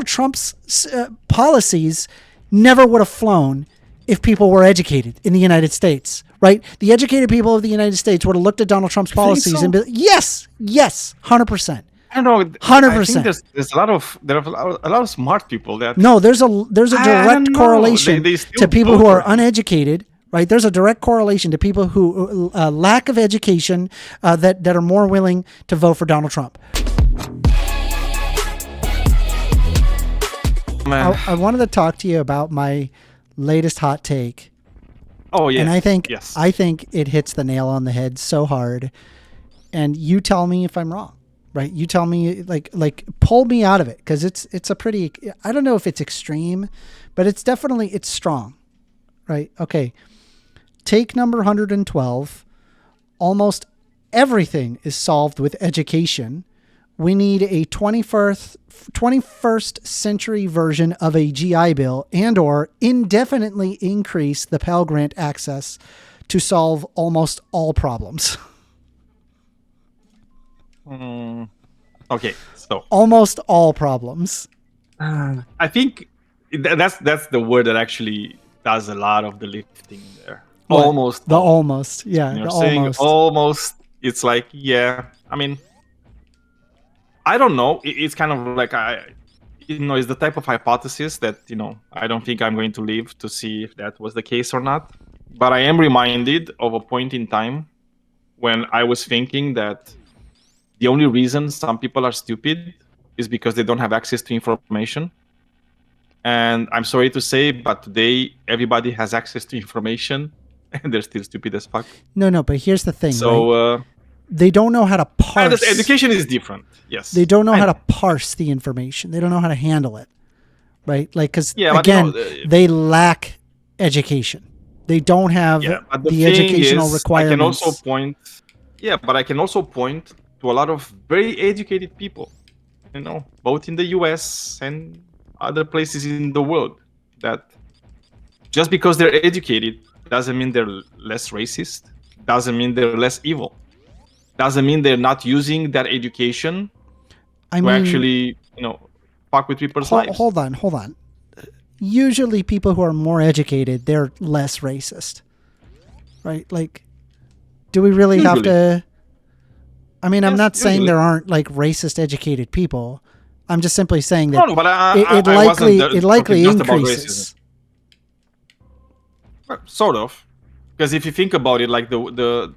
Trump's policies never would have flown if people were educated in the United States, right? The educated people of the United States would have looked at Donald Trump's policies and be like, yes, 100%. I don't know. 100%. I think there's a lot of smart people that. No, there's a direct correlation to people who are uneducated, right? There's a direct correlation to people who lack of education that are more willing to vote for Donald Trump. I wanted to talk to you about my latest hot take. Oh yeah, and I think it hits the nail on the head so hard. And you tell me if I'm wrong, right? You tell me, like pull me out of it, because it's a pretty. I don't know if it's extreme, but it's strong, right? Okay, take number 112. Almost everything is solved with education. We need a 21st century version of a GI Bill and/or indefinitely increase the Pell Grant access to solve almost all problems. Okay, so almost all problems. I think that's the word that actually does a lot of the lifting there. What? Almost. Yeah. You're saying almost. It's like, yeah. I mean, I don't know. It's kind of like it's the type of hypothesis that I don't think I'm going to live to see if that was the case or not. But I am reminded of a point in time when I was thinking that the only reason some people are stupid is because they don't have access to information. And I'm sorry to say, but today everybody has access to information and they're still stupid as fuck. No, but here's the thing. So right? They don't know how to parse. Education is different. Yes. They don't know how to parse the information. They don't know how to handle it. Right? Like, because they lack education. They don't have the educational requirements. I can also point to a lot of very educated people, both in the US and other places in the world, that just because they're educated doesn't mean they're less racist, doesn't mean they're less evil, doesn't mean they're not using that education to actually, fuck with people's lives. Hold on. Usually people who are more educated, they're less racist, right? Like, do we really have to... I mean, I'm not saying there aren't like racist educated people. I'm just simply saying that it likely increases. Sort of, because if you think about it, like the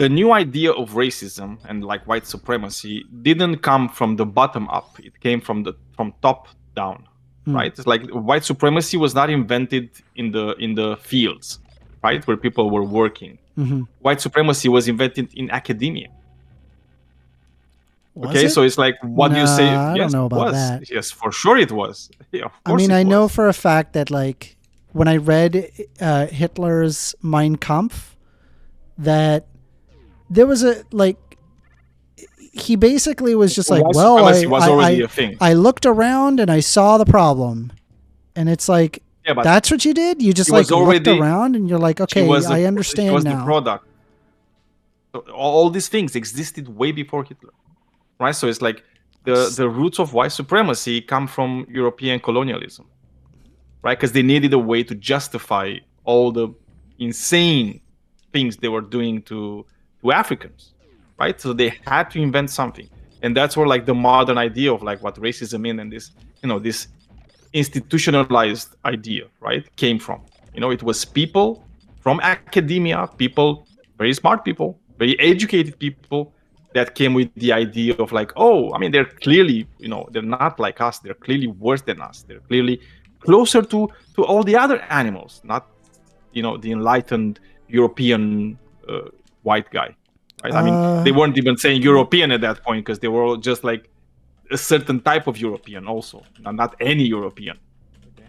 new idea of racism and like white supremacy didn't come from the bottom up. It came from top down, right? It's like white supremacy was not invented in the fields, right, where people were working. Mm-hmm. White supremacy was invented in academia. Was it? So it's like, what do you say? I don't know about that. Yes, for sure it was. Yeah, of course I know for a fact that like when I read Hitler's Mein Kampf, that there was he basically was just like, well, I looked around and I saw the problem, and it's like, that's what you did? You just looked around and you're like, okay, I understand now. The product. So all these things existed way before Hitler, right? So it's like the roots of white supremacy come from European colonialism, right? Because they needed a way to justify all the insane things they were doing to Africans, right? So they had to invent something. And that's where like the modern idea of like what racism is and this, this institutionalized idea, right, came from. It was people from academia, people, very smart people, very educated people that came with the idea of like, they're clearly, they're not like us. They're clearly worse than us. They're clearly closer to all the other animals, not, the enlightened European white guy, right? They weren't even saying European at that point because they were all just like a certain type of European also, not any European. Okay.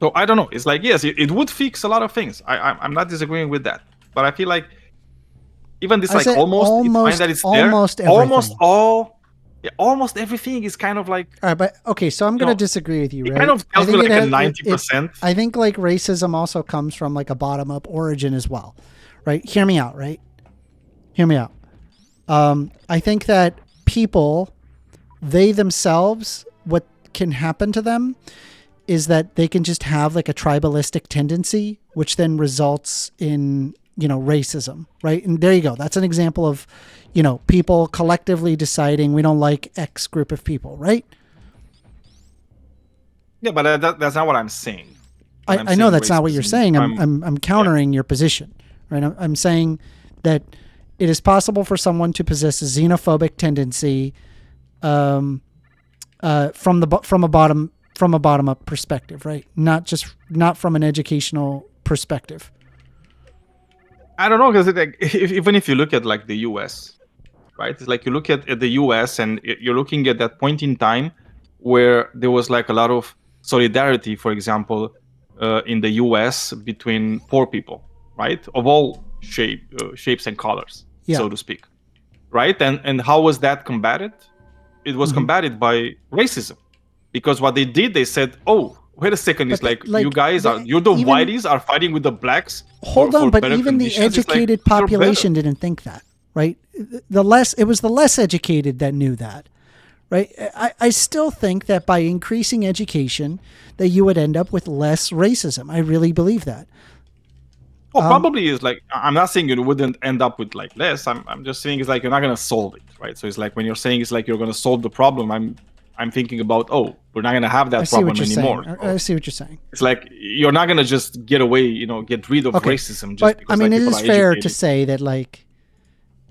So I don't know. It's like, yes, it would fix a lot of things. I'm not disagreeing with that, but I feel like even this like almost everything is kind of like. All right, but okay, so I'm going to disagree with you. Right? It kind of tells me like a 90%. I think like racism also comes from like a bottom up origin as well, right? Hear me out, right? Hear me out. I think that people, they themselves, what can happen to them is that they can just have like a tribalistic tendency, which then results in, racism, right? And there you go. That's an example of, people collectively deciding we don't like X group of people, right? Yeah, but that's not what I'm saying. I know that's not what you're saying. I'm countering your position, right? I'm saying that it is possible for someone to possess a xenophobic tendency from a bottom up perspective, right? Not from an educational perspective. I don't know, because even if you look at like the U.S., right? It's like you look at the U.S. and you're looking at that point in time where there was like a lot of solidarity, for example, in the U.S. between poor people, right, of all shapes and colors, so to speak, right? And how was that combated? It was combated by racism, because what they did, they said, "Oh, wait a second, it's like you guys you're the whiteys are fighting with the blacks." Hold on, but even the educated population didn't think that, right? It was the less educated that knew that. Right. I still think that by increasing education that you would end up with less racism. I really believe that. Oh, probably is like, I'm not saying you wouldn't end up with like less. I'm just saying it's like you're not going to solve it. Right. So it's like when you're saying it's like you're going to solve the problem, I'm thinking about, we're not going to have that problem anymore. I see what you're saying. It's like you're not going to just get away, get rid of racism. Just because, I mean, it is fair to say that, like,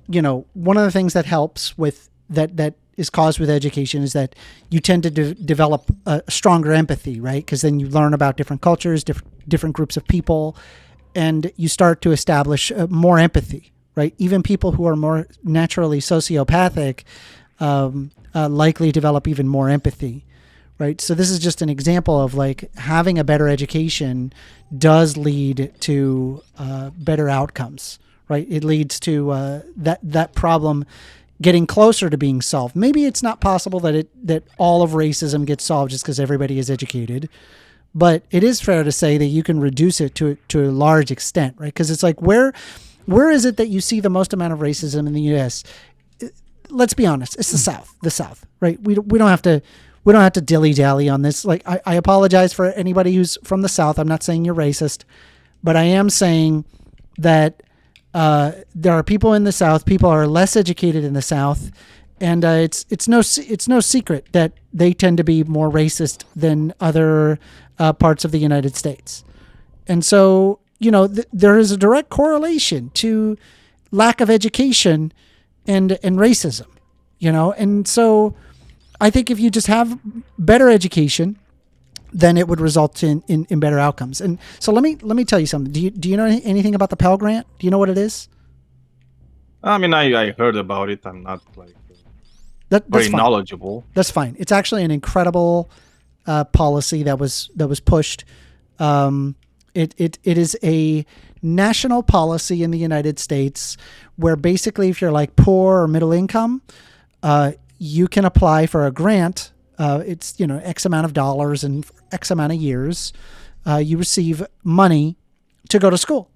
one of the things that helps with that is caused with education is that you tend to develop a stronger empathy, right? Because then you learn about different cultures, different groups of people, and you start to establish more empathy, right? Even people who are more naturally sociopathic likely develop even more empathy, right? So this is just an example of like having a better education does lead to better outcomes, right? It leads to that problem getting closer to being solved. Maybe it's not possible that all of racism gets solved just because everybody is educated, but it is fair to say that you can reduce it to a large extent, right? Because it's like, where is it that you see the most amount of racism in the U.S.? Let's be honest, it's the South, right? We don't have to dilly dally on this. Like, I apologize for anybody who's from the South. I'm not saying you're racist, but I am saying that there are people in the South. People are less educated in the South, and it's no secret that they tend to be more racist than other parts of the United States. And so, there is a direct correlation to lack of education and racism. And so I think if you just have better education, then it would result in better outcomes. And so let me tell you something. Do you know anything about the Pell Grant? Do you know what it is? I mean, I heard about it. I'm not like very knowledgeable. That's fine. It's actually an incredible policy that was pushed. It is a national policy in the United States where basically if you're like poor or middle income, you can apply for a grant. It's, X amount of dollars and X amount of years, you receive money to go to school,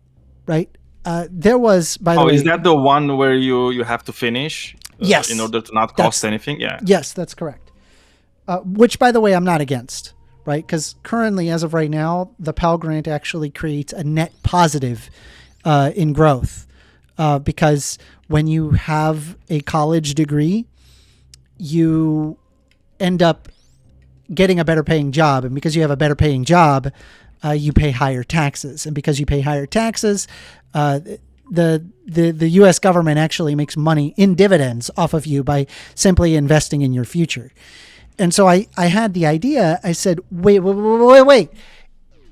right? There was, by the way... is that the one where you have to finish? Yes. In order to not cost anything? Yeah. Yes, that's correct. Which, by the way, I'm not against, right? Because currently, as of right now, the Pell Grant actually creates a net positive in growth. Because when you have a college degree, you end up getting a better paying job. And because you have a better paying job, you pay higher taxes. And because you pay higher taxes, the U.S. government actually makes money in dividends off of you by simply investing in your future. And so I had the idea. I said, wait.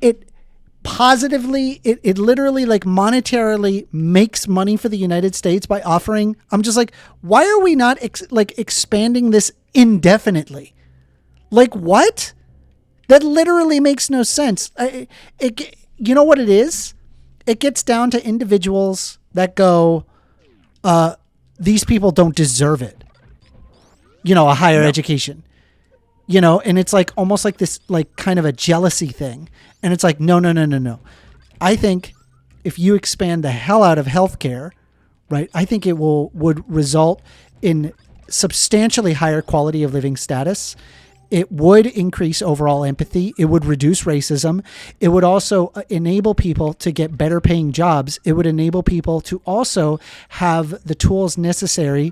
It literally like monetarily makes money for the United States by offering. I'm just like, why are we not expanding this indefinitely? Like, what? That literally makes no sense. You know what it is? It gets down to individuals that go, these people don't deserve it. A higher education. And it's like almost like this, like kind of a jealousy thing. And it's like, no. I think if you expand the hell out of healthcare, right? I think it would result in substantially higher quality of living status. It would increase overall empathy. It would reduce racism. It would also enable people to get better paying jobs. It would enable people to also have the tools necessary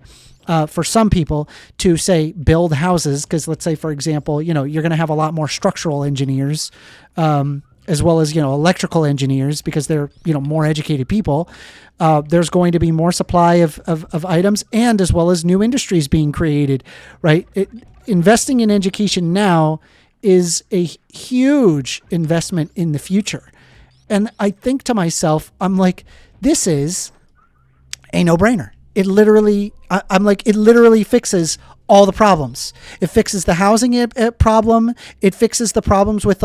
for some people to, say, build houses. Because let's say, for example, you're going to have a lot more structural engineers, as well as, electrical engineers, because they're, more educated people. There's going to be more supply of items, and as well as new industries being created, right? Investing in education now is a huge investment in the future. And I think to myself, I'm like, this is a no-brainer. It literally fixes all the problems. It fixes the housing problem. It fixes the problems with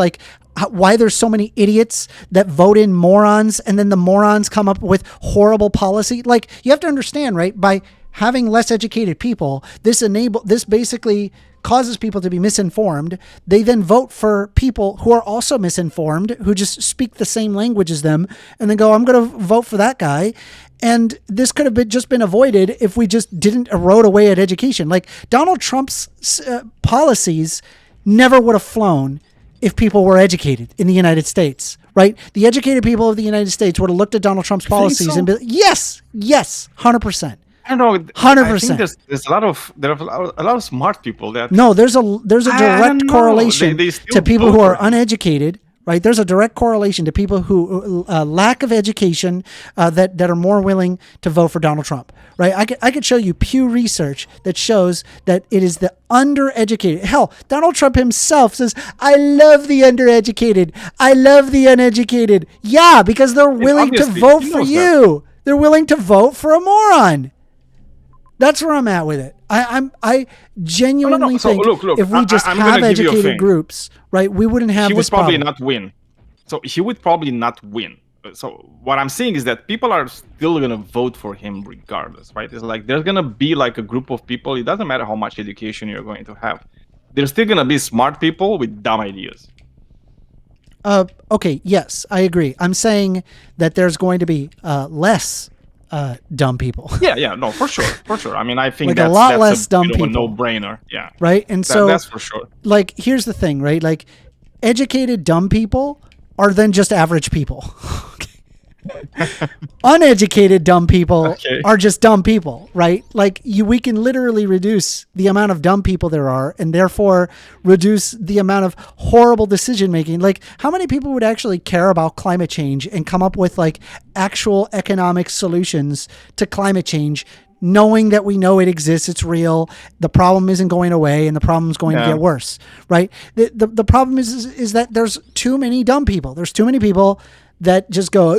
why there's so many idiots that vote in morons, and then the morons come up with horrible policy. Like, you have to understand, right? By having less educated people, this basically causes people to be misinformed. They then vote for people who are also misinformed, who just speak the same language as them, and then go, I'm going to vote for that guy. And this could have just been avoided if we just didn't erode away at education. Like, Donald Trump's policies never would have flown if people were educated in the United States, right? The educated people of the United States would have looked at Donald Trump's policies and be like, yes, 100%. I don't know. 100%. I think there's a lot of smart people that. No, there's a direct correlation they to people who are uneducated, right? There's a direct correlation to people who lack of education that are more willing to vote for Donald Trump, right? I could show you Pew Research that shows that it is the undereducated. Hell, Donald Trump himself says, "I love the undereducated. I love the uneducated." Yeah, because they're willing to vote for you. They're willing to vote for a moron. That's where I'm at with it. I genuinely think look, if we just have educated groups, right, we wouldn't have this problem. He would probably not win. So he would probably not win. So what I'm saying is that people are still going to vote for him regardless, right? It's like there's going to be like a group of people. It doesn't matter how much education you're going to have. There's still going to be smart people with dumb ideas. Okay, yes, I agree. I'm saying that there's going to be less dumb people. Yeah, no, for sure. I mean, I think like that's a lot less dumb people. A no-brainer. Yeah. Right, and so that's for sure. Like, here's the thing, right? Like, educated dumb people are then just average people. Uneducated dumb people are just dumb people, right? Like, we can literally reduce the amount of dumb people there are, and therefore reduce the amount of horrible decision making. Like, how many people would actually care about climate change and come up with like actual economic solutions to climate change, knowing that we know it exists, it's real, the problem isn't going away, and the problem's going to get worse, right? The problem is that there's too many dumb people. There's too many people that just go,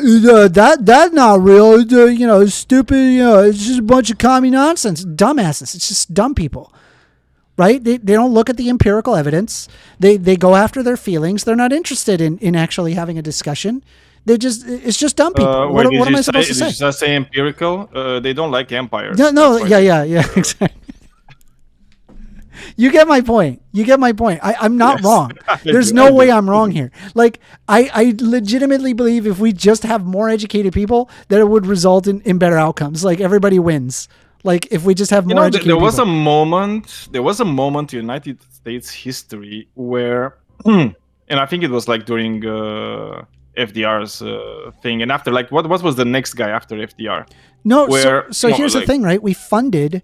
that's not real, it's stupid, it's just a bunch of commie nonsense, dumbasses. It's just dumb people, right? They don't look at the empirical evidence. They go after their feelings. They're not interested in actually having a discussion. It's just dumb people. What am I supposed to say? Did you just say empirical? They don't like empires. No, yeah, exactly. You get my point. I'm not wrong. There's no way I'm wrong here. Like, I legitimately believe if we just have more educated people, that it would result in better outcomes. Like, everybody wins. Like, if we just have more educated people. There was a moment in United States history where, and I think it was like during FDR's thing, and after, like, what was the next guy after FDR? No, so here's the thing, right? We funded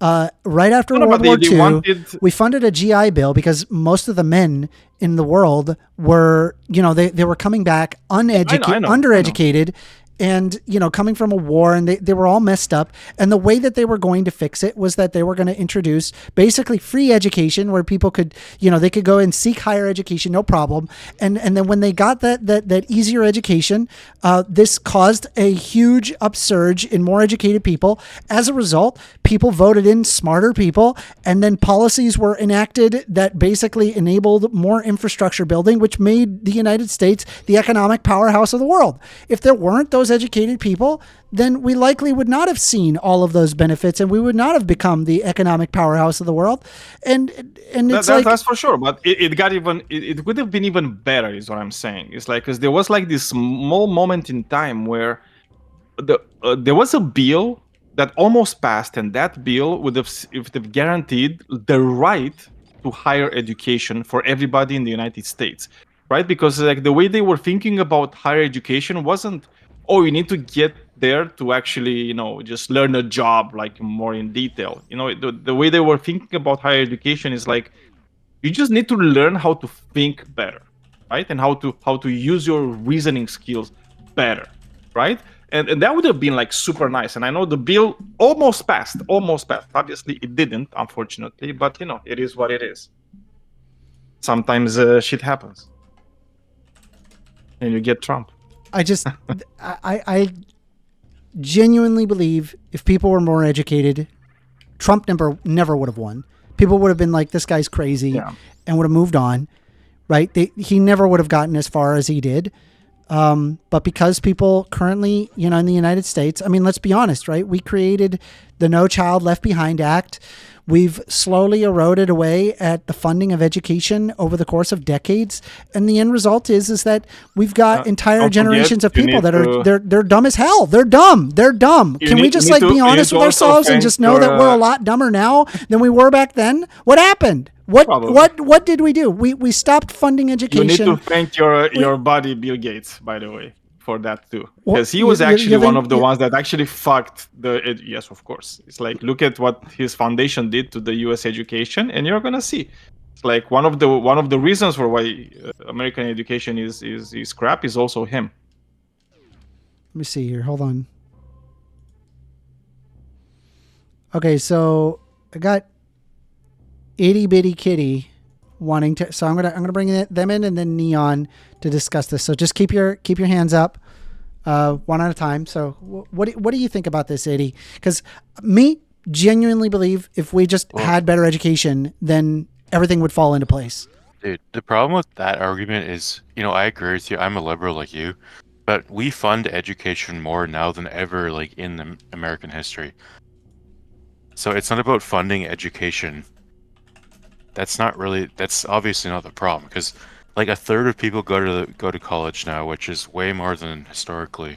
right after World War II, we funded a GI Bill because most of the men in the world were, they were coming back undereducated, and, coming from a war, and they were all messed up. And the way that they were going to fix it was that they were going to introduce basically free education where people could, they could go and seek higher education, no problem. And then when they got that easier education, this caused a huge upsurge in more educated people. As a result, people voted in smarter people, and then policies were enacted that basically enabled more infrastructure building, which made the United States the economic powerhouse of the world. If there weren't those educated people, then we likely would not have seen all of those benefits, and we would not have become the economic powerhouse of the world. And that's for sure. But it would have been even better, is what I'm saying. It's like, because there was like this small moment in time where there was a bill that almost passed, and that bill would have guaranteed the right to higher education for everybody in the United States, right? Because like the way they were thinking about higher education wasn't, oh, you need to get there to actually, just learn a job like more in detail. The way they were thinking about higher education is like, you just need to learn how to think better, right? And how to use your reasoning skills better, right? And that would have been like super nice. And I know the bill almost passed. Obviously, it didn't, unfortunately, but it is what it is. Sometimes shit happens, and you get Trump. I genuinely believe if people were more educated, Trump never would have won. People would have been like, this guy's crazy, Yeah. and would have moved on, right? He never would have gotten as far as he did. But because people currently, in the United States, I mean, let's be honest, right? We created the No Child Left Behind Act. We've slowly eroded away at the funding of education over the course of decades. And the end result is that we've got entire generations of people that are, they're dumb as hell. They're dumb. Can we just be honest with ourselves and just know that we're a lot dumber now than we were back then? What happened? What did we do? We stopped funding education. You need to thank your buddy Bill Gates, by the way, for that too, because he was actually one of the ones that actually fucked yes, of course. It's like, look at what his foundation did to the U.S. education, and you're gonna see. It's like one of the reasons for why American education is crap is also him. Let me see here. Hold on. Okay, so I got itty bitty kitty wanting to, so I'm gonna bring them in and then Neon to discuss this. So just keep your hands up, one at a time. So what do you think about this, Itty? Because me genuinely believe if we just had better education, then everything would fall into place. Dude, the problem with that argument is, I agree with you. I'm a liberal like you, but we fund education more now than ever, like in the American history. So it's not about funding education. That's obviously not the problem, because like a third of people go to college now, which is way more than historically,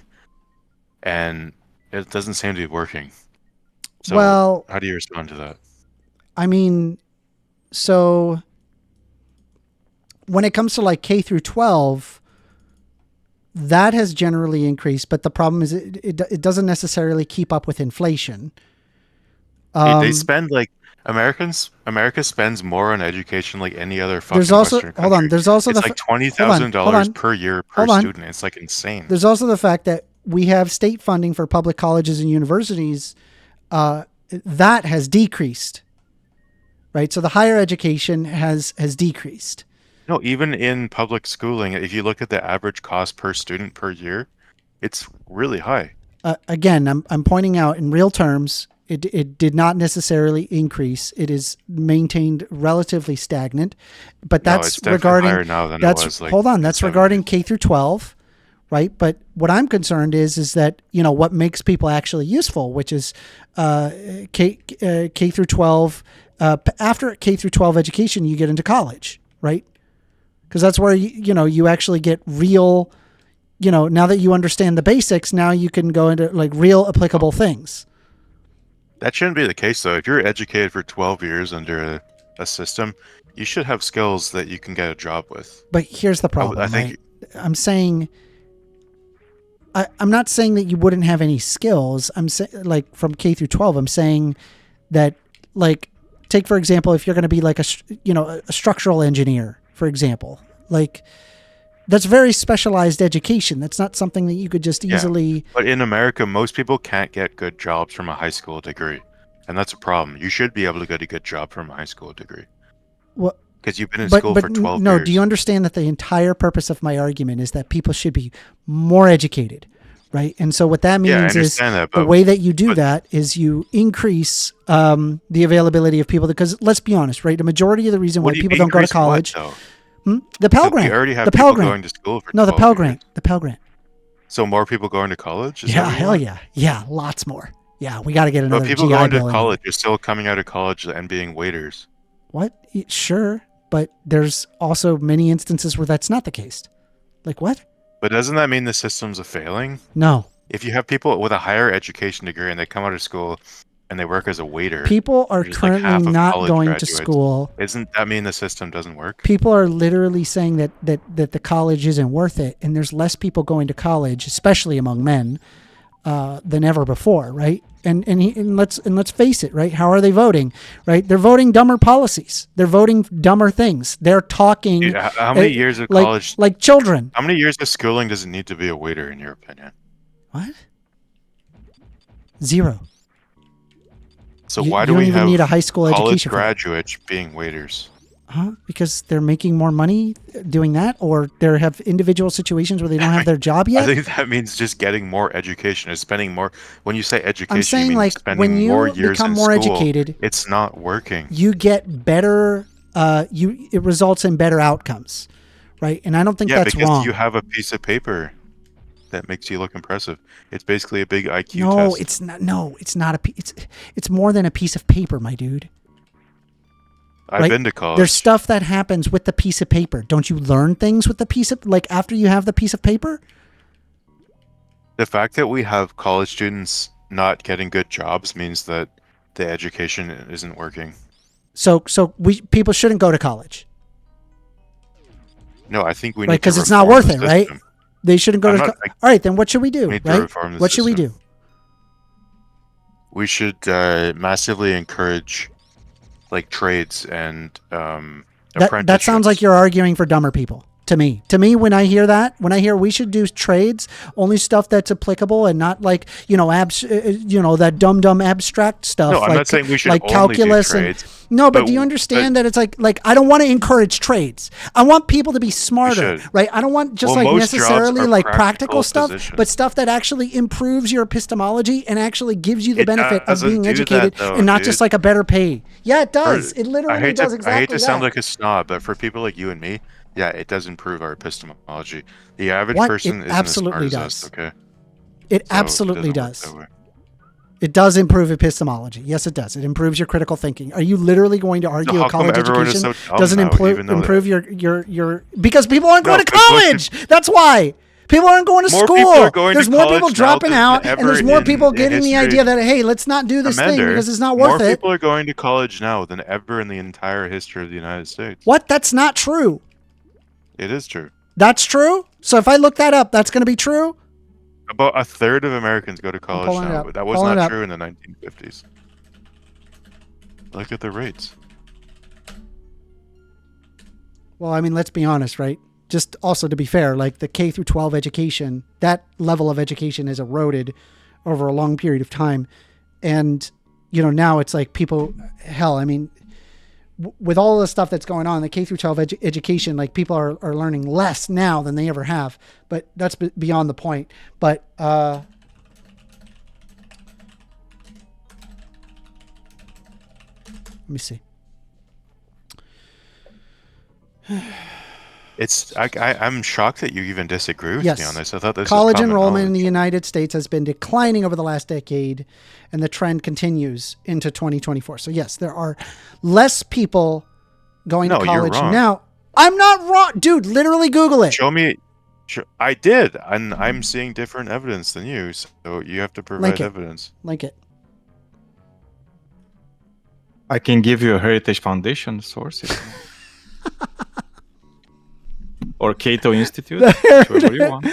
and it doesn't seem to be working. So well, how do you respond to that? I mean, so when it comes to like K through 12, that has generally increased, but the problem is it doesn't necessarily keep up with inflation. They spend like America spends more on education like any other fucking there's also Western country. hold on. There's also it's like $20,000 per year per student. It's like insane. There's also the fact that we have state funding for public colleges and universities. That has decreased, right? So the higher education has decreased. No, even in public schooling, if you look at the average cost per student per year, it's really high. Again, I'm pointing out in real terms, it did not necessarily increase. It is maintained relatively stagnant, but that's regarding higher now than it was. Hold on, that's regarding K through 12, right? But what I'm concerned is that what makes people actually useful, which is K through 12. After K through 12 education, you get into college, right? Because that's where you actually get real. Now that you understand the basics, now you can go into like real applicable things. That shouldn't be the case, though. If you're educated for 12 years under a system, you should have skills that you can get a job with. But here's the problem. I think I'm saying, I'm not saying that you wouldn't have any skills. I'm saying, like, from K through 12, I'm saying that, like, take for example, if you're going to be like a structural engineer, for example, like, that's very specialized education. That's not something that you could just easily. Yeah, but in America, most people can't get good jobs from a high school degree, and that's a problem. You should be able to get a good job from a high school degree. Well, because you've been in school for 12 years. No, do you understand that the entire purpose of my argument is that people should be more educated, right? And so what that means is the way that you do that is you increase the availability of people. Because let's be honest, right? The majority of the reason why people don't go to college. The Pell Grant. You already have people going to school for 12 the Pell Grant. years. The Pell Grant. So more people going to college? Yeah, hell yeah. Yeah, lots more. Yeah, we got to get another GI Bill. But people going to college are still coming out of college and being waiters. What? Sure, but there's also many instances where that's not the case. Like what? But doesn't that mean the systems are failing? No. if you have people with a higher education degree and they come out of school and they work as a waiter, People are which is like currently half of not college going to graduates, school. isn't that mean the system doesn't work? People are literally saying that the college isn't worth it, and there's less people going to college, especially among men, than ever before, right? And let's face it, right? How are they voting? Right? They're voting dumber policies. They're voting dumber things. They're talking. Dude, how many years of like, college? like children. How many years of schooling does it need to be a waiter, in your opinion? What? 0. So You- why you do don't we even have need a high school college education for that. graduates being waiters? Huh? Because they're making more money doing that, or they have individual situations where they don't have their job yet. I think that means just getting more education and spending more. When you say education, I'm saying, you mean like, spending when you more years become in more school. educated, It's not working. you get better. It results in better outcomes, right? And I don't think Yeah, that's because wrong. you have a piece of paper that makes you look impressive. It's basically a big IQ No, test. it's not. No, it's not it's more than a piece of paper, my dude. I've right? been to college. There's stuff that happens with the piece of paper. Don't you learn things with the piece of, like, after you have the piece of paper? The fact that we have college students not getting good jobs means that the education isn't working. So people shouldn't go to college, No, I think we right? need to Because it's not reform worth the it, right? system. They shouldn't go I'm to. not- All right, then what should we do? We need to Right? reform the What should we system. do? We should massively encourage like trades and That sounds like you're arguing for dumber people. To me, when I hear we should do trades, only stuff that's applicable and not like, that dumb abstract stuff. No, I'm like, not saying we should like only calculus do trades. No, but but- do you understand that it's like I don't want to encourage trades. I want people to be smarter, should. right? I don't want just Well, like most jobs necessarily are like practical practical stuff, positions. but stuff that actually improves your epistemology and actually gives you the It benefit of doesn't being do educated that, though, and not dude. just like a better pay. Yeah, it does. For- It literally does exactly I hate to that. sound like a snob, but for people like you and me, yeah, it does improve our epistemology. The average What? person It isn't absolutely as smart does. as us, okay? It So absolutely it doesn't work does. that way. It does improve epistemology. Yes, it does. It improves your critical thinking. Are you literally going to argue how a come college everyone is education so dumb doesn't now, even though improve your because people aren't going to 'cause most college. That's why. People aren't going to More school. people are going There's to more college people now dropping than out, and there's ever more in people getting the history. idea that, hey, let's not do this thing Commander, because it's not more worth it. people are going to college now than ever in the entire history of the United States. What? That's not true. It is true. That's true. So if I look that up, that's going to be true. About a third of Americans go to college pulling it now, up. but that was Pulling it not up. true in the 1950s. Look at the rates. Well, I mean, let's be honest, right? Just also to be fair, like the K through 12 education, that level of education has eroded over a long period of time. And, now it's like people, hell, I mean, with all the stuff that's going on, the K through 12 education, like people are learning less now than they ever have, but that's beyond the point. But, let me see. I'm shocked that you even disagree with Yes. me on this. I thought this College was common enrollment in the knowledge. United States has been declining over the last decade, and the trend continues into 2024. So yes, there are less people going to No, you're college wrong. now. I'm not wrong, dude. Literally Google it. Show me. I did, and I'm seeing different evidence than you. So you have to provide Link it. evidence. Link it. I can give you a Heritage Foundation source. Or Cato Institute, whichever you want.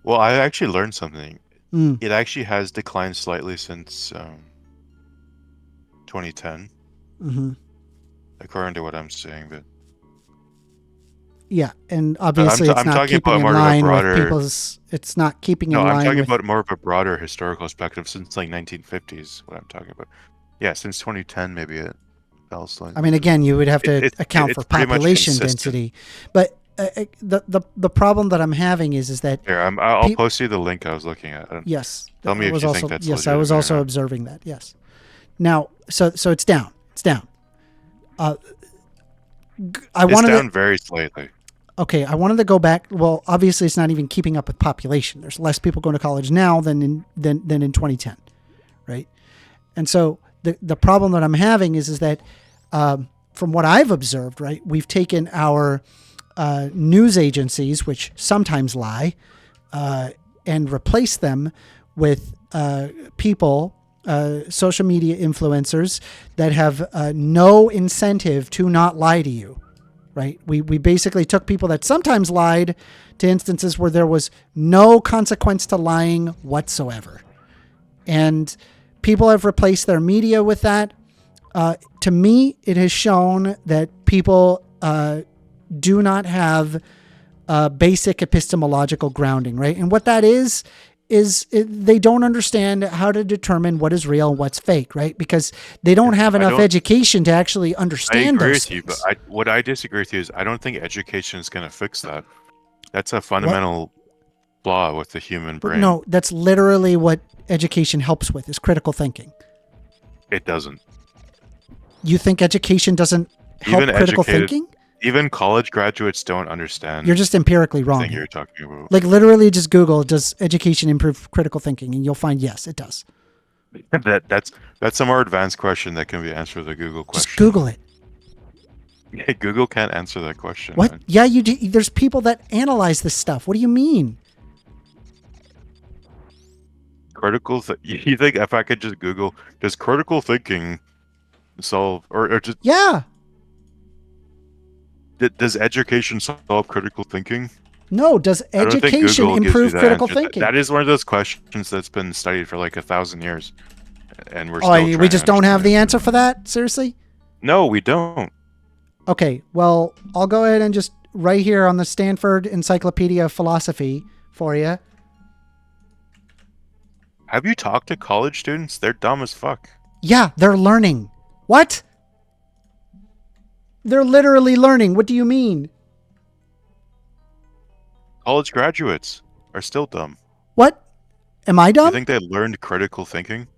Well, I actually learned something. Mm. It actually has declined slightly since 2010, Hmm. according to what I'm seeing. But Yeah, and obviously I'm it's not talking keeping about in more of a line broader- with people's. It's not keeping in no, I'm line talking with. about more of a broader historical perspective since like 1950s. What I'm talking about. Yeah, since 2010, maybe it fell slightly. I mean, again, you would have to account it's for pretty much population consistent. density, but the problem that I'm having is that Here, I'll peop- post you the link I was looking at. yes, Tell me I if was you also, think that's yes, I was legitimate or also not. observing that. Yes. Now, so it's down. It's down. I It's wanted down to, very slightly. okay. I wanted to go back. Well, obviously, it's not even keeping up with population. There's less people going to college now than in 2010, right? And so the problem that I'm having is that from what I've observed, right, we've taken our news agencies, which sometimes lie, and replaced them with people, social media influencers that have no incentive to not lie to you, right? We basically took people that sometimes lied to instances where there was no consequence to lying whatsoever. And people have replaced their media with that. To me, it has shown that people do not have basic epistemological grounding, right? And what that is they don't understand how to determine what is real and what's fake, right? Because they don't have enough education to actually understand those things. But what I disagree with you is I don't think education is going to fix that. That's a fundamental flaw with the human brain. No, that's literally what education helps with, is critical thinking. It doesn't. You think education doesn't help critical thinking? Even college graduates don't understand. You're just empirically wrong. The thing you're talking about. Like literally just Google, does education improve critical thinking? And you'll find, yes, it does. That's a more advanced question that can be answered with a Google question. Just Google it. Yeah, Google can't answer that question. What? Man. Yeah, you do. There's people that analyze this stuff. What do you mean? You think if I could just Google, does critical thinking solve, or just... Yeah. Does education solve critical thinking? No. Does education improve critical thinking? That is one of those questions that's been studied for like 1,000 years, and we just don't have the answer for that? Seriously? No, we don't. Okay. Well, I'll go ahead and just right here on the Stanford Encyclopedia of Philosophy for you. Have you talked to college students? They're dumb as fuck. Yeah, they're learning. What? They're literally learning. What do you mean? College graduates are still dumb. What? Am I dumb? You think they learned critical thinking?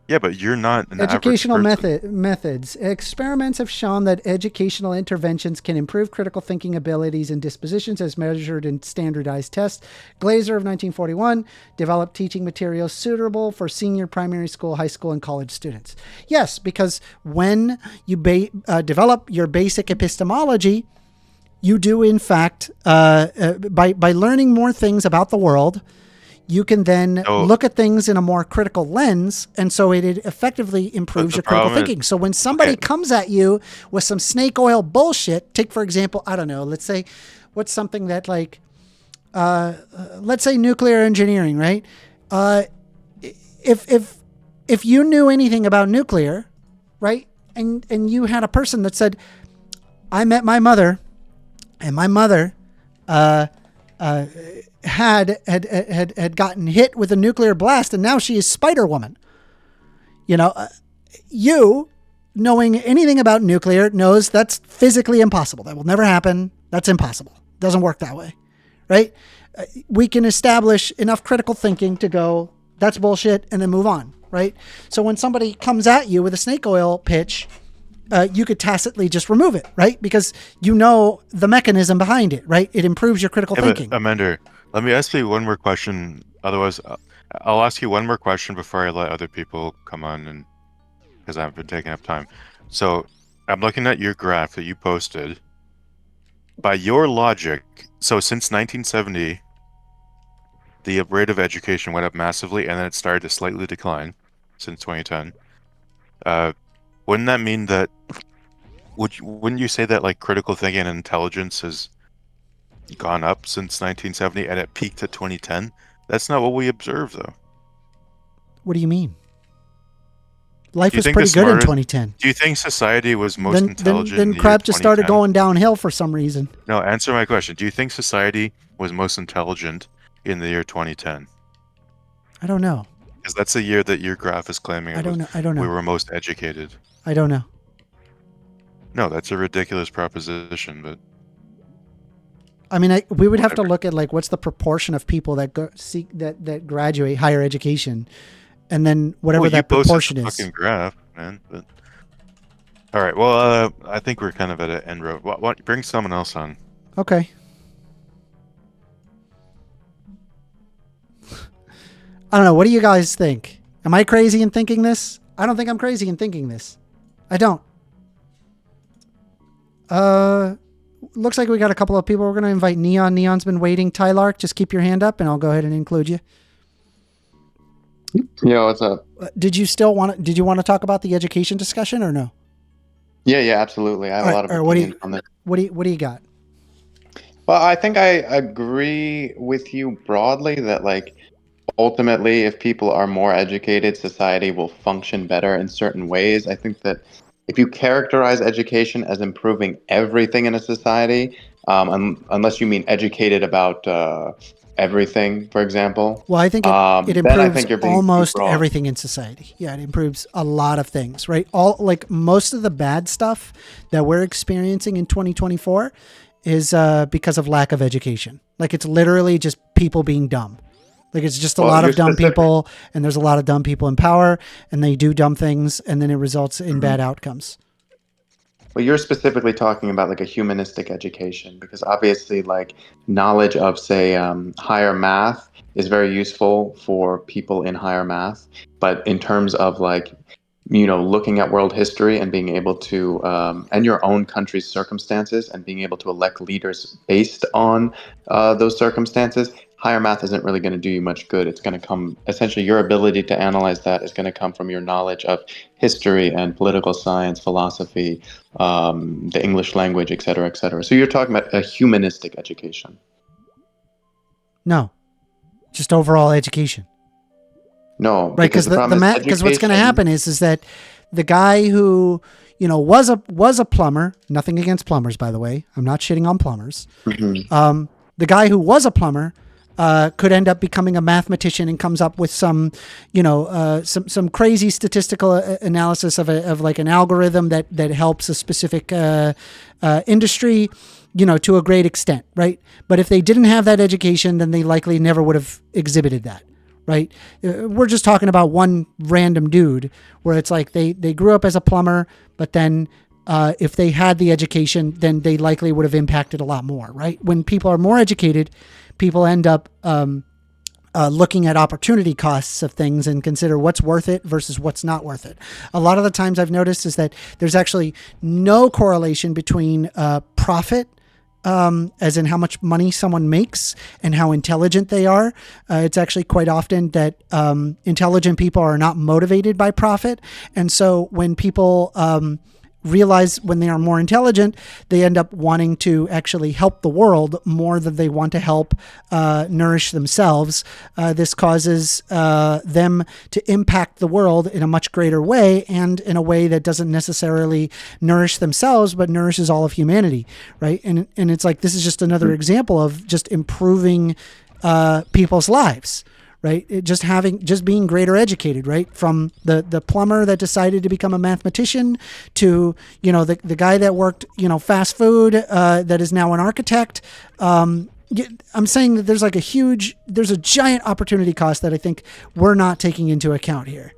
Yeah, but you're not an educational average person. methods. Experiments have shown that educational interventions can improve critical thinking abilities and dispositions as measured in standardized tests. Glaser of 1941 developed teaching materials suitable for senior primary school, high school, and college students. Yes, because when you develop your basic epistemology, you do in fact, by learning more things about the world, you can then look at things in a more critical lens, and so it effectively improves your critical thinking. So when somebody comes at you with some snake oil bullshit, take for example, I don't know, let's say, what's something that like, let's say nuclear engineering, right? If you knew anything about nuclear, right, and you had a person that said, I met my mother, and my mother, had gotten hit with a nuclear blast, and now she is Spider-Woman. You know, you knowing anything about nuclear knows that's physically impossible. That will never happen. That's impossible. Doesn't work that way, right? We can establish enough critical thinking to go, that's bullshit, and then move on, right? So when somebody comes at you with a snake oil pitch, you could tacitly just remove it, right? Because you know the mechanism behind it, right? It improves your critical thinking. Amanda, let me ask you one more question. Otherwise, I'll ask you one more question before I let other people come on, and because I've been taking up time. So I'm looking at your graph that you posted. By your logic, so since 1970, the rate of education went up massively, and then it started to slightly decline since 2010. Wouldn't that mean that? Wouldn't you say that like critical thinking and intelligence has gone up since 1970 and it peaked at 2010? That's not what we observed, though. What do you mean? Life was pretty good in 2010. Do you think society was most intelligent? Then crap just started going downhill for some reason. No, answer my question. Do you think society was most intelligent in the year 2010? I don't know. Because that's the year that your graph is claiming. I don't know. We were most educated. I don't know. No, that's a ridiculous proposition, but. I mean, we would have to look at like what's the proportion of people that that graduate higher education, and then whatever that proportion is. Fucking graph, man. But all right, well, I think we're kind of at an end road. Bring someone else on. Okay. I don't know. What do you guys think? Am I crazy in thinking this? I don't think I'm crazy in thinking this. I don't. Looks like we got a couple of people. We're going to invite Neon. Neon's been waiting. Tylark, just keep your hand up, and I'll go ahead and include you. Yo, what's up? Did you want to talk about the education discussion or no? Yeah, absolutely. I have a lot of opinions on this. What do you got? Well, I think I agree with you broadly that, like, ultimately, if people are more educated, society will function better in certain ways. I think that if you characterize education as improving everything in a society, unless you mean educated about everything, for example. Well, I think it then I improves think you're being almost too broad. everything in society. Yeah, it improves a lot of things, right? Like most of the bad stuff that we're experiencing in 2024 is because of lack of education. Like it's literally just people being dumb. Like it's just a lot of dumb people, and there's a lot of dumb people in power, and they do dumb things, and then it results in bad outcomes. Well, you're specifically talking about like a humanistic education, because obviously, like, knowledge of, say, higher math is very useful for people in higher math. But in terms of, like, looking at world history and being able to, and your own country's circumstances, and being able to elect leaders based on those circumstances, higher math isn't really going to do you much good. It's going to come, essentially, your ability to analyze that is going to come from your knowledge of history and political science, philosophy, the English language, et cetera, et cetera. So you're talking about a humanistic education. No, just overall education. No, right? Because what's going to happen is that the guy who was a plumber. Nothing against plumbers, by the way. I'm not shitting on plumbers. Mm-hmm. The guy who was a plumber could end up becoming a mathematician and comes up with some crazy statistical analysis of like an algorithm that helps a specific industry, to a great extent, right? But if they didn't have that education, then they likely never would have exhibited that. Right. We're just talking about one random dude where it's like they grew up as a plumber, but then if they had the education, then they likely would have impacted a lot more. Right. When people are more educated, people end up looking at opportunity costs of things and consider what's worth it versus what's not worth it. A lot of the times I've noticed is that there's actually no correlation between profit, as in how much money someone makes and how intelligent they are. It's actually quite often that intelligent people are not motivated by profit. And so when people realize when they are more intelligent, they end up wanting to actually help the world more than they want to help nourish themselves. This causes them to impact the world in a much greater way, and in a way that doesn't necessarily nourish themselves, but nourishes all of humanity, right? And it's like, this is just another example of just improving people's lives. Right. Just being greater educated, right. From the plumber that decided to become a mathematician to, the guy that worked, fast food, that is now an architect. I'm saying that there's a giant opportunity cost that I think we're not taking into account here.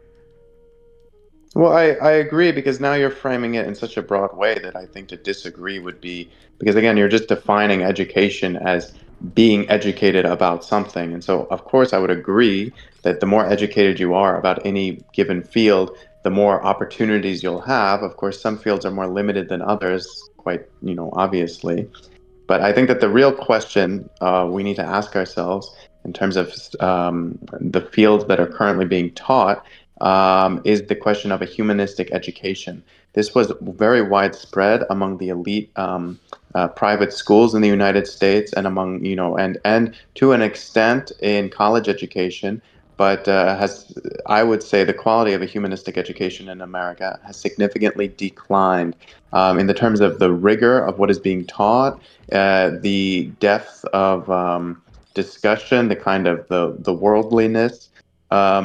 Well, I agree, because now you're framing it in such a broad way that I think to disagree would be, because again, you're just defining education as being educated about something. And so, of course, I would agree that the more educated you are about any given field, the more opportunities you'll have. Of course, some fields are more limited than others, quite, obviously. But I think that the real question we need to ask ourselves in terms of the fields that are currently being taught is the question of a humanistic education. This was very widespread among the elite private schools in the United States, and among, and to an extent in college education, but I would say the quality of a humanistic education in America has significantly declined in the terms of the rigor of what is being taught, the depth of discussion, the kind of the worldliness of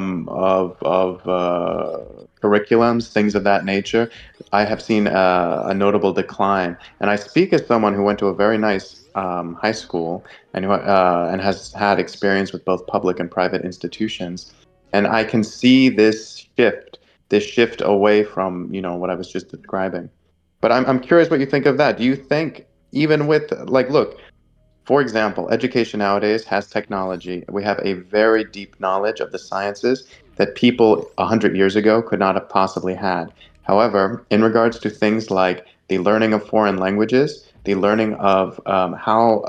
curriculums, things of that nature. I have seen a notable decline, and I speak as someone who went to a very nice high school and who and has had experience with both public and private institutions, and I can see this shift away from what I was just describing. But I'm curious what you think of that. Do you think, even with, like, look, for example, education nowadays has technology. We have a very deep knowledge of the sciences that people 100 years ago could not have possibly had. However, in regards to things like the learning of foreign languages, the learning of how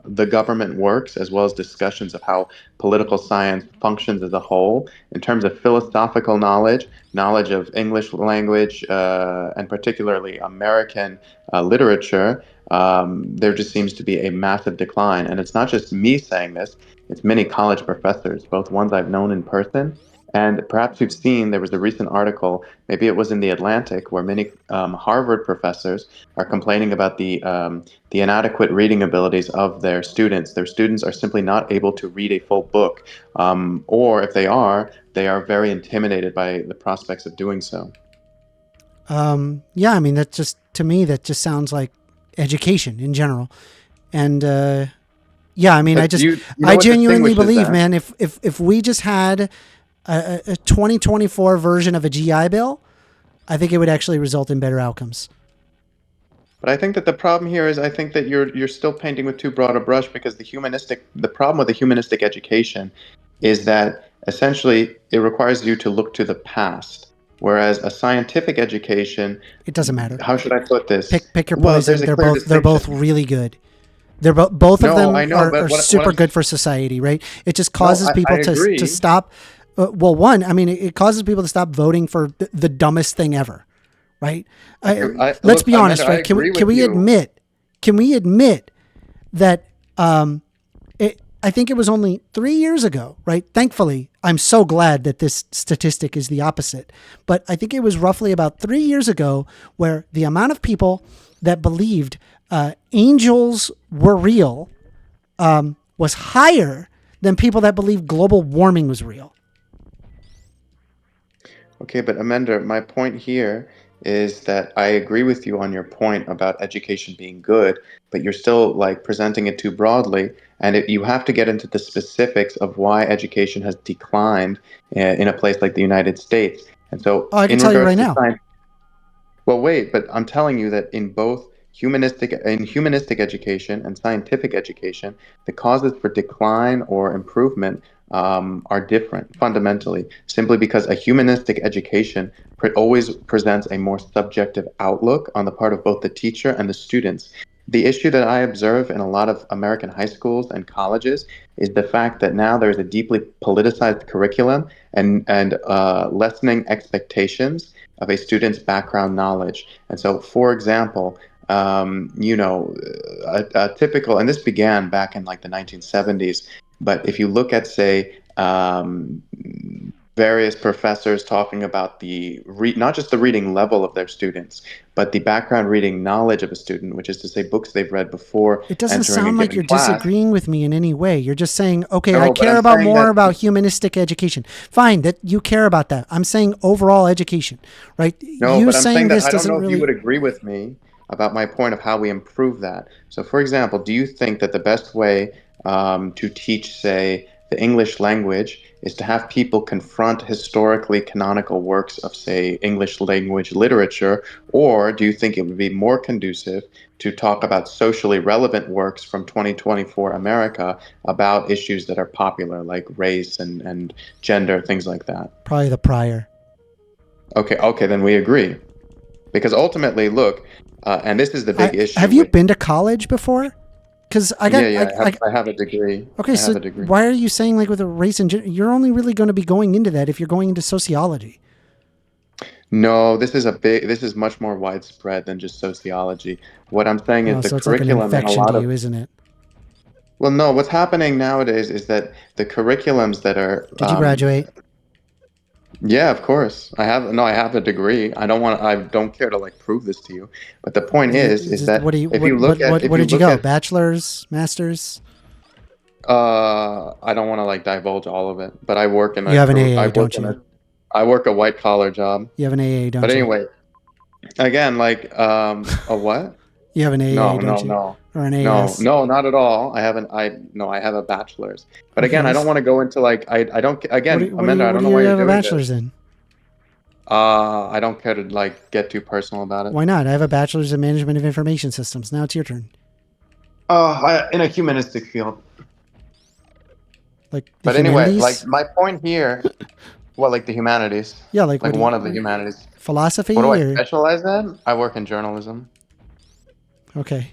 the government works, as well as discussions of how political science functions as a whole, in terms of philosophical knowledge, knowledge of English language, and particularly American literature, there just seems to be a massive decline. And it's not just me saying this, it's many college professors, both ones I've known in person. And perhaps you've seen there was a recent article, maybe it was in The Atlantic, where many Harvard professors are complaining about the inadequate reading abilities of their students. Their students are simply not able to read a full book, or if they are very intimidated by the prospects of doing so. Yeah, I mean, that just, to me, that just sounds like education in general. And yeah, I mean, But I genuinely believe, that? man, if we just had a 2024 version of a GI Bill, I think it would actually result in better outcomes. But I think that the problem here is I think that you're still painting with too broad a brush, because the problem with the humanistic education is that essentially it requires you to look to the past, whereas a scientific education, It doesn't matter. how should I put this? Pick your Well, poison. there's a They're clear both distinction. really good. They're both of No, them I know, are but what super I'm- good for society, right? It just causes people I to agree. stop. Well, one, I mean, it causes people to stop voting for the dumbest thing ever, right? Let's look, be honest, Amanda, I right? Can agree we with you. admit that I think it was only 3 years ago, right? Thankfully, I'm so glad that this statistic is the opposite. But I think it was roughly about 3 years ago where the amount of people that believed angels were real was higher than people that believed global warming was real. Okay, but Amanda, my point here is that I agree with you on your point about education being good, but you're still like presenting it too broadly, and you have to get into the specifics of why education has declined in a place like the United States. And so, Oh, I can in tell you regards right to now. science, well, wait, but I'm telling you that in both humanistic education and scientific education, the causes for decline or improvement are different fundamentally, simply because a humanistic education always presents a more subjective outlook on the part of both the teacher and the students. The issue that I observe in a lot of American high schools and colleges is the fact that now there's a deeply politicized curriculum and lessening expectations of a student's background knowledge. And so, for example, a typical, and this began back in like the 1970s, but if you look at, say, various professors talking about not just the reading level of their students, but the background reading knowledge of a student, which is to say books they've read before. It doesn't entering sound a like given you're class. disagreeing with me in any way. You're just saying, okay, No, I but care I'm about saying more that- about humanistic education. Fine, that you care about that. I'm saying overall education, right? No, you but I'm saying that this I don't doesn't know if really. you would agree with me about my point of how we improve that. So, for example, do you think that the best way to teach, say, the English language is to have people confront historically canonical works of, say, English language literature? Or do you think it would be more conducive to talk about socially relevant works from 2024 America about issues that are popular, like race and gender, things like that? Probably the prior. Okay, then we agree. Because ultimately, look, and this is the big issue. Have you been to college before? Because I got. I have a degree. Okay, so why are you saying like with a race and gender? You're only really going to be going into that if you're going into sociology. No, this is much more widespread than just sociology. What I'm saying is the so it's like an curriculum in a infection lot to of. you, isn't it? Well, no, what's happening nowadays is that the curriculums that are. Did you graduate? Yeah, of course. I have a degree. I don't care to like prove this to you. But the point is that what if you look at where did you go? Bachelor's, master's? I don't want to like divulge all of it, but I work in You have an AA, don't you? I work a white collar job. You have an AA, don't you? But anyway, again, like a what? You have an AA, don't you? No. Or an AS? No, not at all. I have a bachelor's. But again, I don't want to go into like I don't again, Amanda, I don't know why you're doing this. What do you have a bachelor's in? I don't care to like get too personal about it. Why not? I have a bachelor's in management of information systems. Now it's your turn. In a humanistic field. Like but humanities? anyway, like my point here, well, like the humanities. Yeah, like one of the humanities. Philosophy? What do I Or specialize in? I work in journalism. okay.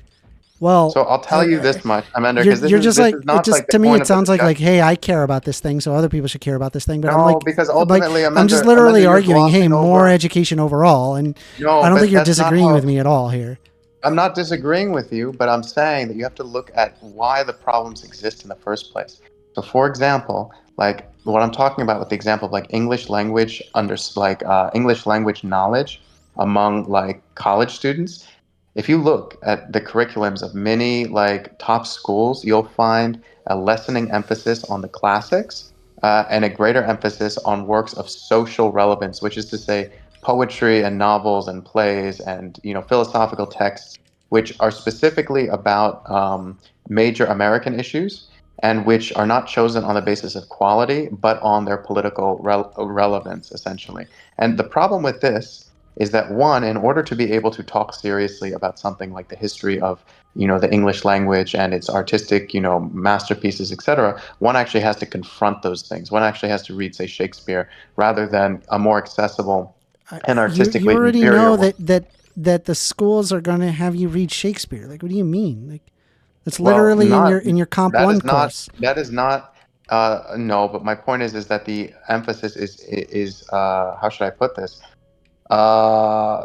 Well, So I'll tell you this much, Amanda, you're because this you're is just this like is it. not Just like the to me, point it of the sounds like discussion. hey, I care about this thing, so other people should care about this thing. But No, because I'm like ultimately, I'm just Amanda, literally you're arguing, hey, glossing more over. education overall, and No, I don't but think you're that's not disagreeing how. with me at all here. I'm not disagreeing with you, but I'm saying that you have to look at why the problems exist in the first place. So, for example, like what I'm talking about with the example of like English language English language knowledge among like college students. If you look at the curriculums of many like top schools, you'll find a lessening emphasis on the classics and a greater emphasis on works of social relevance, which is to say poetry and novels and plays and philosophical texts which are specifically about major American issues and which are not chosen on the basis of quality but on their political relevance essentially. And the problem with this is that one, in order to be able to talk seriously about something like the history of the English language and its artistic masterpieces, etc., one actually has to confront those things. One actually has to read, say, Shakespeare rather than a more accessible and You artistically already inferior know one. that the schools are going to have you read Shakespeare. Like, what do you mean? Like, it's Well, literally in not your Comp that One is not course. that is not no, but my point is that the emphasis is how should I put this?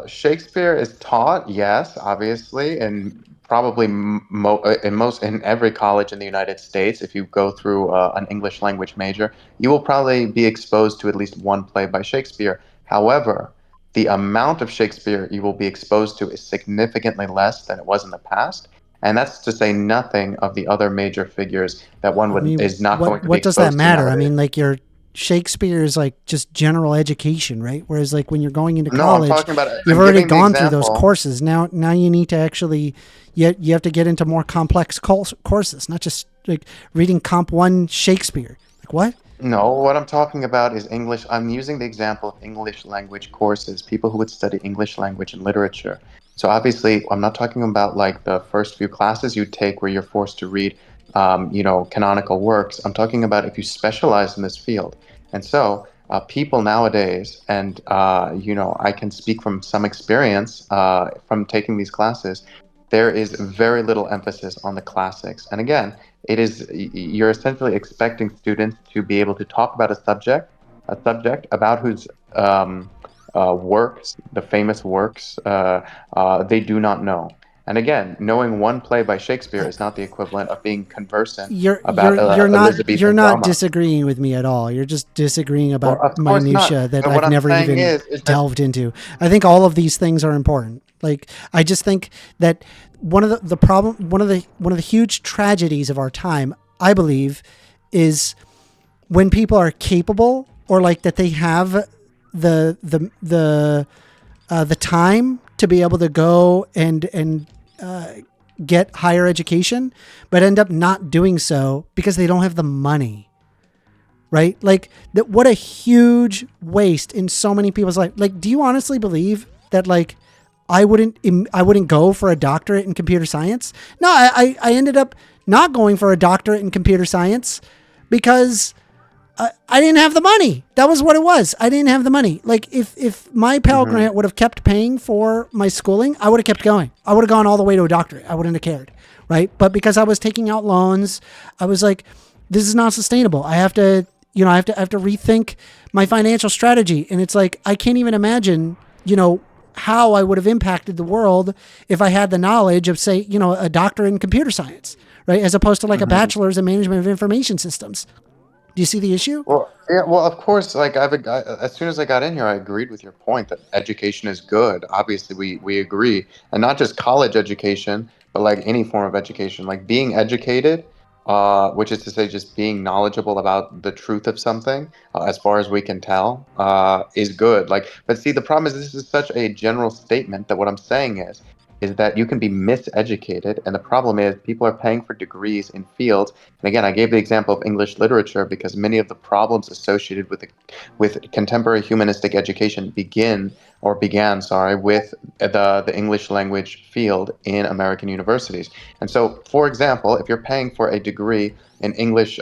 Shakespeare is taught, yes, obviously, and probably in every college in the United States. If you go through an English language major, you will probably be exposed to at least one play by Shakespeare. However, the amount of Shakespeare you will be exposed to is significantly less than it was in the past. And that's to say nothing of the other major figures that one I mean, is not going to be what does that exposed to matter? I nowadays. mean, like your Shakespeare is like just general education, right? Whereas like when you're going into No, I'm college, talking about. you've I'm already giving the gone through those example. courses. Now you need to actually you have to get into more complex courses, not just like reading Comp One Shakespeare. Like what? No, what I'm talking about is English. I'm using the example of English language courses, people who would study English language and literature. So obviously, I'm not talking about like the first few classes you take where you're forced to read, canonical works. I'm talking about if you specialize in this field. And so people nowadays, and I can speak from some experience from taking these classes. There is very little emphasis on the classics. And again, you're essentially expecting students to be able to talk about a subject about whose works, the famous works, they do not know. And again, knowing one play by Shakespeare is not the equivalent of being conversant about You're Elizabethan not drama. disagreeing with me at all. You're just disagreeing Well, about of course not. minutia that But what I've I'm never saying even is that delved into. I think all of these things are important. Like I just think that one of one of the huge tragedies of our time, I believe, is when people are capable or like that they have the time to be able to go and get higher education, but end up not doing so because they don't have the money. Right? Like that. What a huge waste in so many people's life. Like, do you honestly believe that like I wouldn't go for a doctorate in computer science? No, I ended up not going for a doctorate in computer science because I didn't have the money. That was what it was. I didn't have the money. Like if my Pell Mhm. Grant would have kept paying for my schooling, I would have kept going. I would have gone all the way to a doctorate. I wouldn't have cared. Right. But because I was taking out loans, I was like, this is not sustainable. I have to, I have to rethink my financial strategy. And it's like, I can't even imagine, how I would have impacted the world if I had the knowledge of, say, a doctorate in computer science, right? As opposed to like a Mhm. bachelor's in management of information systems. Do you see the issue? Well, yeah, well, of course, like as soon as I got in here, I agreed with your point that education is good. Obviously, we agree, and not just college education, but like any form of education, like being educated, which is to say, just being knowledgeable about the truth of something, as far as we can tell, is good. Like, but see, the problem is this is such a general statement that what I'm saying is that you can be miseducated, and the problem is people are paying for degrees in fields. And again, I gave the example of English literature because many of the problems associated with contemporary humanistic education began, sorry, with the English language field in American universities. And so, for example, if you're paying for a degree in English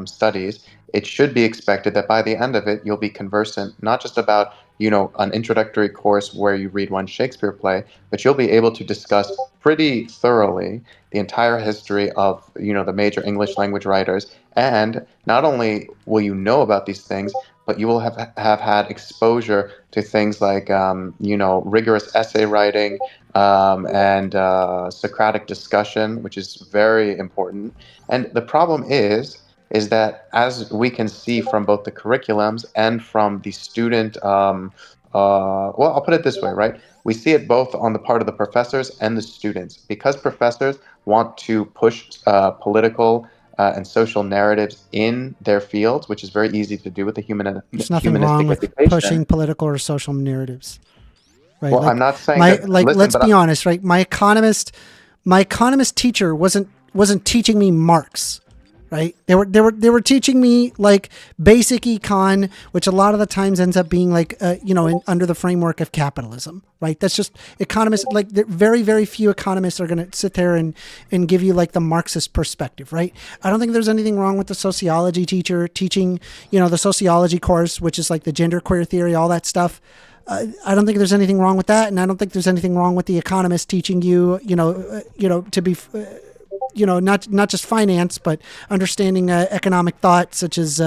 studies, it should be expected that by the end of it, you'll be conversant not just about, an introductory course where you read one Shakespeare play, but you'll be able to discuss pretty thoroughly the entire history of, the major English language writers. And not only will you know about these things, but you will have had exposure to things like, rigorous essay writing, and Socratic discussion, which is very important. And the problem is that, as we can see from both the curriculums and from the student, well, I'll put it this way, right? We see it both on the part of the professors and the students, because professors want to push political and social narratives in their fields, which is very easy to do with the There's nothing humanistic wrong with education. pushing political or social narratives. Right? Well, I'm not saying that. Listen, let's be honest, right? My economist teacher wasn't teaching me Marx, right? They were teaching me like basic econ, which a lot of the times ends up being like, under the framework of capitalism, right? That's just economists. Like very, very few economists are going to sit there and give you like the Marxist perspective, right? I don't think there's anything wrong with the sociology teacher teaching, the sociology course, which is like the genderqueer theory, all that stuff. I don't think there's anything wrong with that, and I don't think there's anything wrong with the economist teaching you, to be, not just finance, but understanding economic thought, such as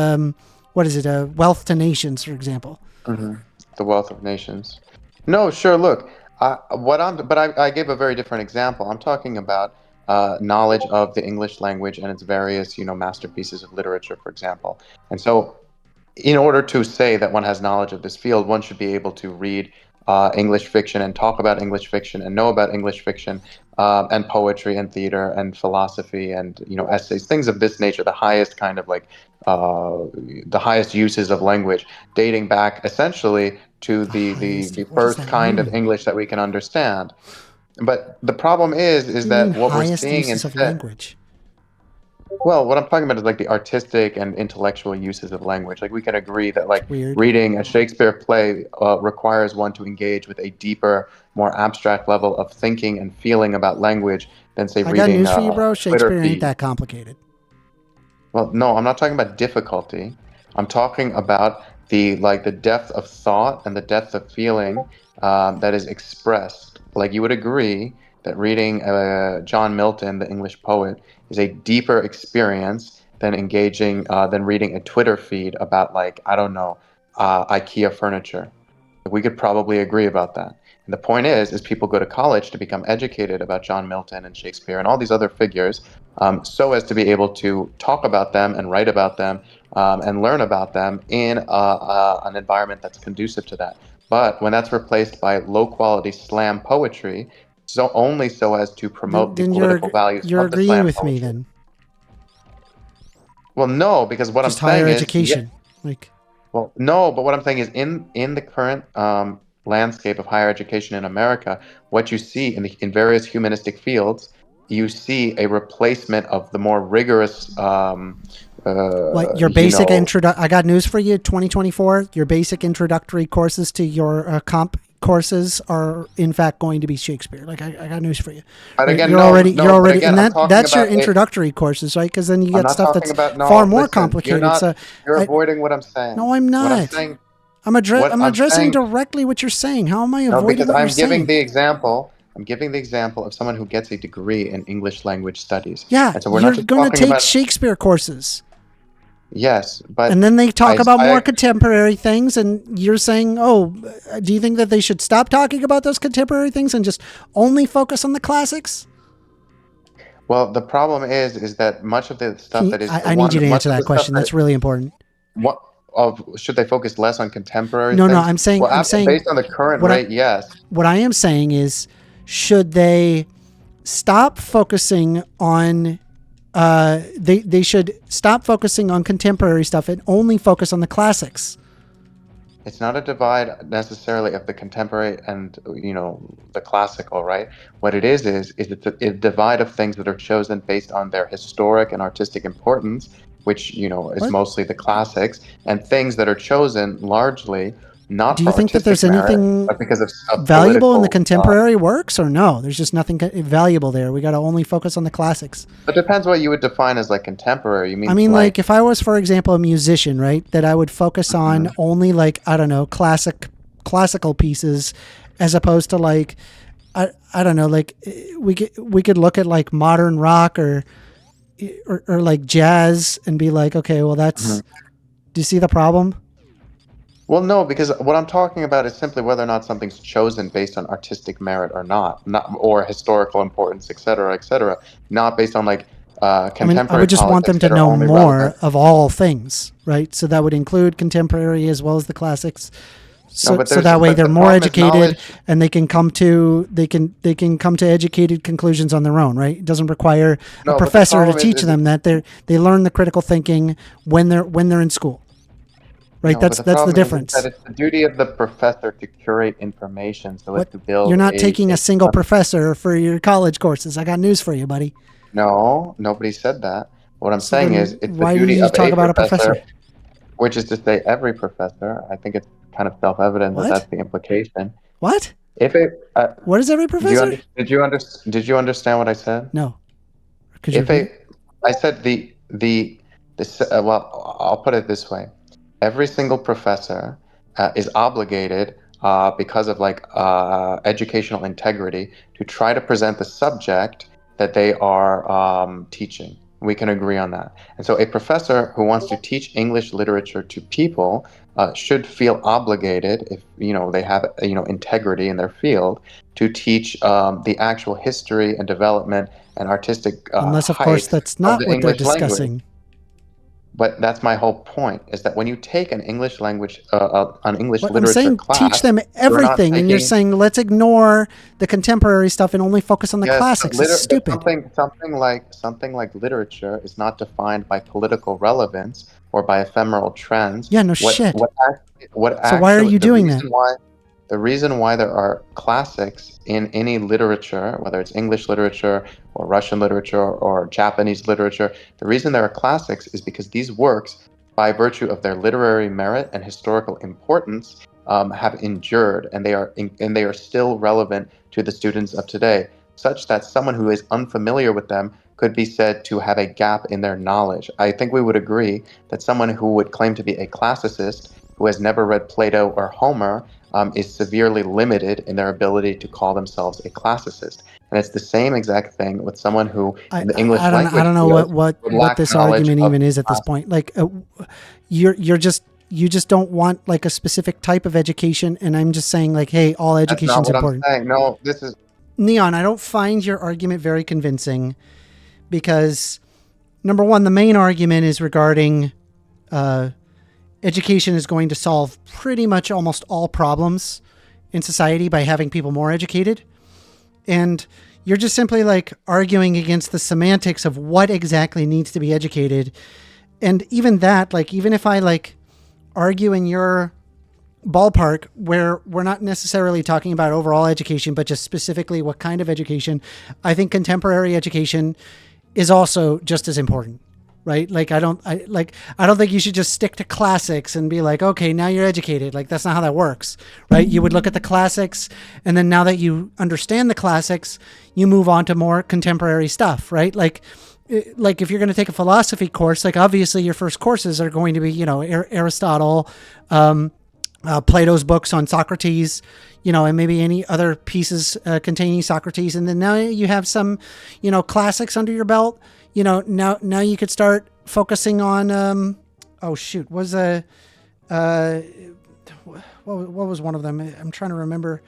wealth to nations, for example. Mm-hmm. The wealth of nations. No, sure. Look, I gave a very different example. I'm talking about knowledge of the English language and its various, masterpieces of literature, for example. And so, in order to say that one has knowledge of this field, one should be able to read English fiction and talk about English fiction and know about English fiction, and poetry and theater and philosophy and essays, things of this nature. The highest kind of like the highest uses of language, dating back essentially to the first kind of English that we can understand. But the problem is that what we're seeing uses of instead. language. Well, what I'm talking about is like the artistic and intellectual uses of language. Like we can agree that like Weird. reading a Shakespeare play requires one to engage with a deeper, more abstract level of thinking and feeling about language than say reading. I got news for you, bro. Shakespeare Twitter ain't feed. that complicated. Well, no, I'm not talking about difficulty. I'm talking about the depth of thought and the depth of feeling that is expressed. Like you would agree that reading John Milton, the English poet, is a deeper experience than than reading a Twitter feed about IKEA furniture. We could probably agree about that. And the point is people go to college to become educated about John Milton and Shakespeare and all these other figures, so as to be able to talk about them and write about them and learn about them in an environment that's conducive to that. But when that's replaced by low-quality slam poetry, only so as to promote the political values you're of the agreeing slam with poetry. me then. Well, no, because what Just I'm saying higher is education. well, no, but what I'm saying is in the current landscape of higher education in America, what you see in various humanistic fields, you see a replacement of the more rigorous. Your basic I got news for you. 2024, your basic introductory courses to your comp courses are in fact going to be Shakespeare. Like I got news for you. But again, you're already, again, and that's your introductory courses, right? Because then you get stuff that's far more complicated. You're avoiding what I'm saying. No, I'm not. What I'm saying, I'm addressing directly what you're saying. How am I avoiding? No, because what I'm you're saying? I'm giving the example of someone who gets a degree in English language studies. Yeah, and so we're you're not going to take about Shakespeare courses. Yes, but and then they talk about more contemporary things, and you're saying, "Oh, do you think that they should stop talking about those contemporary things and just only focus on the classics?" Well, the problem is that much of the stuff that is I need you to answer that question. That's really important. What should they focus less on contemporary? No, things? I'm saying based on the current rate, yes. What I am saying is, should they stop focusing on? They should stop focusing on contemporary stuff and only focus on the classics. It's not a divide necessarily of the contemporary and the classical, right? What it is it's a divide of things that are chosen based on their historic and artistic importance, which is mostly the classics, and things that are chosen largely not Do for you think that there's artistic merit, anything but because of valuable in the political, contemporary works, or no? There's just nothing valuable there. We got to only focus on the classics. It depends what you would define as like contemporary. You mean I mean, like if I was, for example, a musician, right, that I would focus on only like, I don't know, classical pieces, as opposed to like, I don't know, like we could look at like modern rock or like jazz and be like, okay, well that's, do you see the problem? Well, no, because what I'm talking about is simply whether or not something's chosen based on artistic merit or not or historical importance, et cetera, not based on like contemporary I would just want them politics to that are know only more relevant. of all things, right? So that would include contemporary as well as the classics. So, but so that way but they're the more problem is educated knowledge. and they can come to educated conclusions on their own, right? It doesn't require a No, but the professor to problem teach is them that they learn the critical thinking when they're in school. Right? No, but That's the problem is difference. that it's the duty of the professor to curate information so as What? to build. You're not taking a single professor for your college courses. I got news for you, buddy. No, nobody said that. What I'm So saying then is, it's the why did duty you of talk a about a professor, professor? which is to say every professor. I think it's kind of self-evident What? that that's the implication. What? If it, What is every professor? did you understand what I said? No. Could you If repeat? I said well, I'll put it this way: every single professor is obligated, because of like educational integrity, to try to present the subject that they are teaching. We can agree on that. And so, a professor who wants to teach English literature to people should feel obligated, if they have integrity in their field, to teach the actual history and development and artistic Unless, of height course, that's of not the what they're English language. discussing. But that's my whole point: is that when you take an English language, an English But I'm literature saying class, teach them you're not everything, and you're taking- saying let's ignore the contemporary stuff and only focus on the Yes, classics. It's stupid. something like literature is not defined by political relevance or by ephemeral trends. Yeah, no shit. So why are you doing that? The reason why there are classics in any literature, whether it's English literature or Russian literature or Japanese literature, the reason there are classics is because these works, by virtue of their literary merit and historical importance, have endured, and they are still relevant to the students of today, such that someone who is unfamiliar with them could be said to have a gap in their knowledge. I think we would agree that someone who would claim to be a classicist, who has never read Plato or Homer, is severely limited in their ability to call themselves a classicist. And it's the same exact thing with someone who, in the English language, I don't know field, what would lack this knowledge argument of even is at this point. Like, you just don't want like a specific type of education, and I'm just saying like, hey, all education is important. I'm saying. No, this is Neon. I don't find your argument very convincing because, number one, the main argument is regarding education is going to solve pretty much almost all problems in society by having people more educated. And you're just simply like arguing against the semantics of what exactly needs to be educated. And even that, like, even if I like argue in your ballpark where we're not necessarily talking about overall education, but just specifically what kind of education, I think contemporary education is also just as important. Right? Like, I don't think you should just stick to classics and be like, okay, now you're educated. Like, that's not how that works, right? You would look at the classics, and then now that you understand the classics, you move on to more contemporary stuff, right? Like if you're going to take a philosophy course, like obviously your first courses are going to be, Aristotle, Plato's books on Socrates, and maybe any other pieces containing Socrates. And then now you have some, classics under your belt. Now you could start focusing on, what was one of them? I'm trying to remember.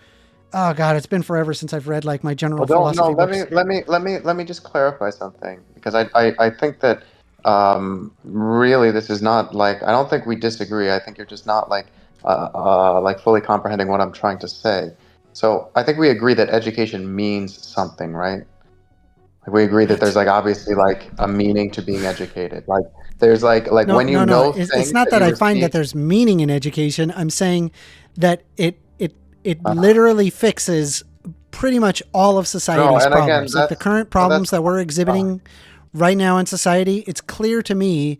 Oh God, it's been forever since I've read like my general philosophy books. Let me just clarify something, because I think that really this is not like, I don't think we disagree. I think you're just not like fully comprehending what I'm trying to say. So I think we agree that education means something, right? We agree that there's like obviously like a meaning to being educated. Like there's like when you know things. It's not that I find that there's meaning in education. I'm saying that it literally fixes pretty much all of society's problems. Like the current problems that we're exhibiting right now in society, it's clear to me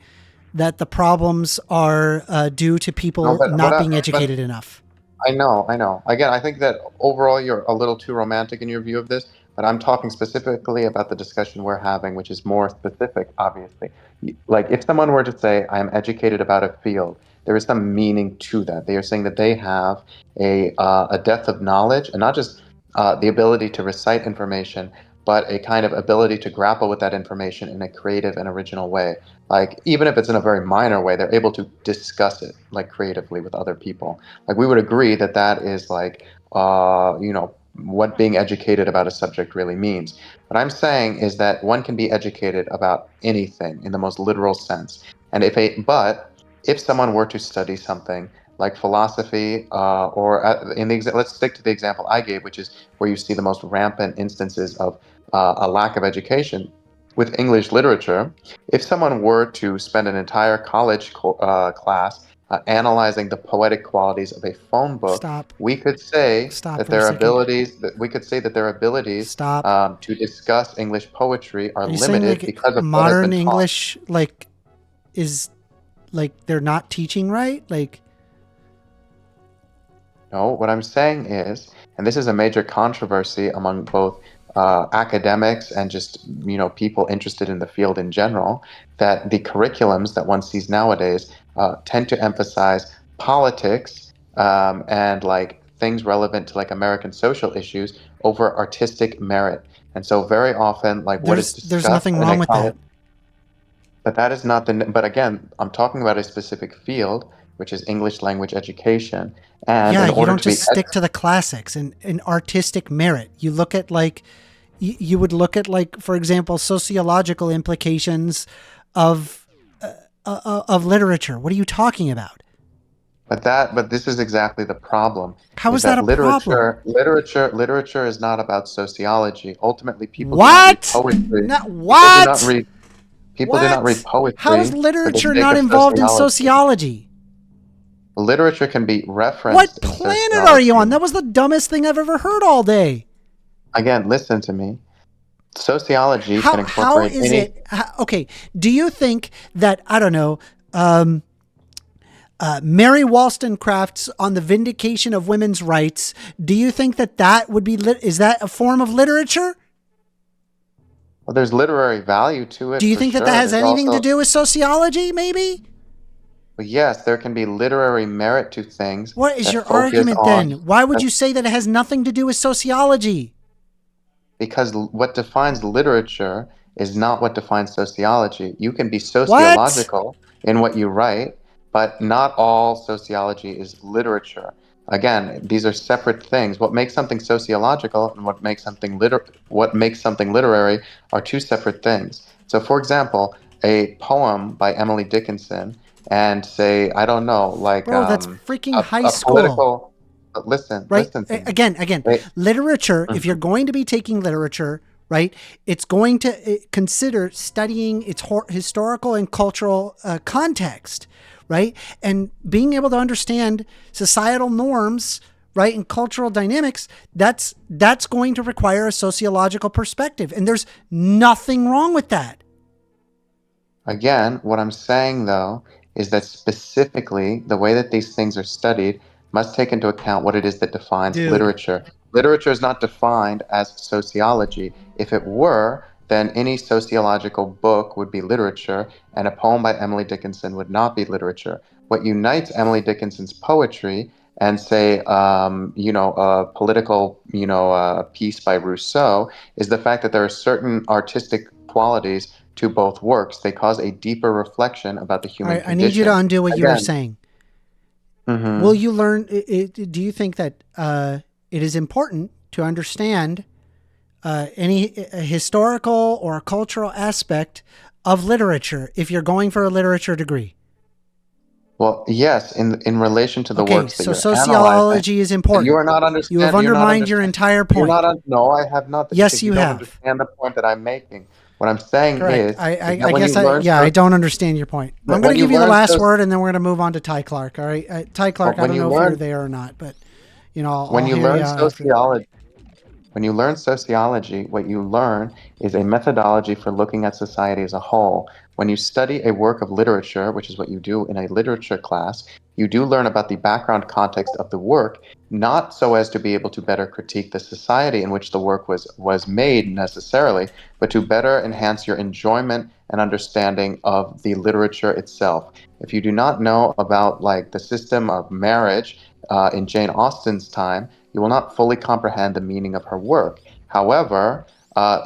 that the problems are due to people not being educated enough. I know. Again, I think that overall you're a little too romantic in your view of this, but I'm talking specifically about the discussion we're having, which is more specific, obviously. Like, if someone were to say, I'm educated about a field, there is some meaning to that. They are saying that they have a depth of knowledge, and not just the ability to recite information, but a kind of ability to grapple with that information in a creative and original way. Like, even if it's in a very minor way, they're able to discuss it, like, creatively with other people. Like, we would agree that that is like, what being educated about a subject really means. What I'm saying is that one can be educated about anything in the most literal sense. And but if someone were to study something like philosophy, or let's stick to the example I gave, which is where you see the most rampant instances of a lack of education with English literature. If someone were to spend an entire college class analyzing the poetic qualities of a phone book, Stop. we could say Stop that for a their second. abilities Stop. to discuss English poetry are Are you saying limited like because of what has modern been taught. English like is like they're not teaching right? Like No, what I'm saying is, and this is a major controversy among both academics and just people interested in the field in general, that the curriculums that one sees nowadays tend to emphasize politics, and like things relevant to like American social issues over artistic merit. And so very often, like, what is there's discussed nothing in wrong a with college, that. but that is not the. But again, I'm talking about a specific field, which is English language education. And Yeah, in you order don't to be just stick to the classics and artistic merit. You look at like you would look at like, for example, sociological implications of of literature. What are you talking about? But this is exactly the problem. How Is is that that a problem? literature is not about sociology. Ultimately, people do not read What? poetry. Not People do not what? read people do not read What? How is poetry for the literature sake not of involved in sociology. sociology? Literature can be referenced What in planet are you on? sociology. That was the dumbest thing I've ever heard all day. Again, listen to me. Sociology can How incorporate is any. it? Okay, do you think that I don't know? Mary Wollstonecraft's on the vindication of women's rights. Do you think that that would be is that a form of literature? Well, there's literary value to it Do you for think that that sure. has There's anything to also, do with sociology? Maybe. yes, there can be literary merit to things What is that your focus argument on. then? Why would you say that it has nothing to do with sociology? Because what defines literature is not what defines sociology. You can be What? sociological in what you write, but not all sociology is literature. Again, these are separate things. What makes something sociological and what makes something literary are two separate things. So, for example, a poem by Emily Dickinson, and say, I don't know, like Bro, that's freaking high a school. political. Listen, Right? listen to me. Again, Wait. literature, if Mhm. you're going to be taking literature, right, it's going to consider studying its historical and cultural context, right? And being able to understand societal norms, right, and cultural dynamics, that's going to require a sociological perspective. And there's nothing wrong with that. Again, what I'm saying though is that specifically the way that these things are studied must take into account what it is that defines Dude. literature. Literature is not defined as sociology. If it were, then any sociological book would be literature, and a poem by Emily Dickinson would not be literature. What unites Emily Dickinson's poetry and, say, a political, piece by Rousseau is the fact that there are certain artistic qualities to both works. They cause a deeper reflection about the All human right, I need you to condition. undo what you were Again, saying. Will mhm. you learn? Do you think that it is important to understand any historical or cultural aspect of literature if you're going for a literature degree? Well, yes, in relation to the Okay, works that so you're analyzing, sociology is but you important. are not You have understand. You're not undermined your understand. entire You're not. point. No, I have not. Yes, Because you you don't have. understand the point that I'm making. What I'm saying Correct. is that I when guess you learn, I don't understand your point. I'm that going when to you give you the learn, last word, and then we're going to move on to Ty Clark. All right, Ty Clark. I when don't you know if you're learn, there or not, but when I'll you hear you learn out after that. sociology. When you learn sociology, what you learn is a methodology for looking at society as a whole. When you study a work of literature, which is what you do in a literature class, You do learn about the background context of the work, not so as to be able to better critique the society in which the work was made necessarily, but to better enhance your enjoyment and understanding of the literature itself. If you do not know about like the system of marriage in Jane Austen's time, you will not fully comprehend the meaning of her work. However,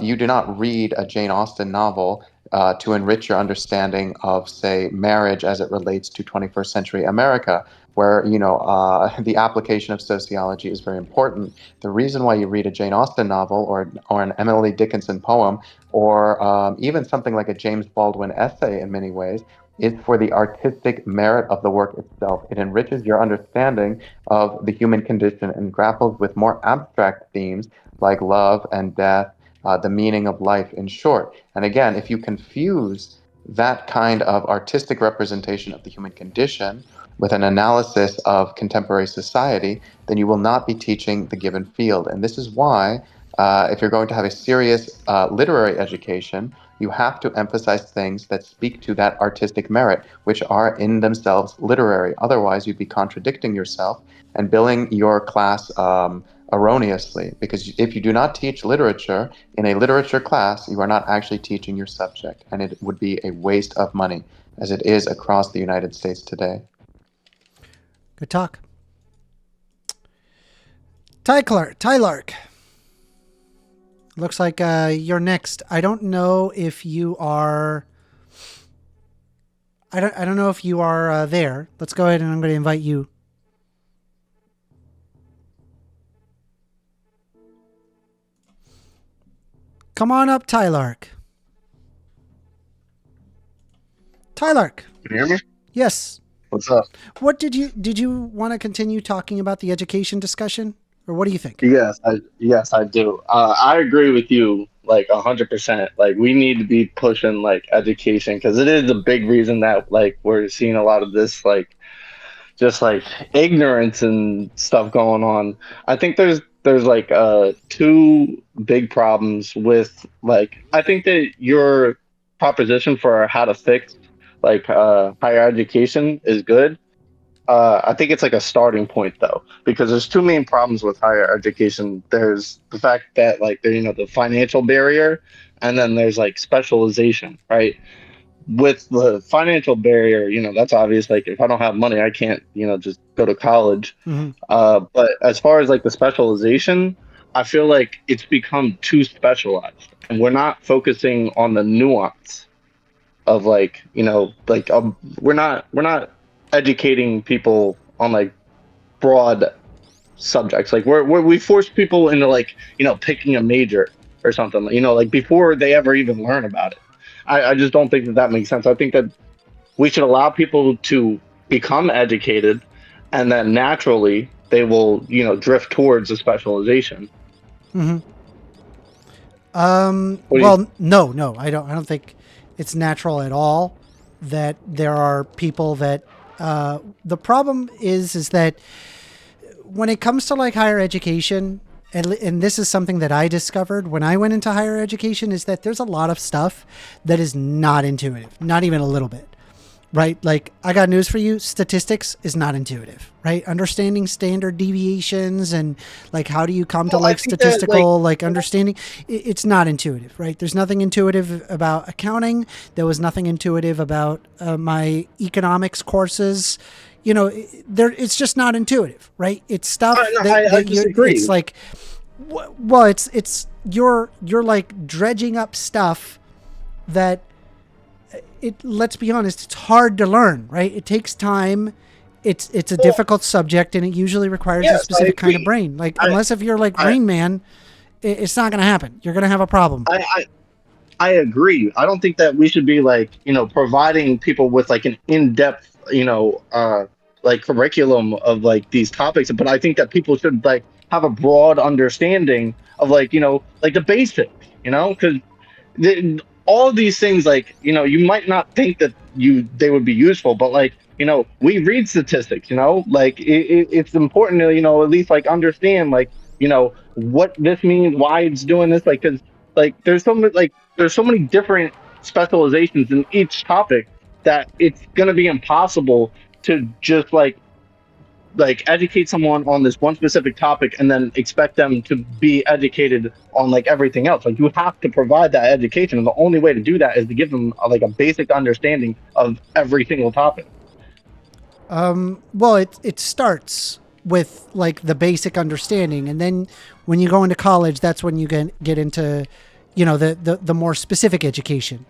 you do not read a Jane Austen novel to enrich your understanding of, say, marriage as it relates to 21st century America, where the application of sociology is very important. The reason why you read a Jane Austen novel or an Emily Dickinson poem or even something like a James Baldwin essay in many ways is for the artistic merit of the work itself. It enriches your understanding of the human condition and grapples with more abstract themes like love and death, the meaning of life, in short. And again, if you confuse that kind of artistic representation of the human condition with an analysis of contemporary society, then you will not be teaching the given field. And this is why, if you're going to have a serious literary education, you have to emphasize things that speak to that artistic merit, which are in themselves literary. Otherwise, you'd be contradicting yourself and billing your class erroneously, because if you do not teach literature in a literature class, you are not actually teaching your subject, and it would be a waste of money, as it is across the United States today. Good talk. Tylark. Looks like you're next. I don't know if you are. I don't know if you are there. Let's go ahead and I'm going to invite you. Come on up, Tylark. Tylark. Can you hear me? Yes. What's up? What did you want to continue talking about the education discussion, or what do you think? Yes, I do. I agree with you like 100%. Like we need to be pushing like education because it is a big reason that like we're seeing a lot of this like just like ignorance and stuff going on. I think there's like two big problems with like I think that your proposition for how to fix like higher education is good. I think it's like a starting point though, because there's two main problems with higher education. There's the fact that like the financial barrier, and then there's like specialization, right? With the financial barrier, that's obvious. Like if I don't have money, I can't, just go to college. Mm-hmm. But as far as like the specialization, I feel like it's become too specialized, and we're not focusing on the nuance of like, we're not educating people on like broad subjects. Like we force people into like, picking a major or something, like before they ever even learn about it. I just don't think that makes sense. I think that we should allow people to become educated, and then naturally they will, drift towards a specialization. Mm-hmm. Well, no, I don't think it's natural at all that there are people that the problem is that when it comes to like higher education, and this is something that I discovered when I went into higher education, is that there's a lot of stuff that is not intuitive, not even a little bit, right? Like I got news for you. Statistics is not intuitive, right? Understanding standard deviations and like, how do you come to like statistical, like understanding, it's not intuitive, right? There's nothing intuitive about accounting. There was nothing intuitive about my economics courses. It's just not intuitive, right? It's stuff I disagree. It's like, well, it's you're like dredging up stuff that let's be honest, it's hard to learn, right? It takes time. It's a difficult subject, and it usually requires a specific kind of brain. Like unless if you're like Rain Man, it's not going to happen. You're going to have a problem. I agree. I don't think that we should be like, providing people with like an in-depth, like curriculum of like these topics, but I think that people should like have a broad understanding of like, like the basics, because all of these things, like, you might not think that they would be useful, but like, we read statistics, like it's important to, at least like understand like, what this means, why it's doing this, like, because like there's so many different specializations in each topic that it's going to be impossible to just like like educate someone on this one specific topic and then expect them to be educated on like everything else. Like you have to provide that education, and the only way to do that is to give them like a basic understanding of every single topic. Well, it starts with like the basic understanding, and then when you go into college, that's when you get into, you know, the more specific education,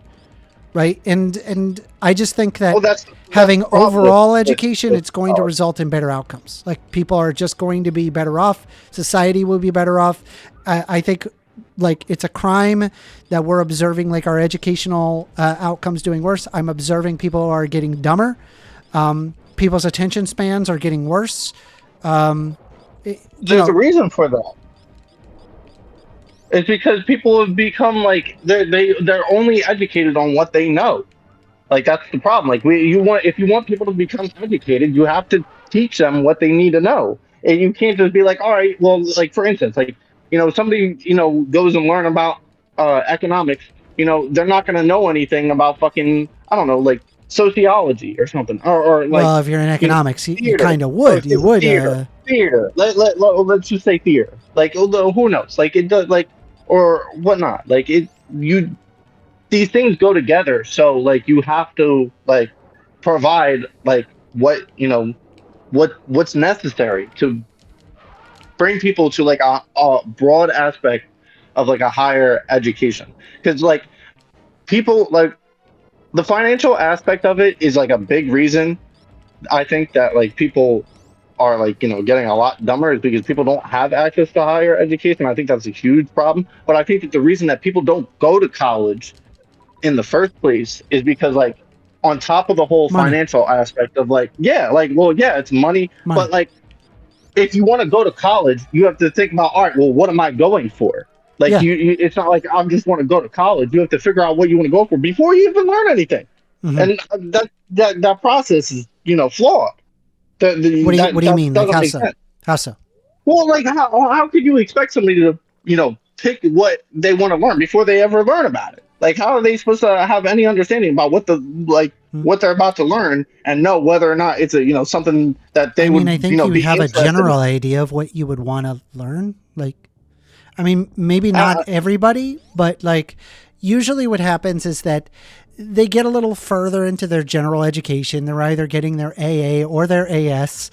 right? And I just think that having overall education, it's going to result in better outcomes. Like people are just going to be better off. Society will be better off. I think like it's a crime that we're observing like our educational outcomes doing worse. I'm observing people are getting dumber. People's attention spans are getting worse. There's a reason for that. It's because people have become like they're only educated on what they know. Like that's the problem. Like if you want people to become educated, you have to teach them what they need to know. And you can't just be like, all right, well, like for instance, like somebody goes and learn about economics. They're not going to know anything about fucking, I don't know, like sociology or something, or like. Well, if you're in economics, you kind of would. You would. Theater. Let's just say theater. Like, although who knows? Like it does, like, or whatnot. Like these things go together. So like you have to like provide like what's necessary to bring people to like a broad aspect of like a higher education. Because like people like the financial aspect of it is like a big reason I think that like people are like getting a lot dumber is because people don't have access to higher education. I think that's a huge problem. But I think that the reason that people don't go to college in the first place is because like on top of the whole financial aspect of like it's money, but like if you want to go to college, you have to think about, all right, well, what am I going for? Like you it's not like I just want to go to college. You have to figure out what you want to go for before you even learn anything. And that process is flawed. What do you mean? Like how so? How so? Well, like how could you expect somebody to pick what they want to learn before they ever learn about it? Like how are they supposed to have any understanding about what they're about to learn and know whether or not it's a something that they would? I think you have a general idea of what you would want to learn. Like, I mean, maybe not everybody, but like usually what happens is that they get a little further into their general education. They're either getting their AA or their AS,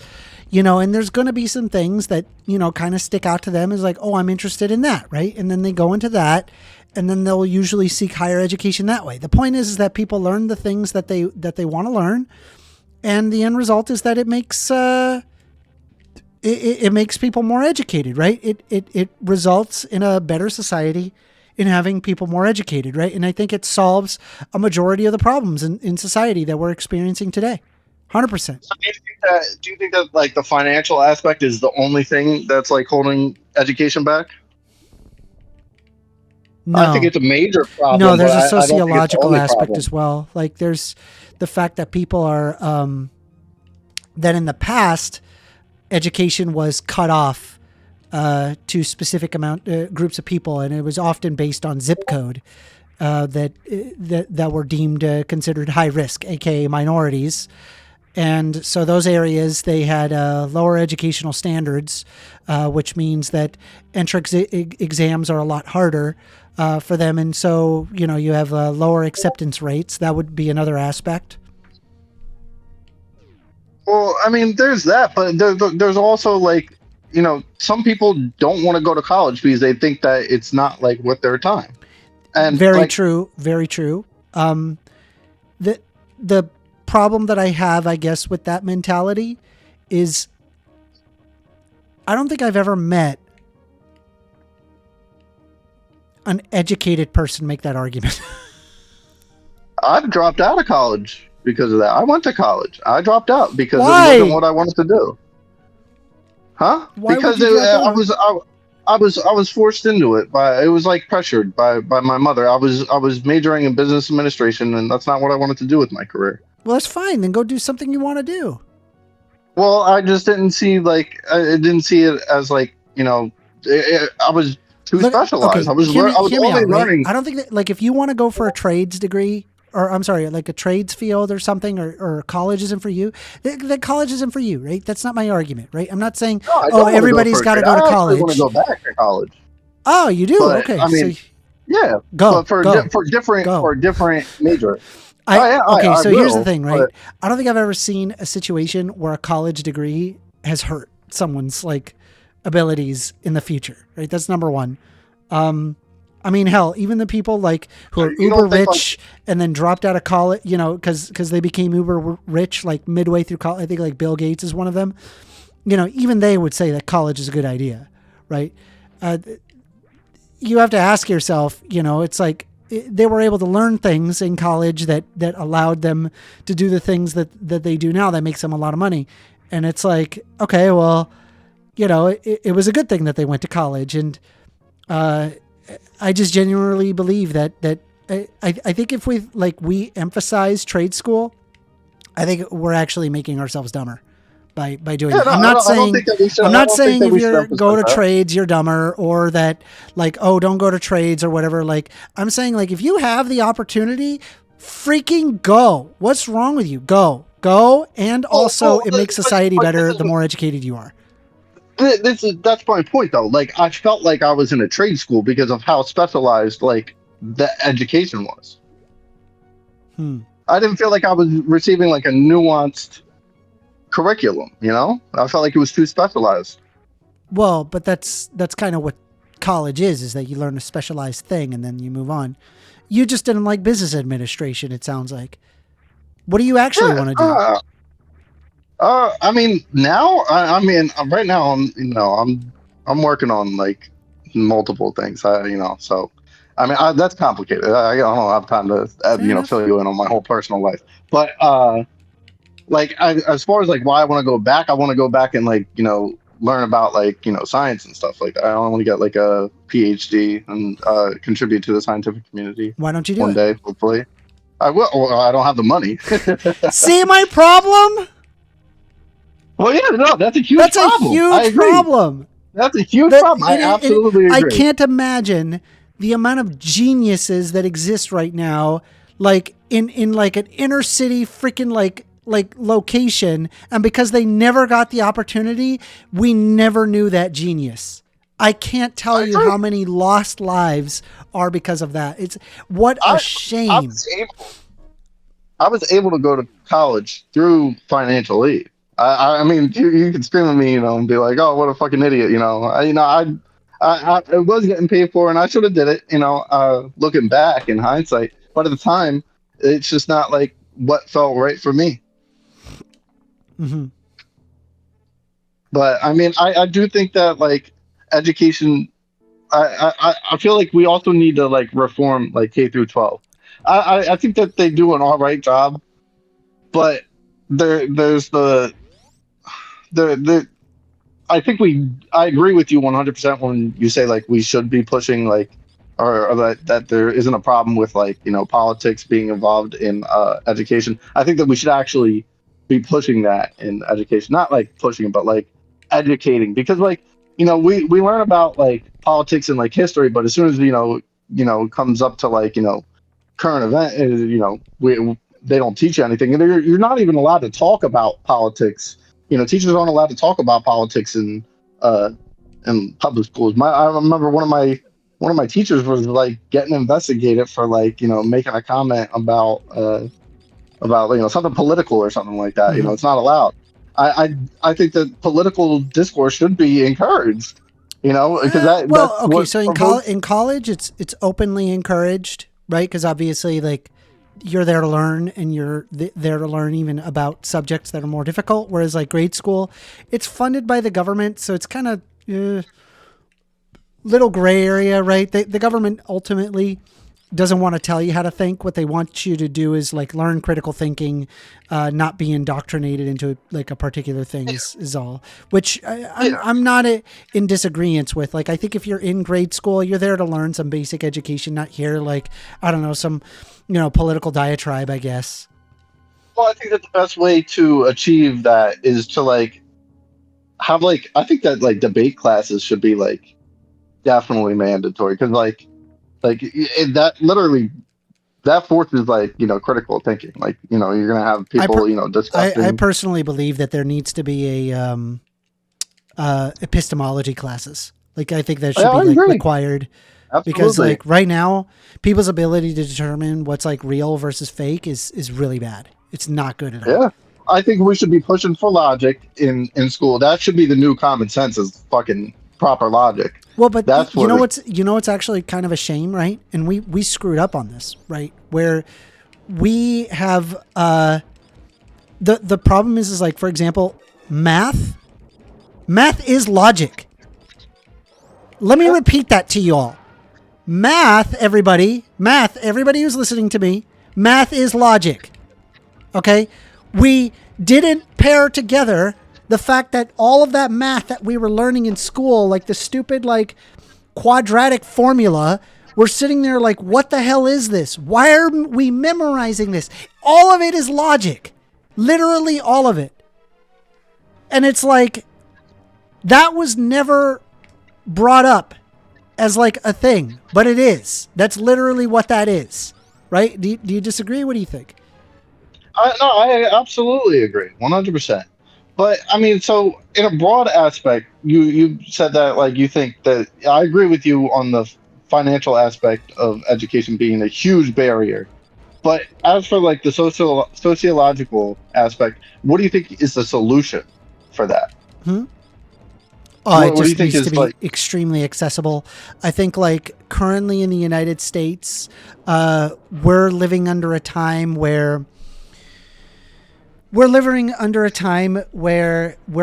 and there's going to be some things that, kind of stick out to them as like, oh, I'm interested in that. Right. And then they go into that and then they'll usually seek higher education that way. The point is that people learn the things that they want to learn. And the end result is that it makes, it makes people more educated, right? It results in a better society in having people more educated, right? And I think it solves a majority of the problems in society that we're experiencing today. 100%. So do you think that like the financial aspect is the only thing that's like holding education back? No. I think it's a major problem. No, there's a sociological aspect as well. Like there's the fact that people are, that in the past, education was cut off to specific groups of people, and it was often based on zip code that were deemed considered high risk, aka minorities. And so those areas, they had lower educational standards, which means that entrance exams are a lot harder for them. And so, you have lower acceptance rates. That would be another aspect. Well, I mean, there's that, but there's also like, some people don't want to go to college because they think that it's not like worth their time. And very true. The problem that I have, I guess, with that mentality is I don't think I've ever met an educated person make that argument. I've dropped out of college because of that. I went to college. I dropped out because Why? It wasn't what I wanted to do. Huh? Why because I was forced into it it was like pressured by my mother. I was majoring in business administration, and that's not what I wanted to do with my career. Well, that's fine. Then go do something you want to do. Well, I just didn't see it as like I was too specialized. Okay, I was only learning. I don't think that, like, if you want to go for a trades degree or I'm sorry, like a trades field or something, or college isn't for you, that college isn't for you, right? That's not my argument, right? I'm not saying, No, I don't oh, wanna everybody's for a got to trade. go to I actually want to college. go back to college, Oh, you do? but Okay. I mean, So yeah, go, but for go, for different go. major. Okay, so here's the will, thing, right? but I don't think I've ever seen a situation where a college degree has hurt someone's like abilities in the future, right? That's number one. I mean, hell, even the people like who are You uber don't think, rich and then dropped out of college, you know, because they became uber rich like midway through college. I think like Bill Gates is one of them. You know, even they would say that college is a good idea, right? You have to ask yourself, you know, it's like they were able to learn things in college that allowed them to do the things that they do now that makes them a lot of money. And it's like, okay, well, you know, it was a good thing that they went to college. And I just genuinely believe that I think if we emphasize trade school, I think we're actually making ourselves dumber by doing that. no, I'm I not don't saying think that we should. I'm I not don't think saying that if we should you go to emphasize that. trades you're dumber, or that like, oh, don't go to trades or whatever. Like, I'm saying, like, if you have the opportunity, freaking go. What's wrong with you? Go. And also it makes society better the more educated you are. That's my point though. Like I felt like I was in a trade school because of how specialized like the education was. I didn't feel like I was receiving like a nuanced curriculum, you know? I felt like it was too specialized. Well, but that's kind of what college is that you learn a specialized thing and then you move on. You just didn't like business administration, it sounds like. What do you actually want to do? I mean, now, I mean, right now, I'm working on like multiple things. So, I mean, that's complicated. I don't have time to, fill you in on my whole personal life. But, like, as far as like why I want to go back, I want to go back and like, learn about like, science and stuff like that. I want to get like a PhD and contribute to the scientific community. Why don't you do one it? day, hopefully. I will. Well, I don't have the money. See my problem? Well, yeah, no, that's a huge That's problem. a huge problem. That's a huge problem. I absolutely agree. I can't imagine the amount of geniuses that exist right now, like in like an inner city freaking like location, and because they never got the opportunity, we never knew that genius. I can't tell you how many lost lives are because of that. It's what a shame. I was able to go to college through financial aid. I mean, you can scream at me, and be like, "Oh, what a fucking idiot!" I was getting paid for, and I should have did it. Looking back in hindsight, but at the time, it's just not like what felt right for me. Mm-hmm. But I mean, I do think that like education, I feel like we also need to like reform like K through 12. I think that they do an all right job, but there's I think I agree with you 100% when you say like we should be pushing like or that there isn't a problem with like politics being involved in education. I think that we should actually be pushing that in education, not like pushing but like educating, because like we learn about like politics and like history, but as soon as it comes up to like current event, they don't teach you anything, and you're not even allowed to talk about politics. Teachers aren't allowed to talk about politics in public schools. I remember one of my teachers was like getting investigated for like making a comment about something political or something like that. Mm-hmm. It's not allowed. I think that political discourse should be encouraged. Because so in college it's openly encouraged, right? Because obviously like you're there to learn, and you're there to learn even about subjects that are more difficult. Whereas like grade school, it's funded by the government, so it's kind of little gray area, right? The government ultimately doesn't want to tell you how to think. What they want you to do is like learn critical thinking, not be indoctrinated into like a particular thing is all, which I'm not in disagreement with. Like, I think if you're in grade school, you're there to learn some basic education, not hear like, I don't know, some, political diatribe, I guess. Well, I think that the best way to achieve that is to like have like, I think that like debate classes should be like definitely mandatory, because like that literally that forces like, critical thinking. Like, you're gonna have people, discussing. I personally believe that there needs to be a epistemology classes. Like, I think that should be like required. Absolutely. Because like right now, people's ability to determine what's like real versus fake is really bad. It's not good at all. Yeah. I think we should be pushing for logic in school. That should be the new common sense, is fucking proper logic. Well, but that's you know what's actually kind of a shame, right? And we screwed up on this, right? Where we have the problem is like, for example, math is logic. Let me repeat that to you all. Math, everybody who's listening to me, math is logic. Okay? We didn't pair together the fact that all of that math that we were learning in school, like the stupid like quadratic formula, we're sitting there like, what the hell is this? Why are we memorizing this? All of it is logic. Literally all of it. And it's like, that was never brought up as like a thing, but it is. That's literally what that is, right? Do you disagree? What do you think? No, I absolutely agree, 100%. But I mean, so in a broad aspect, you said that like you think that I agree with you on the financial aspect of education being a huge barrier. But as for like the sociological aspect, what do you think is the solution for that? It just needs to be extremely accessible. I think like currently in the United States, we're living under a time where we're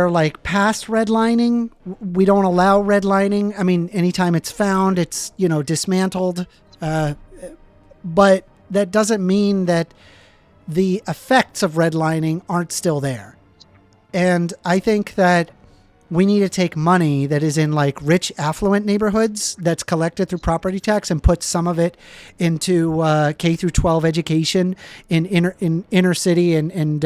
like past redlining. We don't allow redlining. I mean, anytime it's found, it's, dismantled. But that doesn't mean that the effects of redlining aren't still there. And I think that we need to take money that is in like rich, affluent neighborhoods that's collected through property tax and put some of it into K through 12 education in inner city and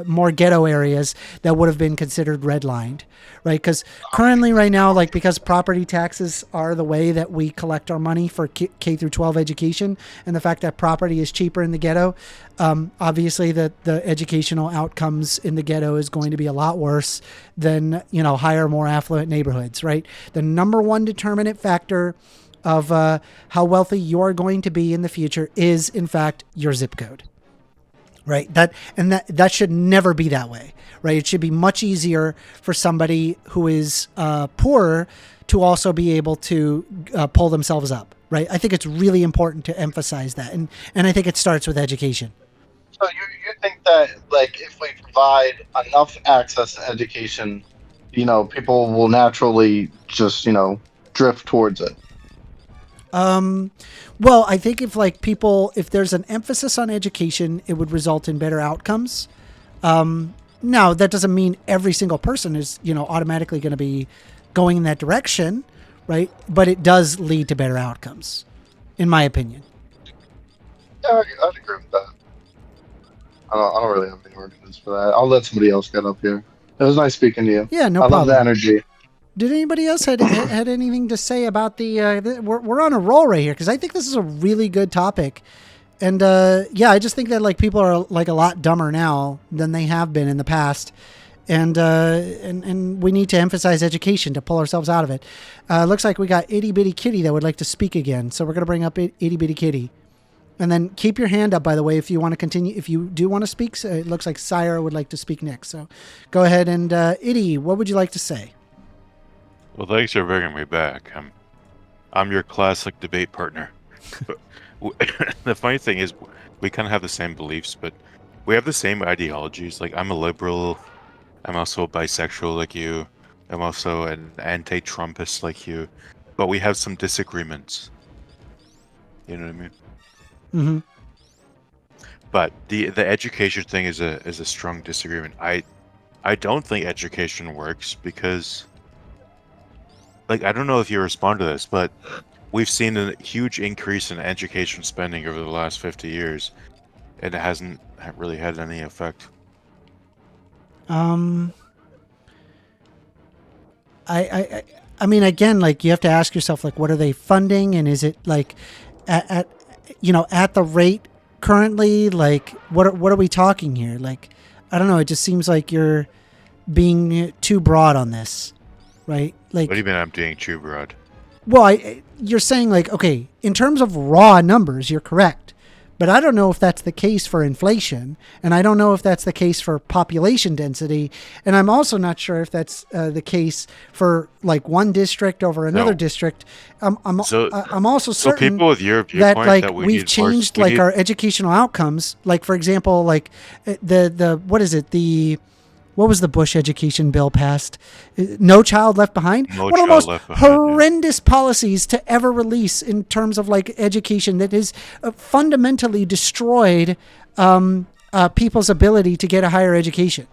more ghetto areas that would have been considered redlined, right? Because currently, right now, like because property taxes are the way that we collect our money for K through 12 education, and the fact that property is cheaper in the ghetto, obviously the educational outcomes in the ghetto is going to be a lot worse than, higher, more affluent neighborhoods, right? The number one determinant factor of how wealthy you're going to be in the future is, in fact, your zip code, right? That should never be that way, right? It should be much easier for somebody who is poorer to also be able to pull themselves up, right? I think it's really important to emphasize that, and I think it starts with education. So you think that like if we provide enough access to education, people will naturally just drift towards it? Well, I think if there's an emphasis on education, it would result in better outcomes. Now that doesn't mean every single person is automatically going to be going in that direction, right? But it does lead to better outcomes, in my opinion. Yeah, I'd agree with that. I don't really have any arguments for that. I'll let somebody else get up here. It was nice speaking to you. Yeah, no problem. I problem. love the energy. Did anybody else had anything to say about we're on a roll right here, because I think this is a really good topic. And I just think that like people are like a lot dumber now than they have been in the past. And we need to emphasize education to pull ourselves out of it. Looks like we got Itty Bitty Kitty that would like to speak again. So we're going to bring up Itty Bitty Kitty. And then keep your hand up, by the way, if you want to continue. If you do want to speak, so it looks like Sire would like to speak next. So go ahead and Itty, what would you like to say? Well, thanks for bringing me back. I'm your classic debate partner. The funny thing is, we kind of have the same beliefs, but we have the same ideologies. Like, I'm a liberal. I'm also bisexual like you. I'm also an anti-Trumpist like you. But we have some disagreements. You know what I mean? Mm-hmm. But the education thing is a strong disagreement. I don't think education works because, like, I don't know if you respond to this, but we've seen a huge increase in education spending over the last 50 years, and it hasn't really had any effect. I mean, again, like you have to ask yourself, like, what are they funding, and is it like at at the rate currently? Like, what are we talking here? Like, I don't know. It just seems like you're being too broad on this, right? Like, What do you mean I'm doing too broad? well, you're saying like, okay, in terms of raw numbers, you're correct. But I don't know if that's the case for inflation, and I don't know if that's the case for population density, and I'm also not sure if that's the case for like one district over another district. I'm also So certain people with your viewpoint that like we we've need changed more, like our educational outcomes. Like for example, like the what is it what was the Bush education bill passed? No Child Left Behind? No One of the Child most Left Behind, yeah. horrendous policies to ever release in terms of like education that has fundamentally destroyed people's ability to get a higher education.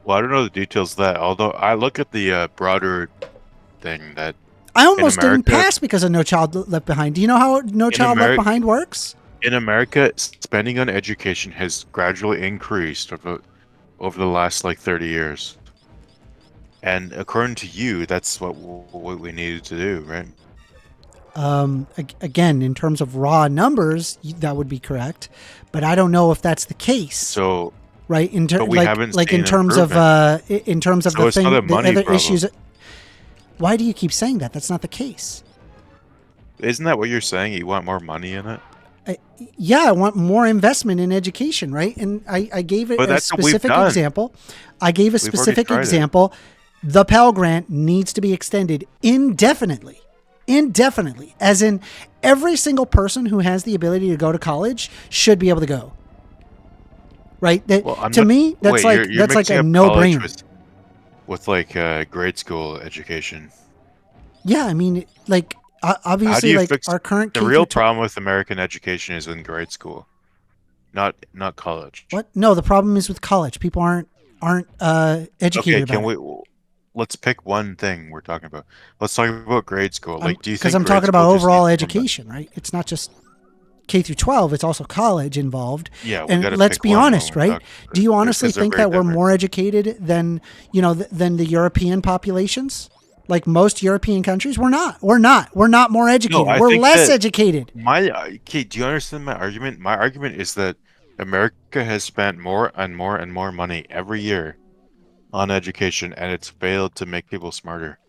Well, I don't know the details of that. Although I look at the broader thing that I almost didn't America- pass because of No Child Left Behind. Do you know how No Child Left America- Behind works? in America, spending on education has gradually increased over the last like 30 years. And according to you, that's what we needed to do, right? Again, in terms of raw numbers, that would be correct, but I don't know if that's the case. So Right, But we haven't like seen in terms of So the it's thing, not a the money other problem. issues. Why do you keep saying that? That's not the case. isn't that what you're saying? You want more money in it? Yeah, I want more investment in education, right? And I gave it But a that's what we've specific done. example. I gave a We've already specific tried it. example. The Pell Grant needs to be extended indefinitely. Indefinitely. As in, every single person who has the ability to go to college should be able to go. Right? Well, I'm To not- me, that's wait, like you're that's like mixing a up no-brainer. college with like grade school education. Yeah, I mean, like obviously, you like fix our current The K real through problem with American education is in grade school, not college. What? No, the problem is with college. People aren't educated Okay, can about it. we? Let's pick one thing we're talking about. Let's talk about grade school. Like, do you think? Because I'm grade talking about school just overall needs more money? education, right? It's not just K through 12; it's also college involved. Yeah, we And gotta let's pick be one when honest, we're right? talking about Do you it, honestly because they're think very that we're different. more educated than than the European populations? Like most European countries, we're not. We're not more educated. I We're think less that- educated. Okay, do you understand my argument? My argument is that America has spent more and more and more money every year on education, and it's failed to make people smarter.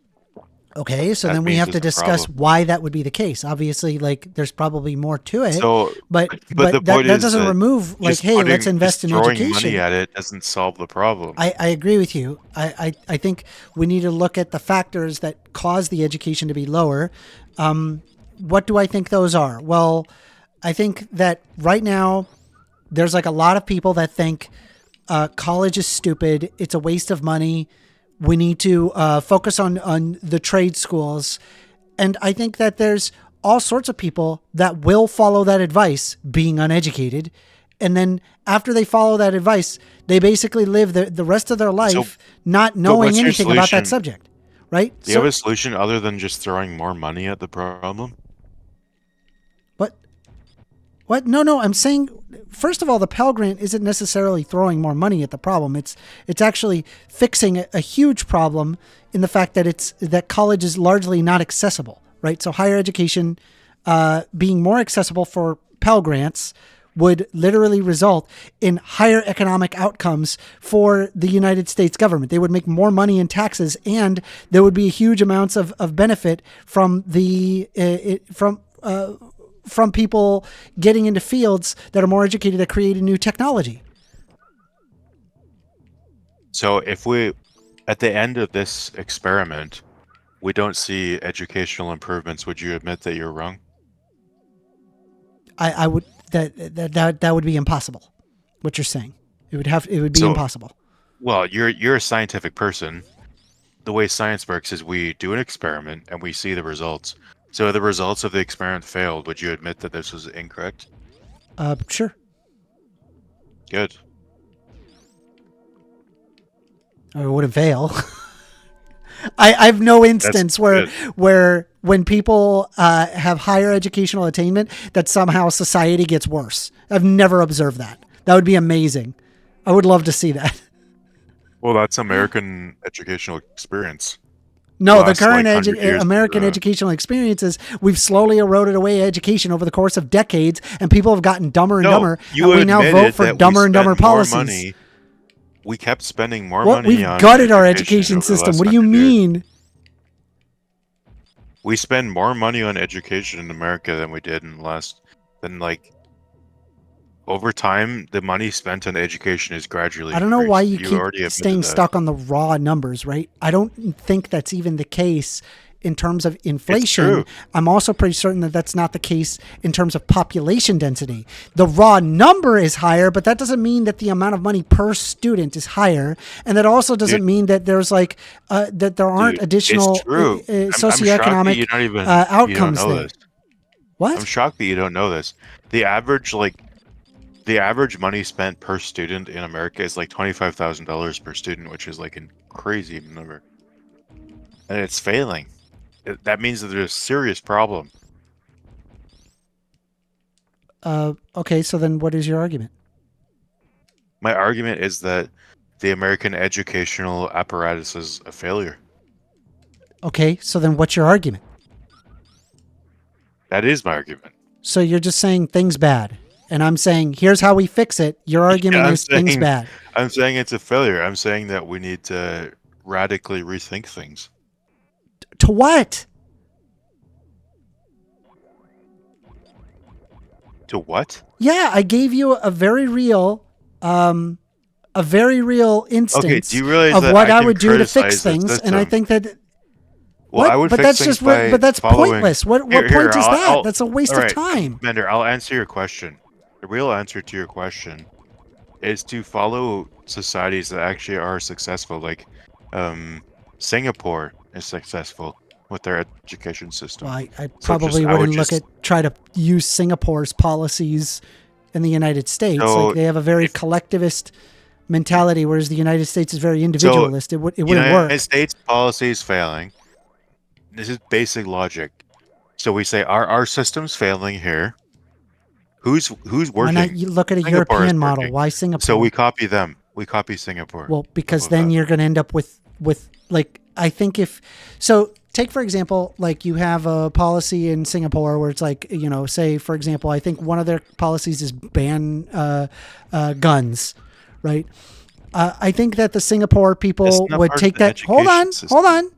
Okay, so That then we means have to it's a discuss problem. why that would be the case. Obviously, like there's probably more to it. So, But the that point is doesn't that remove like, just hey, let's putting- invest in just throwing education. money at it doesn't solve the problem. I agree with you. I think we need to look at the factors that cause the education to be lower. What do I think those are? Well, I think that right now there's like a lot of people that think college is stupid. It's a waste of money. We need to focus on the trade schools. And I think that there's all sorts of people that will follow that advice, being uneducated. And then after they follow that advice, they basically live the rest of their life not knowing what's your anything about that solution? subject. Right? Do you have a solution other than just throwing more money at the problem? What? No. I'm saying, first of all, the Pell Grant isn't necessarily throwing more money at the problem. It's actually fixing a huge problem in the fact that that college is largely not accessible, right? So higher education being more accessible for Pell Grants would literally result in higher economic outcomes for the United States government. They would make more money in taxes, and there would be huge amounts of benefit from from people getting into fields that are more educated that create a new technology. So if we, at the end of this experiment, we don't see educational improvements, would you admit that you're wrong? I would that would be impossible. What you're saying, it would be So- impossible. Well, you're a scientific person. The way science works is we do an experiment and we see the results. So if the results of the experiment failed, would you admit that this was incorrect? Sure. Good. Or it wouldn't fail. I've no instance good. where when people have higher educational attainment that somehow society gets worse. I've never observed that. That would be amazing. I would love to see that. Well, that's American educational experience. No, the last, current 100 years American educational experience is we've slowly eroded away education over the course of decades, and people have gotten dumber and dumber, you and we now vote admitted for that we dumber and dumber spent more policies. money. We kept spending more What? money We've on gutted our education education over the system. last What do you 100 years. mean? We spend more money on education in America than we did in the last, over time, the money spent on education is gradually I don't know why you increased. already keep admitted staying that. stuck on the raw numbers, right? I don't think that's even the case in terms of inflation. true. I'm also pretty certain that that's not the case in terms of population density. The raw number is higher, but that doesn't mean that the amount of money per student is higher, and that also doesn't mean that there's that there aren't Dude, additional it's true. socioeconomic you don't even outcomes you don't know there. this. What? I'm shocked that you don't know this. The average money spent per student in America is like $25,000 per student, which is like a crazy number, and it's failing. That means that there's a serious problem. Okay, so then what is your argument? My argument is that the American educational apparatus is a failure. Okay, so then what's your argument? That is my argument. So you're just saying things bad, and I'm saying here's how we fix it. Your argument I'm is things saying- bad. I'm saying it's a failure. I'm saying that we need to radically rethink things. To what? To what? Yeah, I gave you a very real instance Okay, do you realize of that what I can would do to fix criticize the things, and I system? think that. Well, What? I would But fix that's things just by but that's following- pointless. What Here, point is that? I'll- That's a waste all of right, time. Commander, I'll answer your question. The real answer to your question is to follow societies that actually are successful, like Singapore is successful with their education system. Well, I So probably I would wouldn't just- try to use Singapore's policies in the United States. So like they have a very collectivist mentality, whereas the United States is very individualist. It wouldn't United work. States policy is failing. This is basic logic. So we say our system's failing here. Who's Why working? not you look at a Singapore is European model? working. Why Singapore? So we copy them. We copy Singapore. Well, because With then that. you're going to end up with like, I think so take for example, like you have a policy in Singapore where it's like, say for example, I think one of their policies is ban guns, right? I think that the Singapore It's people not would part of take the that. Hold education on, system. hold on.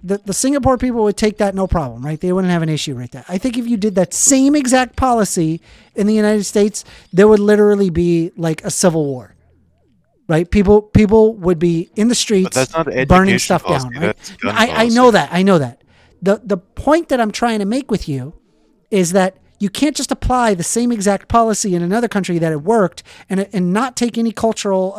The Singapore people would take that no problem, right? They wouldn't have an issue right there. I think if you did that same exact policy in the United States, there would literally be like a civil war, right? People would be in the streets But that's not education burning stuff policy, down, right? that's gun I know that. I know that. The point that I'm trying to make with you is that you can't just apply the same exact policy in another country that it worked and not take any cultural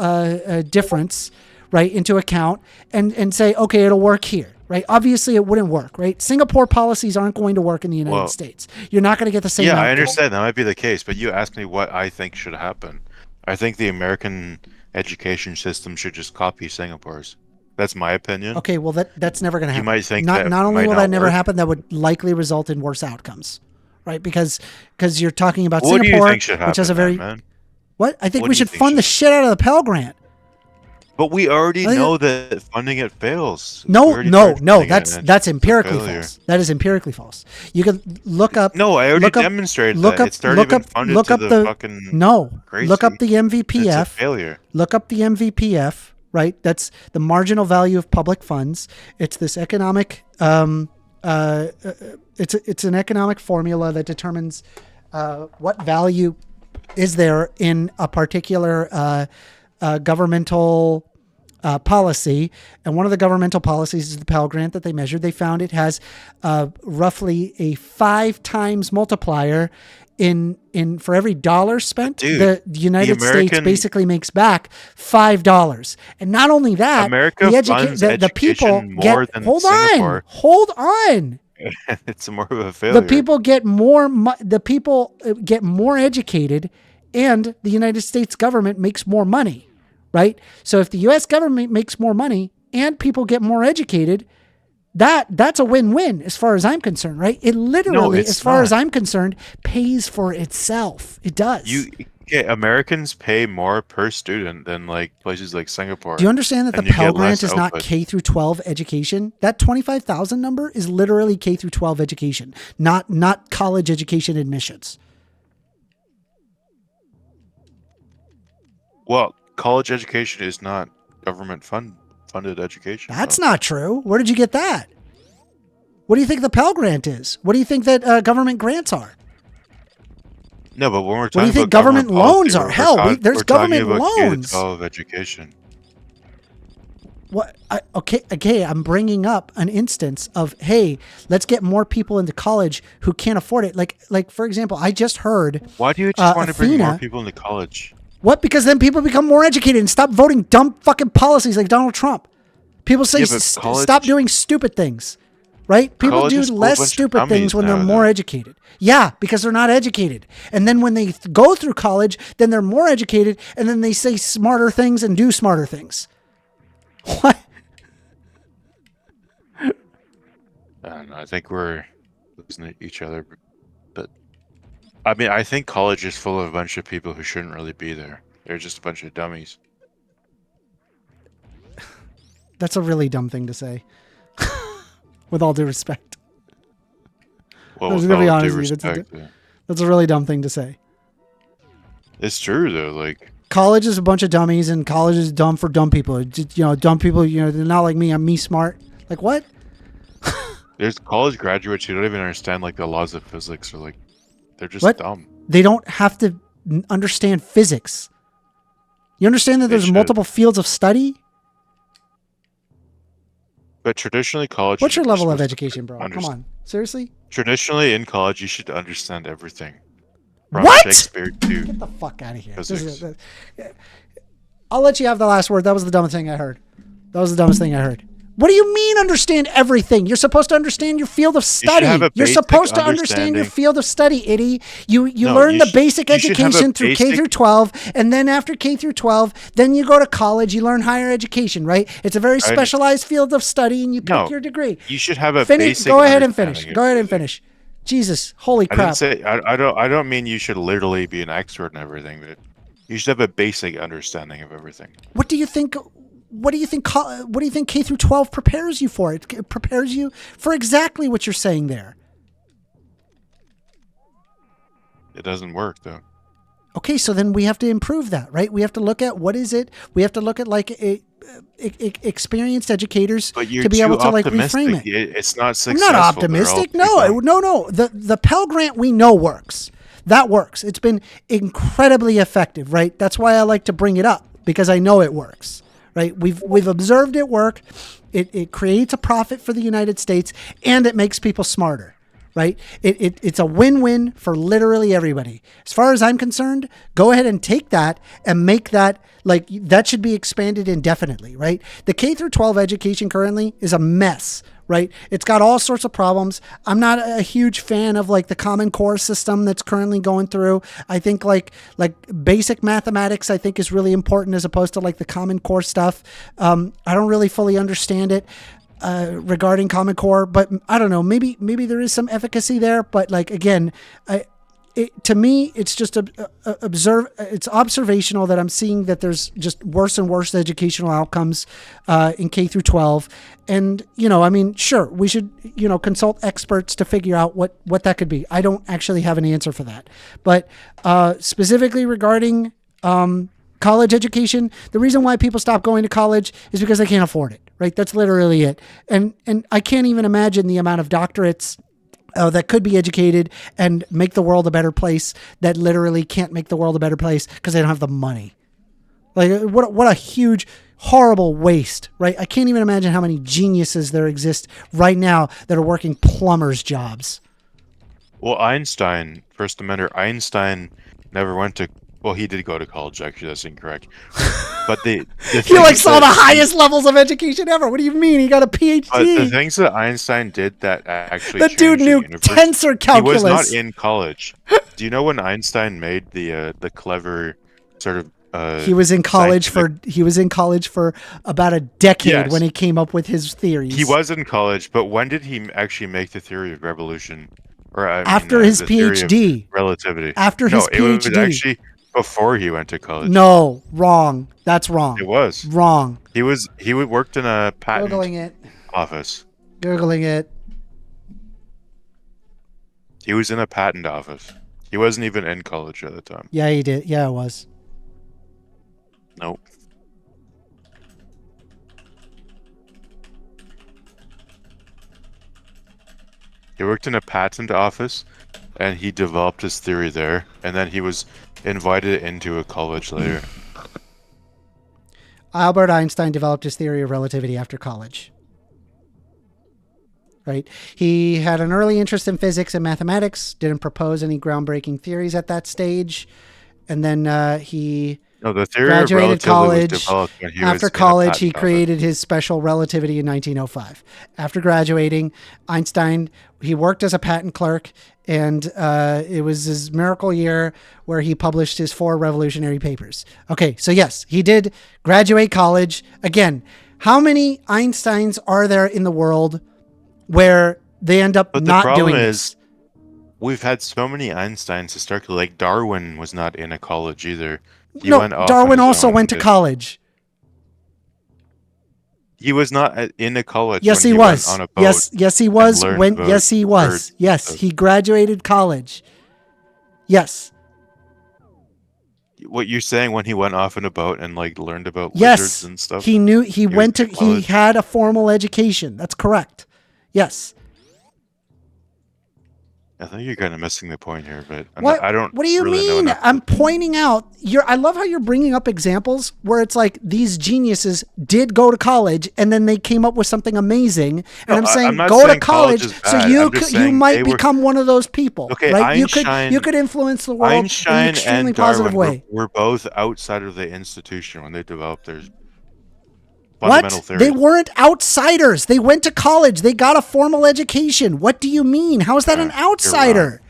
difference, right, into account and say, okay, it'll work here, right? Obviously, it wouldn't work, right? Singapore policies aren't going to work in the United States. You're not going to get the same Yeah, outcome. I understand that might be the case, but you asked me what I think should happen. I think the American education system should just copy Singapore's. That's my opinion. Okay, well, that's never going to You happen. might think not that only might will not that never work. happen, that would likely result in worse outcomes, right? Because you're talking about What do Singapore, you think should happen, which has a very man? what? I think What we do you should think fund the should- shit out of the Pell Grant. But we already I think know that funding it fails. We No, already no, tried no. funding it That's and that's it's a empirically failure. false. That is empirically false. You can look up. No, I already look up- demonstrated look that. up- It's already look been up- funded look to up the the- fucking No, crazy. look up the It's a MVPF. failure. Look up the MVPF. Right, that's the marginal value of public funds. It's this economic. It's an economic formula that determines what value is there in a particular governmental policy. And one of the governmental policies is the Pell Grant that they measured. They found it has roughly a 5 times multiplier in for every dollar spent. Dude, the United States American- basically makes back $5. And not only that, America funds the people education more get. than Hold Singapore. on. It's more of a failure. The people get more. The people get more educated, and the United States government makes more money, right? So if the U.S. government makes more money and people get more educated, that's a win-win as far as I'm concerned, right? It literally, it's as far as not. I'm concerned, pays for itself. It does. Okay, Americans pay more per student than like places like Singapore. Do you understand that and the you get Pell Grant less is not output. K through 12 education? That 25,000 number is literally K through 12 education, not college education admissions. Well, college education is not government funded education. That's no. not true. Where did you get that? What do you think the Pell Grant is? What do you think that government grants are? No, but when we're What do talking you think about government loans policy, are? Hell, there's we're talking government about loans. K-12 education. What? Okay. I'm bringing up an instance of, hey, let's get more people into college who can't afford it. Like for example, I just heard. Why do you just want to bring more Athena- people into college? What? Because then people become more educated and stop voting dumb fucking policies like Donald Trump. People say Yeah, but college- stop doing stupid things, right? People College do is a whole less bunch of stupid things dummies when they're now, more though. educated. Yeah, because they're not educated. And then when they go through college, then they're more educated and then they say smarter things and do smarter things. What? I don't know. I think we're losing at each other. But I mean, I think college is full of a bunch of people who shouldn't really be there. They're just a bunch of dummies. That's a really dumb thing to say. With all due respect. Well, I was with gonna be all honest due with you, that's a respect, That's a really dumb thing to say. it's true though. Like, College is a bunch of dummies and college is dumb for dumb people. Dumb people, they're not like me. I'm me smart. Like what? there's college graduates who don't even understand like the laws of physics, or like they're just What? dumb. They don't have to understand physics. You understand that They there's should. multiple fields of study? But traditionally, college. What's your you're level of supposed to education, bro? Come underst- on. Seriously? Traditionally, in college, you should understand everything. From What? Shakespeare to Get the fuck out of here. Physics. I'll let you have the last word. That was the dumbest thing I heard. What do you mean understand everything? You're supposed to understand your field of study. have a You're basic supposed to understand your understanding. field of study, idiot. You No, learn you the sh- basic you should have a education through K basic- through 12, and then after K through 12, then you go to college, you learn higher education, right? It's a very specialized field of study, and you pick No, your degree. you should have a Finish. basic. Go ahead and finish. understanding Go of ahead and everything. finish. Jesus, holy I crap. didn't say I don't mean you should literally be an expert in everything, but you should have a basic understanding of everything. What do you think? What do you think? What do you think K through 12 prepares you for? It prepares you for exactly what you're saying there. It doesn't work though. Okay, so then we have to improve that, right? We have to look at what is it? We have to look at like experienced educators But you're to be too able to like optimistic. reframe it. It's not I'm successful. not They're all optimistic. too No, dumb. no. The Pell Grant we know works. That works. It's been incredibly effective, right? That's why I like to bring it up because I know it works, right? We've observed it work. It creates a profit for the United States and it makes people smarter, right? It's a win-win for literally everybody. As far as I'm concerned, go ahead and take that and make that like that should be expanded indefinitely, right? The K through 12 education currently is a mess, right? It's got all sorts of problems. I'm not a huge fan of like the Common Core system that's currently going through. I think like basic mathematics I think is really important as opposed to like the Common Core stuff. I don't really fully understand it. Regarding Common Core, but I don't know, maybe there is some efficacy there, but like, again, to me, it's just it's observational that I'm seeing that there's just worse and worse educational outcomes in K through 12. And, I mean, sure, we should, consult experts to figure out what that could be. I don't actually have an answer for that, but specifically regarding college education, the reason why people stop going to college is because they can't afford it. Right, that's literally it, and I can't even imagine the amount of doctorates that could be educated and make the world a better place that literally can't make the world a better place because they don't have the money. Like what a huge, horrible waste, right? I can't even imagine how many geniuses there exist right now that are working plumbers' jobs. Well, Einstein, first amender, Einstein never went to. Well, he did go to college. Actually, that's incorrect. But the He like saw the highest levels of education ever. What do you mean? He got a PhD. But the things that Einstein did that actually That dude changed the knew universe, tensor calculus. He was not in college. Do you know when Einstein made the clever sort of? He was in college scientific- for about a decade Yes. when he came up with his theories. He was in college, but when did he actually make the theory of revolution? Or After his the theory of PhD. relativity. After his It was PhD. actually before he went to college. No, wrong. That's wrong. It was. Wrong. He worked in a patent Googling it. office. Googling it. He was in a patent office. He wasn't even in college at the time. Yeah, he did. Yeah, it was. Nope. He worked in a patent office, and he developed his theory there, and then he was invited into a college later. Albert Einstein developed his theory of relativity after college. Right? He had an early interest in physics and mathematics, didn't propose any groundbreaking theories at that stage, and then he No, the theory graduated of relativity college. was developed when he After was in a college, he patent office. created his special relativity in 1905. After graduating, Einstein, he worked as a patent clerk, and it was his miracle year where he published his 4 revolutionary papers. Okay, so yes, he did graduate college. Again, how many Einsteins are there in the world where they end up But the not problem doing is, this? we've had so many Einsteins historically. Like Darwin was not in a college either. He No, went off on Darwin his also own went to and did- college. He was not in a college. Yes, when he went was. on a boat. Yes, he was. learned When about yes, he was. birds Yes, and he graduated college. Yes. What you're saying when he went off in a boat and like learned about Yes. lizards and stuff? He knew he was went to in he college. had a formal education. That's correct. Yes. I think you're kind of missing the point here, but What? I don't. What do you really know mean? enough. I'm pointing out. I love how you're bringing up examples where it's like these geniuses did go to college and then they came up with something amazing. And No, I'm saying I'm not go to saying college college is so bad. you I'm just you saying might they were- become one of those people. Okay, right? You Einstein- could influence the world in an Einstein extremely and positive Darwin way. were both outside of the institution when they developed their fundamental What? theories. They weren't outsiders. They went to college. They got a formal education. What do you mean? How is that Yeah, an you're outsider?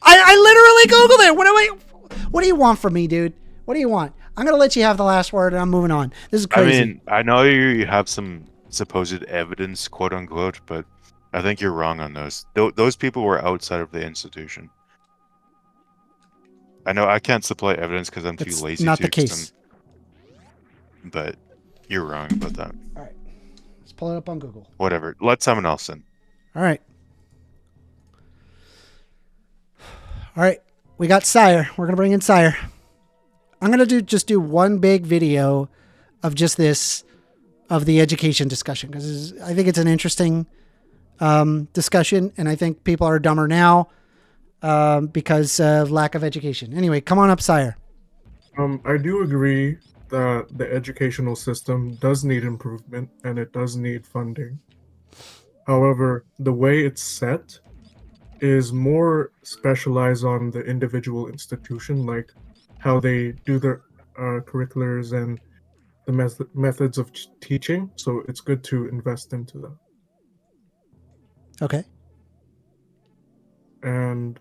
I literally Googled it. What do you want from me, dude? What do you want? I'm gonna let you have the last word, and I'm moving on. This is I crazy. mean, I know you have some supposed evidence, quote unquote, but I think you're wrong on those. Those people were outside of the institution. I know I can't supply evidence because I'm That's too lazy not to. the case. But you're wrong about that. All right, let's pull it up on Google. Whatever. Let someone else in. All right. All right, we got Sire. We're gonna bring in Sire. I'm gonna do one big video of just this, of the education discussion, because I think it's an interesting discussion, and I think people are dumber now because of lack of education. Anyway, come on up, Sire. I do agree that the educational system does need improvement and it does need funding. However, the way it's set is more specialized on the individual institution, like how they do their curriculars and the methods of teaching. So it's good to invest into that. Okay. And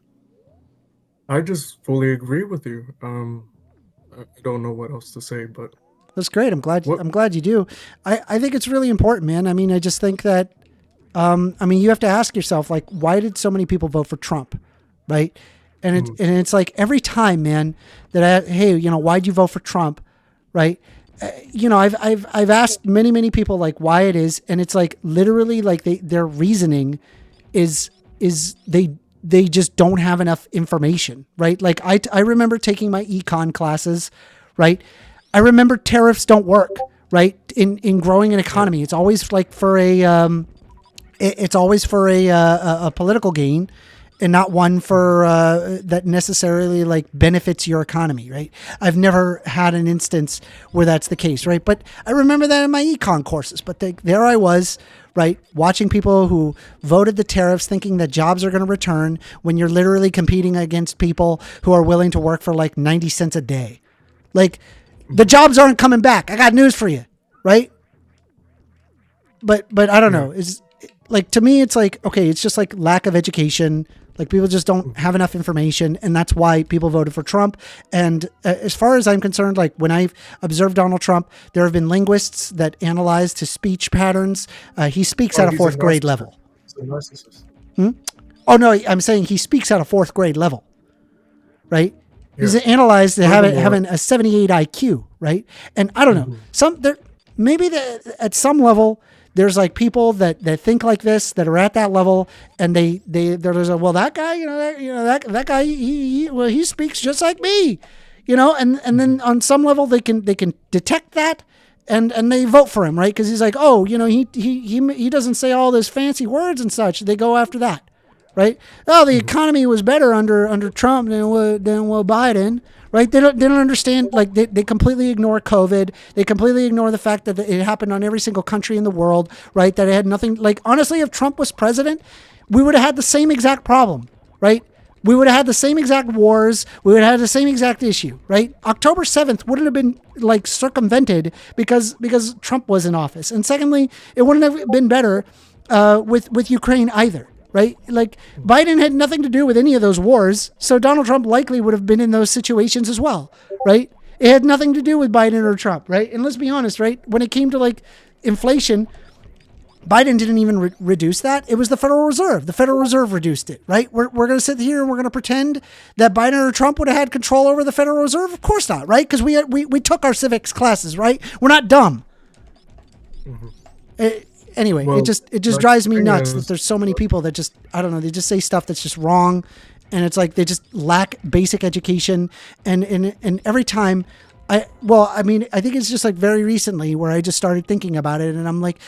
I just fully agree with you. I don't know what else to say, but That's great. I'm glad. What- I'm glad you do. I think it's really important, man. I mean, I just think that. I mean, you have to ask yourself, like, why did so many people vote for Trump, right? And it's like every time, man, that hey, why'd you vote for Trump, right? I've asked many people like why it is, and it's like literally like their reasoning is they just don't have enough information, right? Like I remember taking my econ classes, right? I remember tariffs don't work, right? In growing an economy, it's always like for it's always for a political gain, and not one for that necessarily like benefits your economy, right? I've never had an instance where that's the case, right? But I remember that in my econ courses. But there I was, right, watching people who voted the tariffs, thinking that jobs are going to return when you're literally competing against people who are willing to work for like 90 cents a day. Like the jobs aren't coming back. I got news for you, right? But I don't know. Is like to me, it's like okay, it's just like lack of education. Like people just don't have enough information, and that's why people voted for Trump. And as far as I'm concerned, like when I've observed Donald Trump, there have been linguists that analyzed his speech patterns. He speaks at a he's fourth grade narcissist. level. He's a narcissist. Oh no, I'm saying he speaks at a fourth grade level, right? He's analyzed to Furthermore- having a 78 IQ, right? And I don't know, maybe at some level there's like people that think like this, that are at that level, and there's a, well, that guy, that guy, he speaks just like me, and then on some level they can detect that. And they vote for him, right? Because he's like, oh, he doesn't say all those fancy words and such. They go after that, right? Oh, the economy was better under Trump than Biden, right? They don't understand. Like they completely ignore COVID. They completely ignore the fact that it happened on every single country in the world, right? That it had nothing. Like honestly, if Trump was president, we would have had the same exact problem, right? We would have had the same exact wars. We would have had the same exact issue, right? October 7th wouldn't have been like circumvented because Trump was in office. And secondly, it wouldn't have been better with Ukraine either, right? Like Biden had nothing to do with any of those wars. So Donald Trump likely would have been in those situations as well, right? It had nothing to do with Biden or Trump, right? And let's be honest, right? When it came to like inflation, Biden didn't even reduce that. It was the Federal Reserve. The Federal Reserve reduced it, right? We're going to sit here and we're going to pretend that Biden or Trump would have had control over the Federal Reserve? Of course not, right? Because we took our civics classes, right? We're not dumb. Anyway, Well, it just like, drives me thing nuts is- that there's so many people that just, I don't know, they just say stuff that's just wrong. And it's like they just lack basic education. And every time I think it's just like very recently where I just started thinking about it, and I'm like,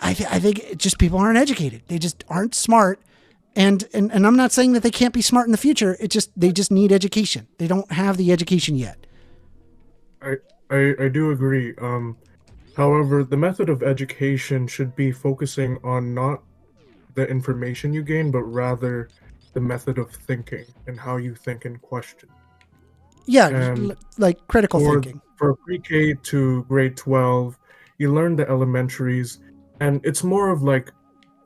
I think it just people aren't educated. They just aren't smart, and I'm not saying that they can't be smart in the future. They just need education. They don't have the education yet. I do agree. However, the method of education should be focusing on not the information you gain, but rather the method of thinking and how you think and question. Yeah, like critical For thinking. pre-K to grade 12, you learn the elementaries, and it's more of like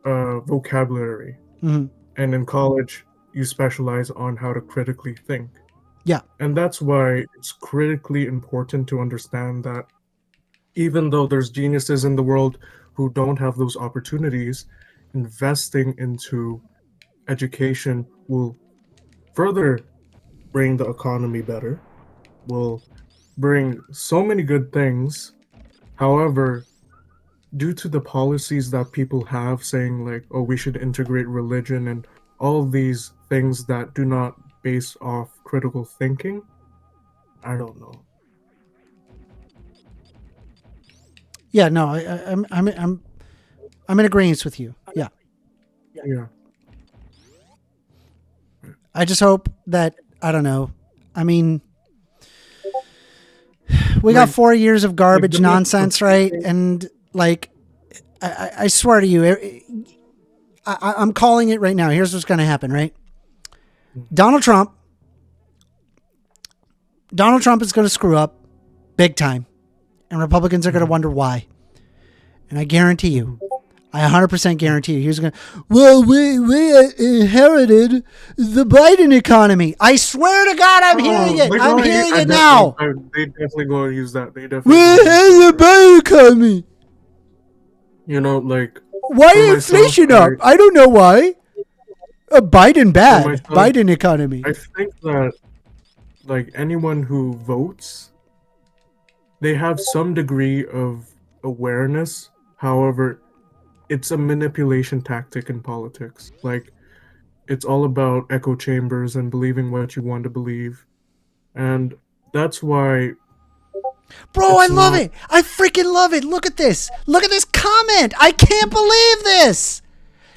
vocabulary. Mhm. And in college, you specialize on how to critically think. Yeah. And that's why it's critically important to understand that even though there's geniuses in the world who don't have those opportunities, investing into education will further bring the economy better, will bring so many good things. However, due to the policies that people have saying like, oh, we should integrate religion and all these things that do not base off critical thinking, I don't know. Yeah, no, I'm in agreement with you. Yeah. Yeah. I just hope that, I don't know. I mean, we got 4 years of garbage the nonsense, right? And like, I swear to you, I'm calling it right now. Here's what's going to happen, right? Donald Trump is going to screw up big time, and Republicans are going to wonder why. And I guarantee you, I 100% guarantee you, he's going to, well, we inherited the Biden economy. I swear to God, I'm hearing it. I'm hearing it now. They definitely going to use that. They We definitely. inherited the Biden economy. You know, like. Why for is inflation myself, up? I don't know why. Biden bad. myself, Biden economy. I think that, like, anyone who votes, they have some degree of awareness. However, it's a manipulation tactic in politics. Like, it's all about echo chambers and believing what you want to believe. And that's why. Bro, I It's love not- it. I freaking love it. Look at this. Look at this comment. I can't believe this.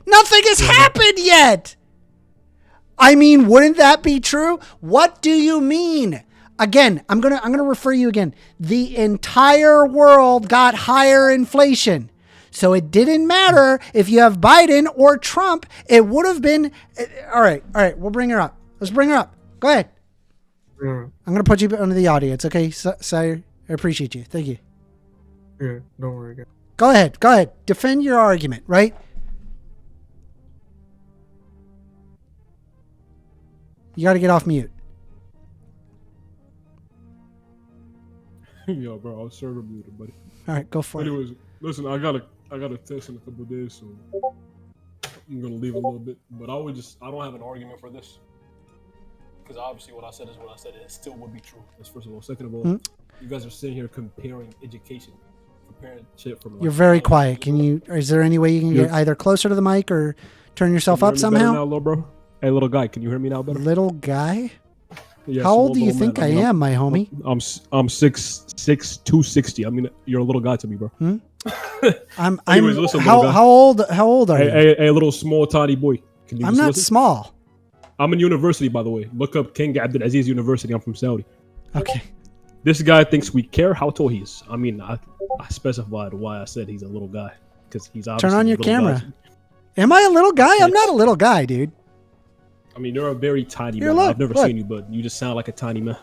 Nothing has happened yet. I mean, wouldn't that be true? What do you mean? Again, I'm going to refer you again. The entire world got higher inflation. So it didn't matter if you have Biden or Trump. It would have been all right. We'll bring her up. Let's bring her up. Go ahead. Yeah, I'm going to put you under the audience. Okay, Sire? I appreciate you. Thank you. yeah, don't worry. Guys. Go ahead. Defend your argument, right? You got to get off mute. Yo, bro, I'll serve muted, buddy. All right, go for it. Anyways, listen, I got a test in a couple of days, so I'm gonna leave a little bit. But I don't have an argument for this. because obviously what I said is what I said, and it still would be true. That's first of all. Second of all, Mm. you guys are sitting here comparing education, comparing shit from. Like, You're very quiet. Can you? Is there any way you can get either closer to the mic or turn yourself up somehow? Now, little bro. Hey, little guy, can you hear me now better? Little guy. Yes, How old do you little think man. I am, my homie? I'm 6'6", 260. I mean, you're a little guy to me, bro. I'm. Anyways, I'm. listen, little guy. How old? How old are you? Hey, little small tiny boy. Can you I'm just not listen? small. I'm in university, by the way. Look up King Abdulaziz University. I'm from Saudi. Okay. This guy thinks we care how tall he is. I mean, I specified why I said he's a little guy because he's obviously Turn on a your little camera. guy. Am I a little guy? I'm not a little guy, dude. I mean, you're a very tiny Here, man. look, I've never look. seen you, but you just sound like a tiny man.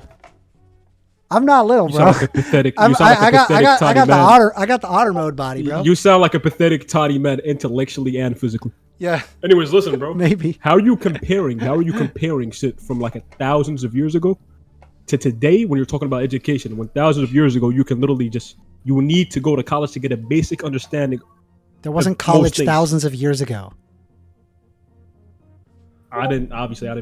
I'm not little, You bro. sound like a pathetic. I You sound like a got pathetic tiny the man. otter. I got the otter mode body, bro. You sound like a pathetic tiny man intellectually and physically. Yeah, Anyways, listen, bro. maybe. How are you comparing shit from like thousands of years ago to today when you're talking about education? When thousands of years ago, you can literally you need to go to college to get a basic understanding. There wasn't most college things. thousands of years ago. I didn't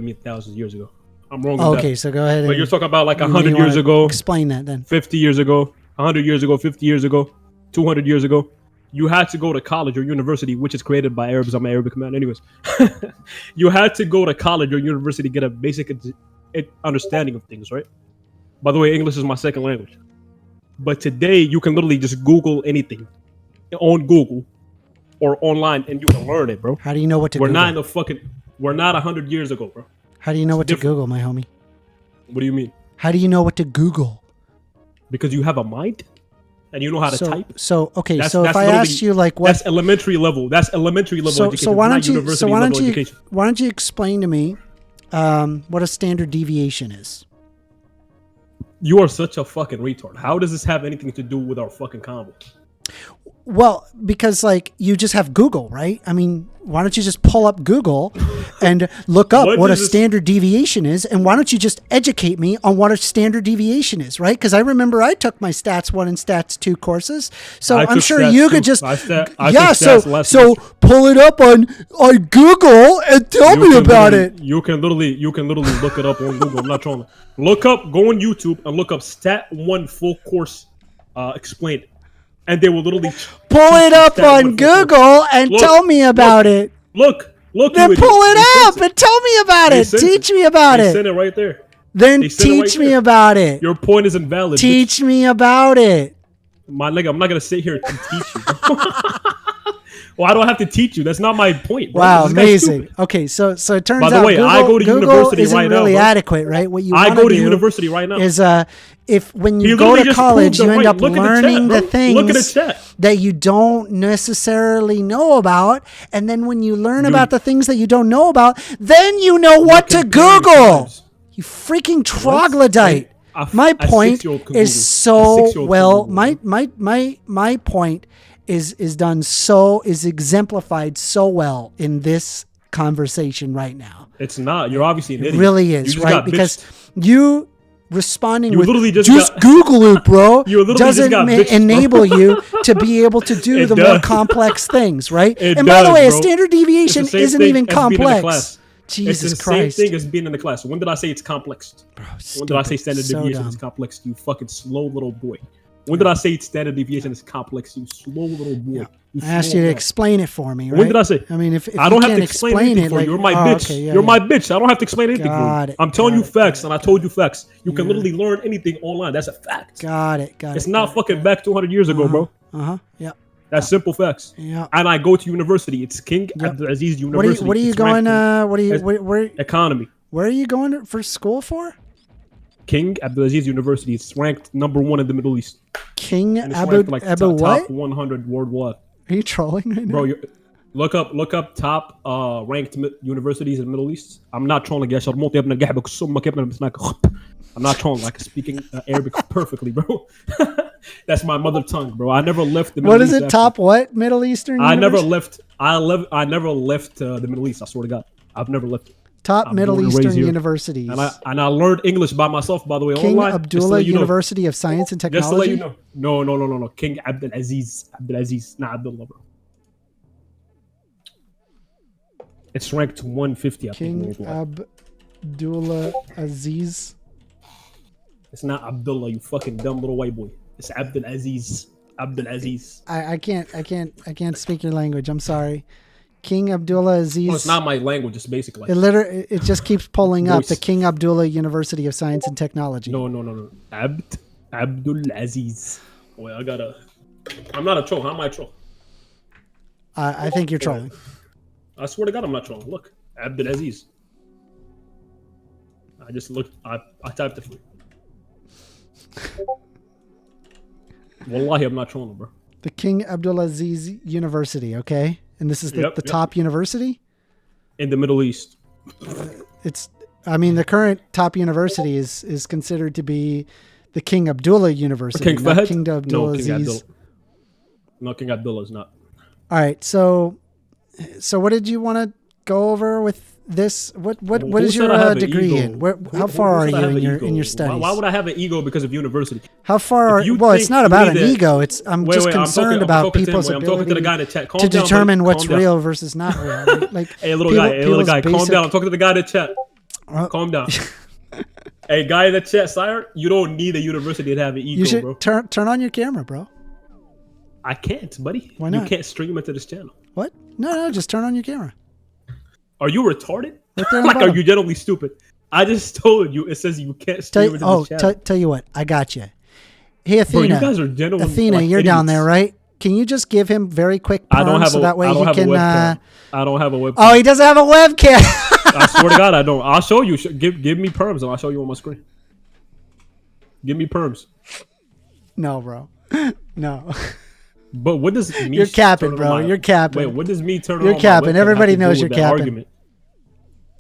mean thousands of years ago. I'm wrong. Oh, with okay, that. so go ahead. But and you're talking about like you 100 wanna years ago, Explain that then. 50 years ago, 100 years ago, 50 years ago, 200 years ago. You had to go to college or university, which is created by Arabs. I'm an Arabic man. Anyways, you had to go to college or university to get a basic understanding of things, right? By the way, English is my second language. But today, you can literally just Google anything on Google or online, and you can learn it, bro. How do you know what to We're Google? not in the fucking. We're not 100 years ago, bro. How do you know what to different. Google, my homie? What do you mean? How do you know what to Google? Because you have a mind and you know how to type. So okay, That's- so if that's I literally- asked you like what, That's elementary level. That's elementary level so education. why not don't you university level education. why don't you explain to me what a standard deviation is? You are such a fucking retard. How does this have anything to do with our fucking convo? Well, because like you just have Google, right? I mean, why don't you just pull up Google and look up What what a does this- standard deviation is? And why don't you just educate me on what a standard deviation is, right? Because I remember I took my Stats 1 and Stats 2 courses. So I I'm took sure Stats you 2. could just, I yeah, took so Stats last so semester. pull it up on Google and tell me can about literally- it. You can literally look it up on Google. I'm not trolling. Look up, go on YouTube and look up Stat 1 full course explained. And they will literally Pull teach it you up Stat 1 on full course. Google and Look, tell me about it. Look. Then you pull idiot. it They up sent and tell me about They it. sent Teach it. me about They it. sent it right there. Then They sent it right teach me there. about it. Your point is invalid. bitch. Teach me about it. My nigga, I'm not gonna sit here and teach you. Well, I don't have to teach you. That's not my point. Bro. Wow, This guy's amazing. stupid. Okay, so it turns By the out way, Google, I go to Google university isn't right now, really bro. adequate, right? What you I want go to to do university right now. is if when He you go literally to just college, proved you it end right. up Look at the learning chat, the bro. Look at the things chat. that you don't necessarily know about, and then when you learn Dude. about the things that you don't know about, then you know what to comparing Google. times. You freaking troglodyte. My A point 6-year-old can is Google. A so 6-year-old can well. Google. My point is exemplified so well in this conversation right now. It's not. You're obviously an It idiot. really You is, just right? got Because bitched. you responding You with literally just got- Google it, bro, You literally just doesn't got bitched, bro. enable you to be able to do It the more does. complex things, right? It And by the does, way, a bro. standard It's deviation the same isn't thing even as being in the complex. class. Jesus it's the Christ. same thing as being in the class. When did I say it's complex? When did I say standard So deviation dumb. is complex? You fucking slow little boy. When did I say standard deviation is complex? You slow little boy. Yeah. You I asked slow you to guy. explain it for me, right? When did I say? I mean, if I you don't have can't to explain anything it, for like, you. You're my oh, bitch. okay, yeah, You're yeah. my bitch. I don't have to explain anything Got for you. it, I'm telling got you it, facts, got and I it, told you facts. You can Yeah. literally learn anything online. That's a fact. Got it. It's not fucking back 200 years ago, bro. Yeah. That's simple facts. Yeah. And I go to university. It's King Yep. Abdulaziz University. What are you It's going? ranked What are you? as Where economy. are you going for school for? King Abdulaziz University. It's ranked #1 in the Middle East. King And it's Abu ranked like Abu top what? 100 worldwide. Are you trolling right now? Bro, look up top ranked universities in the Middle East. I'm not trolling. يا شرموط يا ابن القحبة كسمك يا ابن المسناك. I'm not trolling. I can speak Arabic perfectly, bro. That's my mother tongue, bro. I never left the Middle What East. is it? actually. Top what? Middle Eastern? I never University? left. I never left the Middle East. I swear to God, I've never left it. Top I'm Middle born and raised Eastern here. universities. And I learned English by myself, by the way, King online. Just to Abdullah let you know. University of Science and Just to let Technology. you know. No. King Abdulaziz, not Abdullah, bro. It's ranked 150, I think, King worldwide. Abdullah Aziz. It's not Abdullah, you fucking dumb little white boy. It's Abdul Aziz. Abdul Aziz. I can't speak your language. I'm sorry. King Abdullah Aziz. No, it's not my language. It's basically. It just keeps pulling up Voice. the King Abdullah University of Science and Technology. No. Abdul Aziz. Wait, I'm not a troll. How am I a troll? I think you're trolling. I swear to God, I'm not trolling. Look, Abdul Aziz. I just looked. I typed it for you. Wallahi, I'm not trolling, bro. The King Abdullah Aziz University, okay? And this is the Yep. top university? In the Middle East. The current top university is considered to be the King Abdullah University, King not Fahd? King Abdullah No, King Aziz. Abdullah. No, King Abdullah is not. All right, so what did you want to go over with this? What Who is said I your have an degree ego? in? How Who far are said I have you an ego? in your studies? Why would I have an ego because of university? How far are If you well? It's think not you about an need a- ego. I'm just concerned about talking to him, people's I'm talking to the ability guy in the chat. Calm to down, determine buddy. what's Calm down. real versus not real. Like, Hey, little people's guy, calm basic- down. I'm talking to the guy in the chat. Calm down. Hey, guy in the chat, sire, you don't need a university to have an ego, You should bro. turn on your camera, bro. I can't, buddy. Why not? You can't stream into this channel. What? No, just turn on your camera. Are you retarded? Right there on the Like, are bottom. you generally stupid? I just told you. It says you can't stream into this channel. Tell you what, I got you. Hey, Bro, you Athena. guys are genuine. Athena, like, you're down idiots. there, right? Can you just give him very quick I don't perms have so a. that way I don't he have can? a webcam. I don't have a webcam. Oh, he doesn't have a webcam. I swear to God, I don't. I'll show you. Give me perms, and I'll show you on my screen. Give me perms. No, bro. No. But what does me? You're capping, turn bro. on my- You're capping. Wait, what does me turn You're on capping. my webcam Everybody have to do knows with you're that capping. Argument?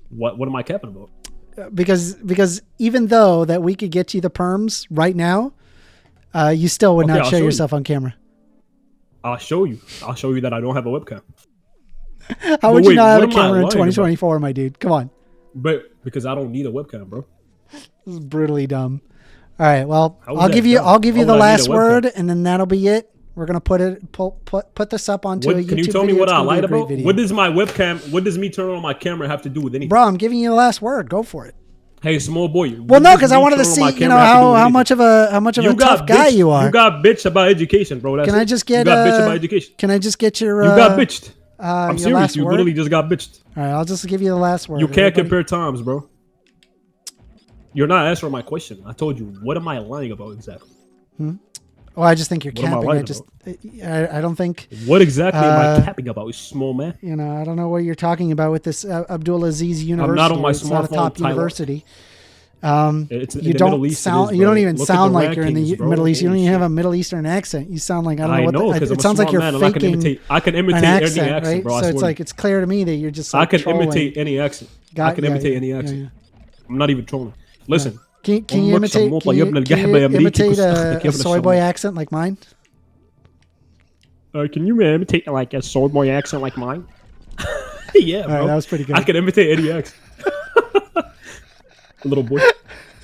What am I capping about? because even though that we could get you the perms right now, you still would Okay, not I'll show show you. yourself on camera. I'll show you. I'll show you that I don't have a webcam. How would you wait, not have a what am I camera in lying 2024, my dude? Come on. But because I don't need a webcam, bro. This is brutally dumb. All right, well, How is I'll that give you dumb? I'll give you Why the would I need last a webcam? word, and then that'll be it. We're gonna put this up onto a What, YouTube can you tell me video. what It's I gonna be a lied great about? video. What does my webcam? What does me turning on my camera have to do with anything? Bro, I'm giving you the last word. Go for it. Hey, small boy. Well, no, because I wanted to see, how much of a tough guy you are. You got bitched about education, bro. That's Can I it. just get You got bitched about education. Can I just get your? You got bitched. I'm your serious. last You word? literally just got bitched. All right, I'll just give you the last word. You can't Everybody- compare times, bro. You're not answering my question. I told you. What am I lying about exactly? Oh, I just think you're What am I capping. lying I don't think. What exactly am Uh, I capping about, you small man? You know, I don't know what you're talking about with this Abdul Aziz University. not on my It's not a smartphone, top Tyler. university. It's in You the don't Middle East, it sound. is, You don't bro. even Look at sound the like you're in the rankings, bro. Middle East. You don't Holy even have shit. a Middle Eastern accent. You sound like I don't know I what. know, The, because it sounds like you're man, faking I can imitate an any accent, accent, right? bro. I So it's swear. like it's clear to me that you're just. I Like, can trolling. imitate any accent. I can imitate any accent. I'm not even trolling. Listen. Can you أمك imitate? شموطة Can يا you, ابن can you القحبة يا أمريكي imitate كسختك a يا ابن soy boy الشموطة. accent like mine? Can you imitate like a soy boy accent like mine? Yeah, All bro. right, that was pretty good. I can imitate any accent. Little boy.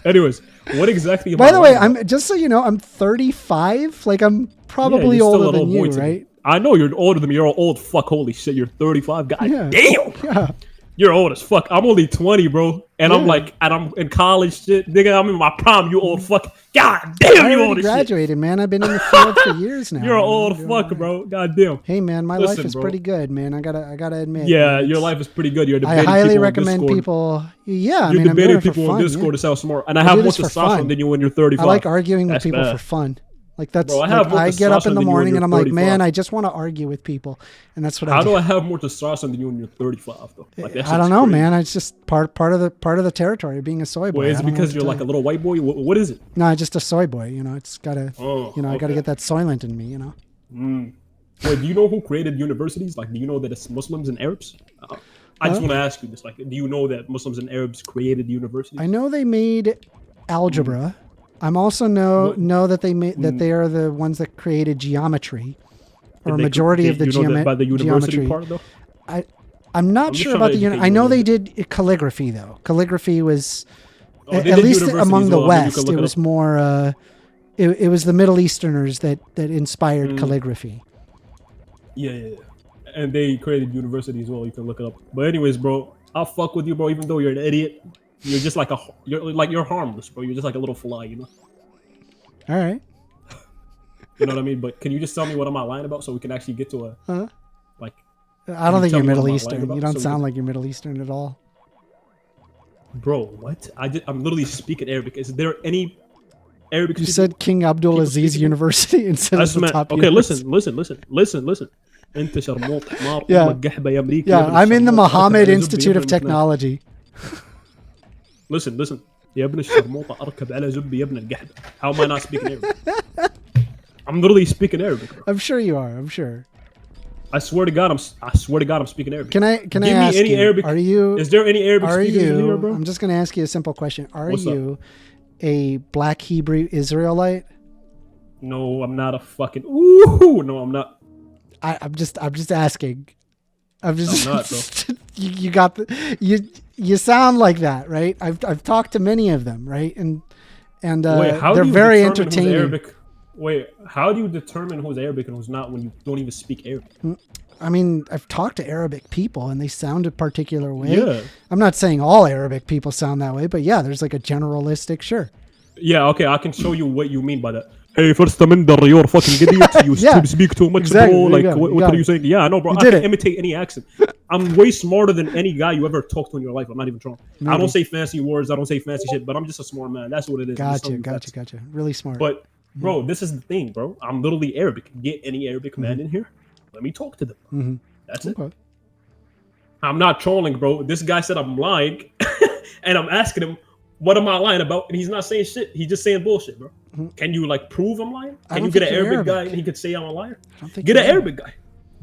Anyways, what exactly? By the way, I'm just so you know, I'm 35. Like I'm probably you're still a older little than boy you, to me. right? I know you're older than me. You're an old fuck. Holy shit, you're 35. God Yeah. damn. Yeah. You're old as fuck. I'm only 20, bro. And I'm Yeah. like, and I'm in college shit. Nigga, I'm in my prime, you old fuck. God damn, I you already old as shit. graduated, man. I've been in the field for years now. You're an man. old I'm doing fuck, all right. bro. God damn. Hey, man, my Listen, life is bro. pretty good, man. I gotta admit. Yeah, man, your it's- life is pretty good. You're I debating highly people recommend on Discord. people. Yeah, I You're mean, I'm doing debating it for people on fun, Discord. yeah. It sounds smart. And I I do have more this for testosterone fun. than you when you're 35. I like arguing with That's people bad. for fun. Like that's. Bro, I like, have more I get up testosterone in the than you when morning you're and I'm like, 35. man, I just want to argue with people, and that's what I How do. do I have more testosterone than you when you're 35, though? Like, that I shit's don't know, crazy. man. It's just part of the territory of being a soy boy. Wait, is I it don't know because what you're to like a tell little white boy? What is it? you. No, just a soy boy. You know, it's gotta. Oh, I gotta okay. get that soylent in me. You know. Wait, do you know who created universities? Like, do you know that it's Muslims and Arabs? I just want to ask you this. Like, do you know that Muslims and Arabs created universities? I know they made algebra. I'm also know that they made that they are the ones that created geometry, or a Did they- majority of the you know that by the university geometry. part, though? I'm not just sure trying about to the. educate I you know a they little did calligraphy though. Calligraphy was Oh, they at did least university among as the well. I mean, you can West. look It it was up. more. It was the Middle Easterners that inspired calligraphy. Yeah. And they created university as well. You can look it up. But anyways, bro, I'll fuck with you, bro, even though you're an idiot. You're just like you're harmless, bro. You're just like a little fly, you know. All right. You know what I mean? But can you just tell me what am I lying about so we can actually get to a like? I don't think tell you're me what Middle am I lying Eastern. about You so don't we sound can- like you're Middle Eastern at all. Bro, what? I'm literally speaking Arabic. Is there any Arabic? You speaking- said King Abdul people Aziz speaking- University instead I of the meant, top okay, university. listen. انت شرموط حمار Yeah. أمك قحبة يا أمريكي Yeah, يا ابن I'm in the الشرموط Muhammad أركب على زبي Institute يا of ابن الكلاب. Technology. Listen يا ابن الشرموطة أركب على زبي يا ابن القحبة. How am I not speaking Arabic? I'm literally speaking Arabic, bro. I'm sure you are. I'm sure. I swear to God, I'm speaking Arabic. Can I Give me ask any you? Arabic- Are you? Is there any Arabic Are speakers in here, you? bro? I'm just going to ask you a simple question. Are What's up? you a Black Hebrew Israelite? No, I'm not a fucking. Ooh, no, I'm not. I'm just asking. I'm just. I'm not, bro. you got the you sound like that, right? I've talked to many of them, right? And Wait, how they're do you very determine who's entertaining. Arabic? Wait, how do you determine who's Arabic and who's not when you don't even speak Arabic? I mean, I've talked to Arabic people and they sound a particular way. Yeah. I'm not saying all Arabic people sound that way, but yeah, there's like a generalistic, sure. Yeah, okay, I can show you what you mean by that. Hey, first Amendment, you're fucking idiot. You Yeah. speak too much, Exactly, bro. there you Like, go, what, you what got are you it. saying? Yeah, I know, bro. You I did can it. imitate any accent. I'm way smarter than any guy you ever talked to in your life. I'm not even trying. I Maybe. don't say fancy words. I don't say fancy shit, but I'm just a smart man. That's what it is. I'm just telling you facts. Gotcha. Really smart. But, bro, this is the thing, bro. I'm literally Arabic. Get any Arabic man in here. Let me talk to them. Mhm. That's it. Okay. I'm not trolling, bro. This guy said I'm lying, and I'm asking him, what am I lying about? And he's not saying shit. He's just saying bullshit, bro. Can you, like, prove I'm lying? I Can don't you get think an you're Arabic guy Arabic. and he could say I'm a liar? I don't think Get you're an Arabic guy.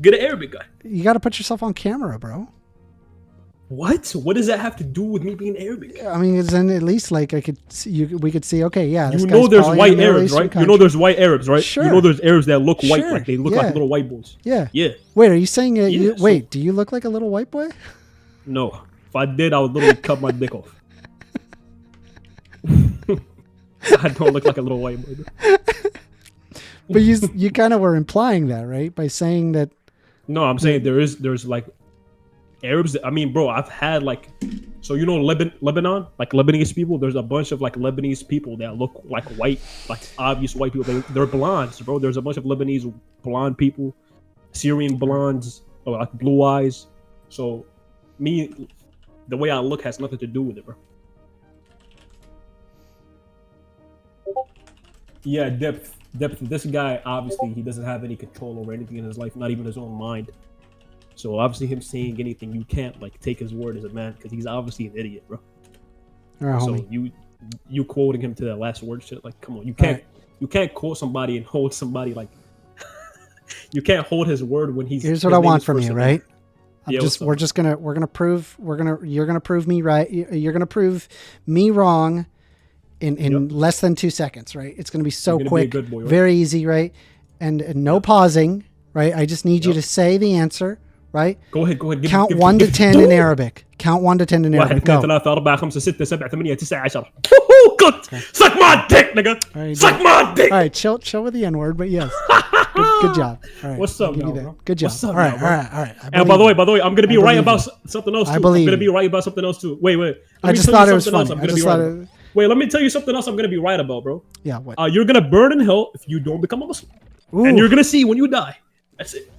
Get an Arabic guy. You got to put yourself on camera, bro. What? What does that have to do with me being Arabic? I mean, it's then at least like we could see. Okay, yeah, this You guy's know there's probably white in a Middle Arabs, Eastern right? You know country. there's white Arabs, right? Sure. You know there's Arabs that look white, Sure, like they look yeah. like little white boys. Yeah. Yeah. Wait, are you saying? Yeah, so- Wait, do you look like a little white boy? No. If I did, I would literally cut my dick off. I don't look like a little white boy. Bro. But you kind of were implying that, right? By saying that. No, I'm saying there's like Arabs. I mean, bro, I've had like, so you know Lebanon, like Lebanese people. There's a bunch of like Lebanese people that look like white, like obvious white people. They're blondes, bro. There's a bunch of Lebanese blonde people, Syrian blondes, or like blue eyes. So me, the way I look has nothing to do with it, bro. Yeah, depth. This guy, obviously, he doesn't have any control over anything in his life, not even his own mind. So obviously, him saying anything, you can't like take his word as a man because he's obviously an idiot, bro. All right, So homie. you quoting him to that last word shit, like, come on, you All can't quote somebody and hold somebody like you can't hold his word when he's. Here's his what I name want is from first you, in right? Yeah, what's up? You're gonna prove me right. You're gonna prove me wrong in less than 2 seconds, right? It's gonna be so You're gonna be a quick, good boy, right? very easy, right? And no pausing, right? I just need you to say the answer, right? Go ahead. Count 1 to 10 in Arabic. Count 1 to 10 in Arabic. 1 Go. 2 3 4 5 6 7 8 9 10 11 good. Suck my dick, nigga. All right, Suck my dick. All right, chill with the N word, but yes, good job. All right, What's up, I'll give you now, that. bro? Good job. What's up, all right, now, bro? all right. I And by believe the way, I'm gonna be I right believe about you. something else too. I I'm believe gonna you. be right about something else too. Wait. Let I me just tell thought you it was something else funny. I'm I gonna just be right thought about. it. Wait, let me tell you something else I'm gonna be right about, bro. Yeah. What? You're gonna burn in hell if you don't become a Muslim, Ooh. and you're gonna see when you die. That's it.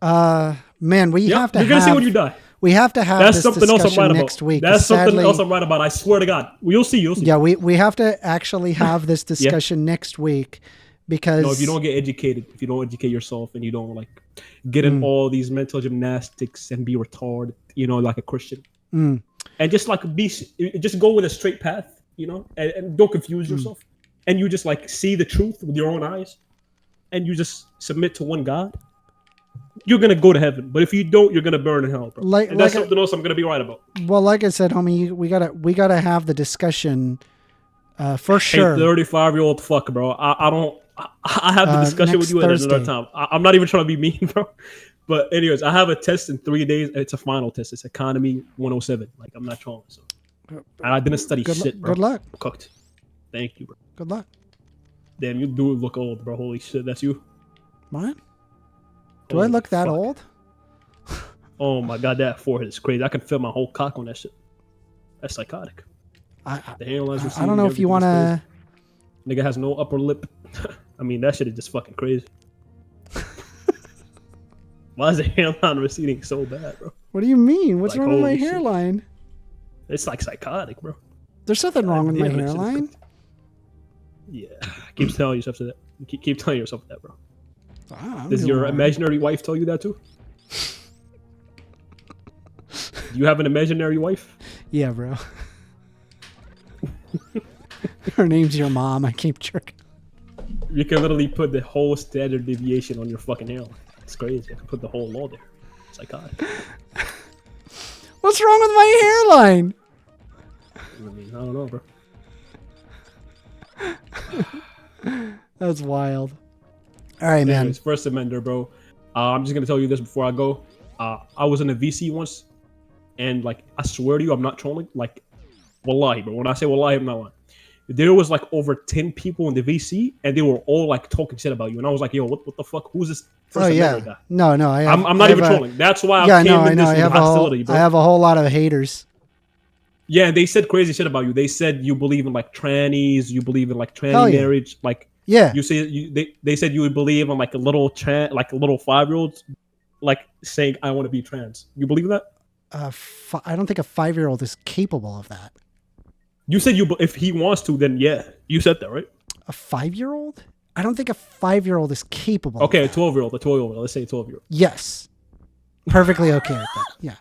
Man, we Yep, have to you're gonna see have. when you die. We have to have That's this something else I'm discussion right about. next week. That's something Sadly- else I'm right about. I swear to God. You'll see. Yeah, we have to actually have this discussion next week because No, if you don't get educated, if you don't educate yourself, and you don't like get in all these mental gymnastics and be retarded, like a Christian, and just like just go with a straight path, and don't confuse yourself, and you just like see the truth with your own eyes, and you just submit to one God, you're gonna go to heaven. But if you don't, you're gonna burn in hell, bro. And that's something else I'm gonna be right about. Well, like I said, homie, we gotta have the discussion for Hey, sure. 35-year-old fuck, bro. I have the discussion with next you at another Thursday. time. I'm not even trying to be mean, bro. But anyways, I have a test in 3 days. It's a final test. It's Economy 107. Like, I'm not trolling. So, and I didn't study shit, bro. Good luck. Cooked. Thank you, bro. Good luck. Damn, you do look old, bro. Holy shit, that's you. Mine? Do I Holy look that fuck. old? Oh my god, that forehead is crazy. I can feel my whole cock on that shit. That's psychotic. I The hairline's I receding, don't know if you everything is want to. crazy. Nigga has no upper lip. I mean, that shit is just fucking crazy. Why is the hairline receding so bad, bro? What do you mean? What's Like, wrong with my holy shit. hairline? It's like psychotic, bro. There's nothing wrong with my Damn, it's just- hairline. Yeah, keep telling yourself that. Keep telling yourself that, bro. I'm Does doing your all right. imaginary wife tell you that too? Do you have an imaginary wife? Yeah, bro. Her name's your mom. I keep jerking. You can literally put the whole standard deviation on your fucking hairline. It's crazy. I can put the whole law there. Psychotic. What's wrong with my hairline? I mean, I don't know, bro. That's wild. All right, man. Anyways, first amender, bro. I'm just gonna tell you this before I go. I was in a VC once, and like I swear to you, I'm not trolling. Like, wallahi, bro. When I say wallahi, I'm not lying. There was like over 10 people in the VC, and they were all like talking shit about you. And I was like, yo, what the fuck? Who's this first Oh yeah. amender guy? No. I have, I'm not even trolling. That's why Yeah, I came no, I in know. this I with have a whole. hostility, bro. I have a whole lot of haters. Yeah, and they said crazy shit about you. They said you believe in like trannies, you believe in like Hell tranny yeah. marriage, like Yeah. you say they said you would believe in like a little like a little 5-year-old, like saying I want to be trans. You believe in that? I don't think a 5-year-old is capable of that. You said if he wants to, then yeah, you said that, right? A 5-year-old? I don't think a 5-year-old is capable. Okay, Of a that. 12-year-old, a 12-year-old. Let's say a 12-year-old. Yes. Perfectly okay with that. Yeah.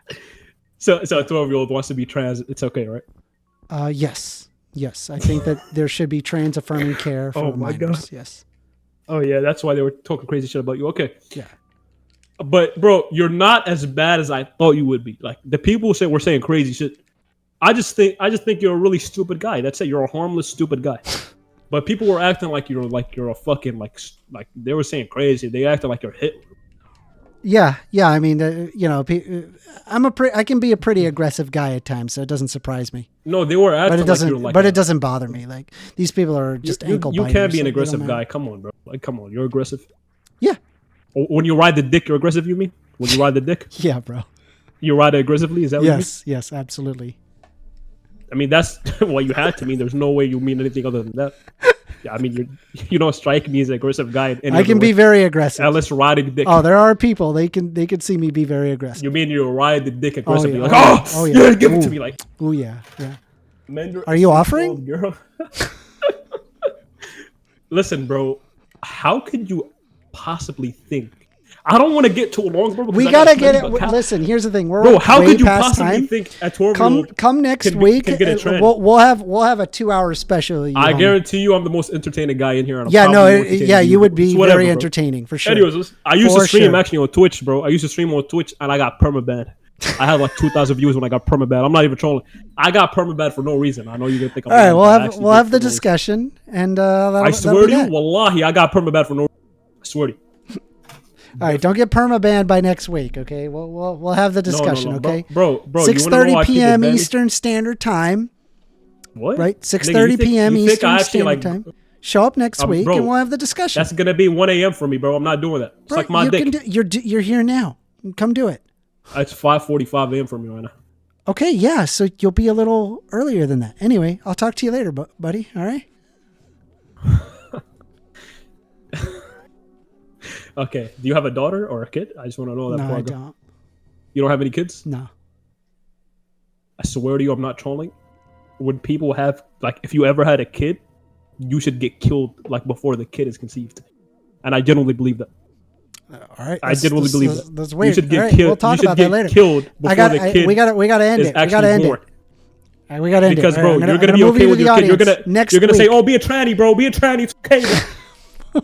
So a 12-year-old wants to be trans. It's okay, right? Yes. Yes. I think that there should be trans affirming care for Oh my minors. God. Yes. Oh yeah, that's why they were talking crazy shit about you. Okay. Yeah. But bro, you're not as bad as I thought you would be. Like the people who say we're saying crazy shit. I just think you're a really stupid guy. That's it. You're a harmless, stupid guy. But people were acting like you're a fucking like they were saying crazy. They acted like you're Hitler. Yeah. I mean, you know, I can be a pretty aggressive guy at times, so it doesn't surprise me. No, they were acting But it doesn't. like you're like. But it doesn't bother me. Like these people are just ankle You biters. can be an so they aggressive don't guy. matter. Come on, bro. Like, come on. You're aggressive. Yeah. When you ride the dick, you're aggressive. You mean? When you ride the dick, Yeah, bro. you ride it aggressively. Is that what you mean? Yes, absolutely. I mean, that's what you had to mean. There's no way you mean anything other than that. Yeah, I mean, you don't strike me as an aggressive guy. In any I can other be way. very aggressive. Unless riding dick. Oh, there are people they can see me be very aggressive. You mean you ride the dick aggressively? yeah. Like, Oh, oh, yeah. yeah, give it to Ooh. me. Like, Oh yeah. men Are you offering? Girl. Listen, bro. How could you possibly think? I don't want to get too long, bro. because We I gotta gotta get it. spend, but how- Listen, here's the thing. We're Bro, how way could you past possibly time. think a 12-year-old Come next can week. get a trend? We'll have a 2-hour special. I guarantee you, I'm the most entertaining guy in here. And I'm Yeah, probably no, more entertaining yeah, than you would be It's whatever, very bro. entertaining for sure. Anyways, listen, I used For to stream sure. actually on Twitch, bro. I used to stream on Twitch, and I got permabanned. I had like 2,000 views when I got permabanned. I'm not even trolling. I got permabanned for no reason. I know you're gonna think I'm All right, lying, we'll but I have actually we'll did have for the no reason. discussion, and I swear to you, wallahi, I got permabanned for no reason. I swear to you. All right, don't get permabanned by next week, okay? We'll have the discussion, no, okay? bro. You wanna know 6:30 why people p.m. ban me? Eastern Standard Time, What? right? Nigga, 6:30 you think- p.m. you think Eastern I actually, Standard like, Time. Show up next week, bro, and we'll have the discussion. That's gonna be 1 a.m. for me, bro. I'm not doing that. It's Bro, like my you dick. can you're here now. Come do it. It's 5:45 a.m. for me right now. Okay, yeah. So you'll be a little earlier than that. Anyway, I'll talk to you later, buddy. All right. Okay. Do you have a daughter or a kid? I just want to know that No, before I I go. don't. You don't have any kids? No. I swear to you, I'm not trolling. When people have, like, if you ever had a kid, you should get killed, like, before the kid is conceived. And I genuinely believe that. All right. I genuinely believe that. That's You weird. should get All right, killed. We'll talk you should about get that later. killed before the kid we gotta end is it. We gotta actually end born. it. All right, we gotta end Because, it. bro, All right, you're I'm gonna be move okay you with to your the kid. You're audience gonna next you're gonna say, week. "Oh, be a tranny, bro. Be a tranny. It's okay." Bro.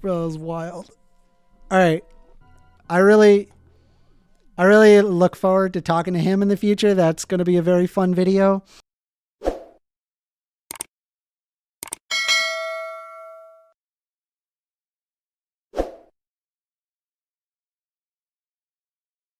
Bro, it was wild. All right. I really look forward to talking to him in the future. That's going to be a very fun video.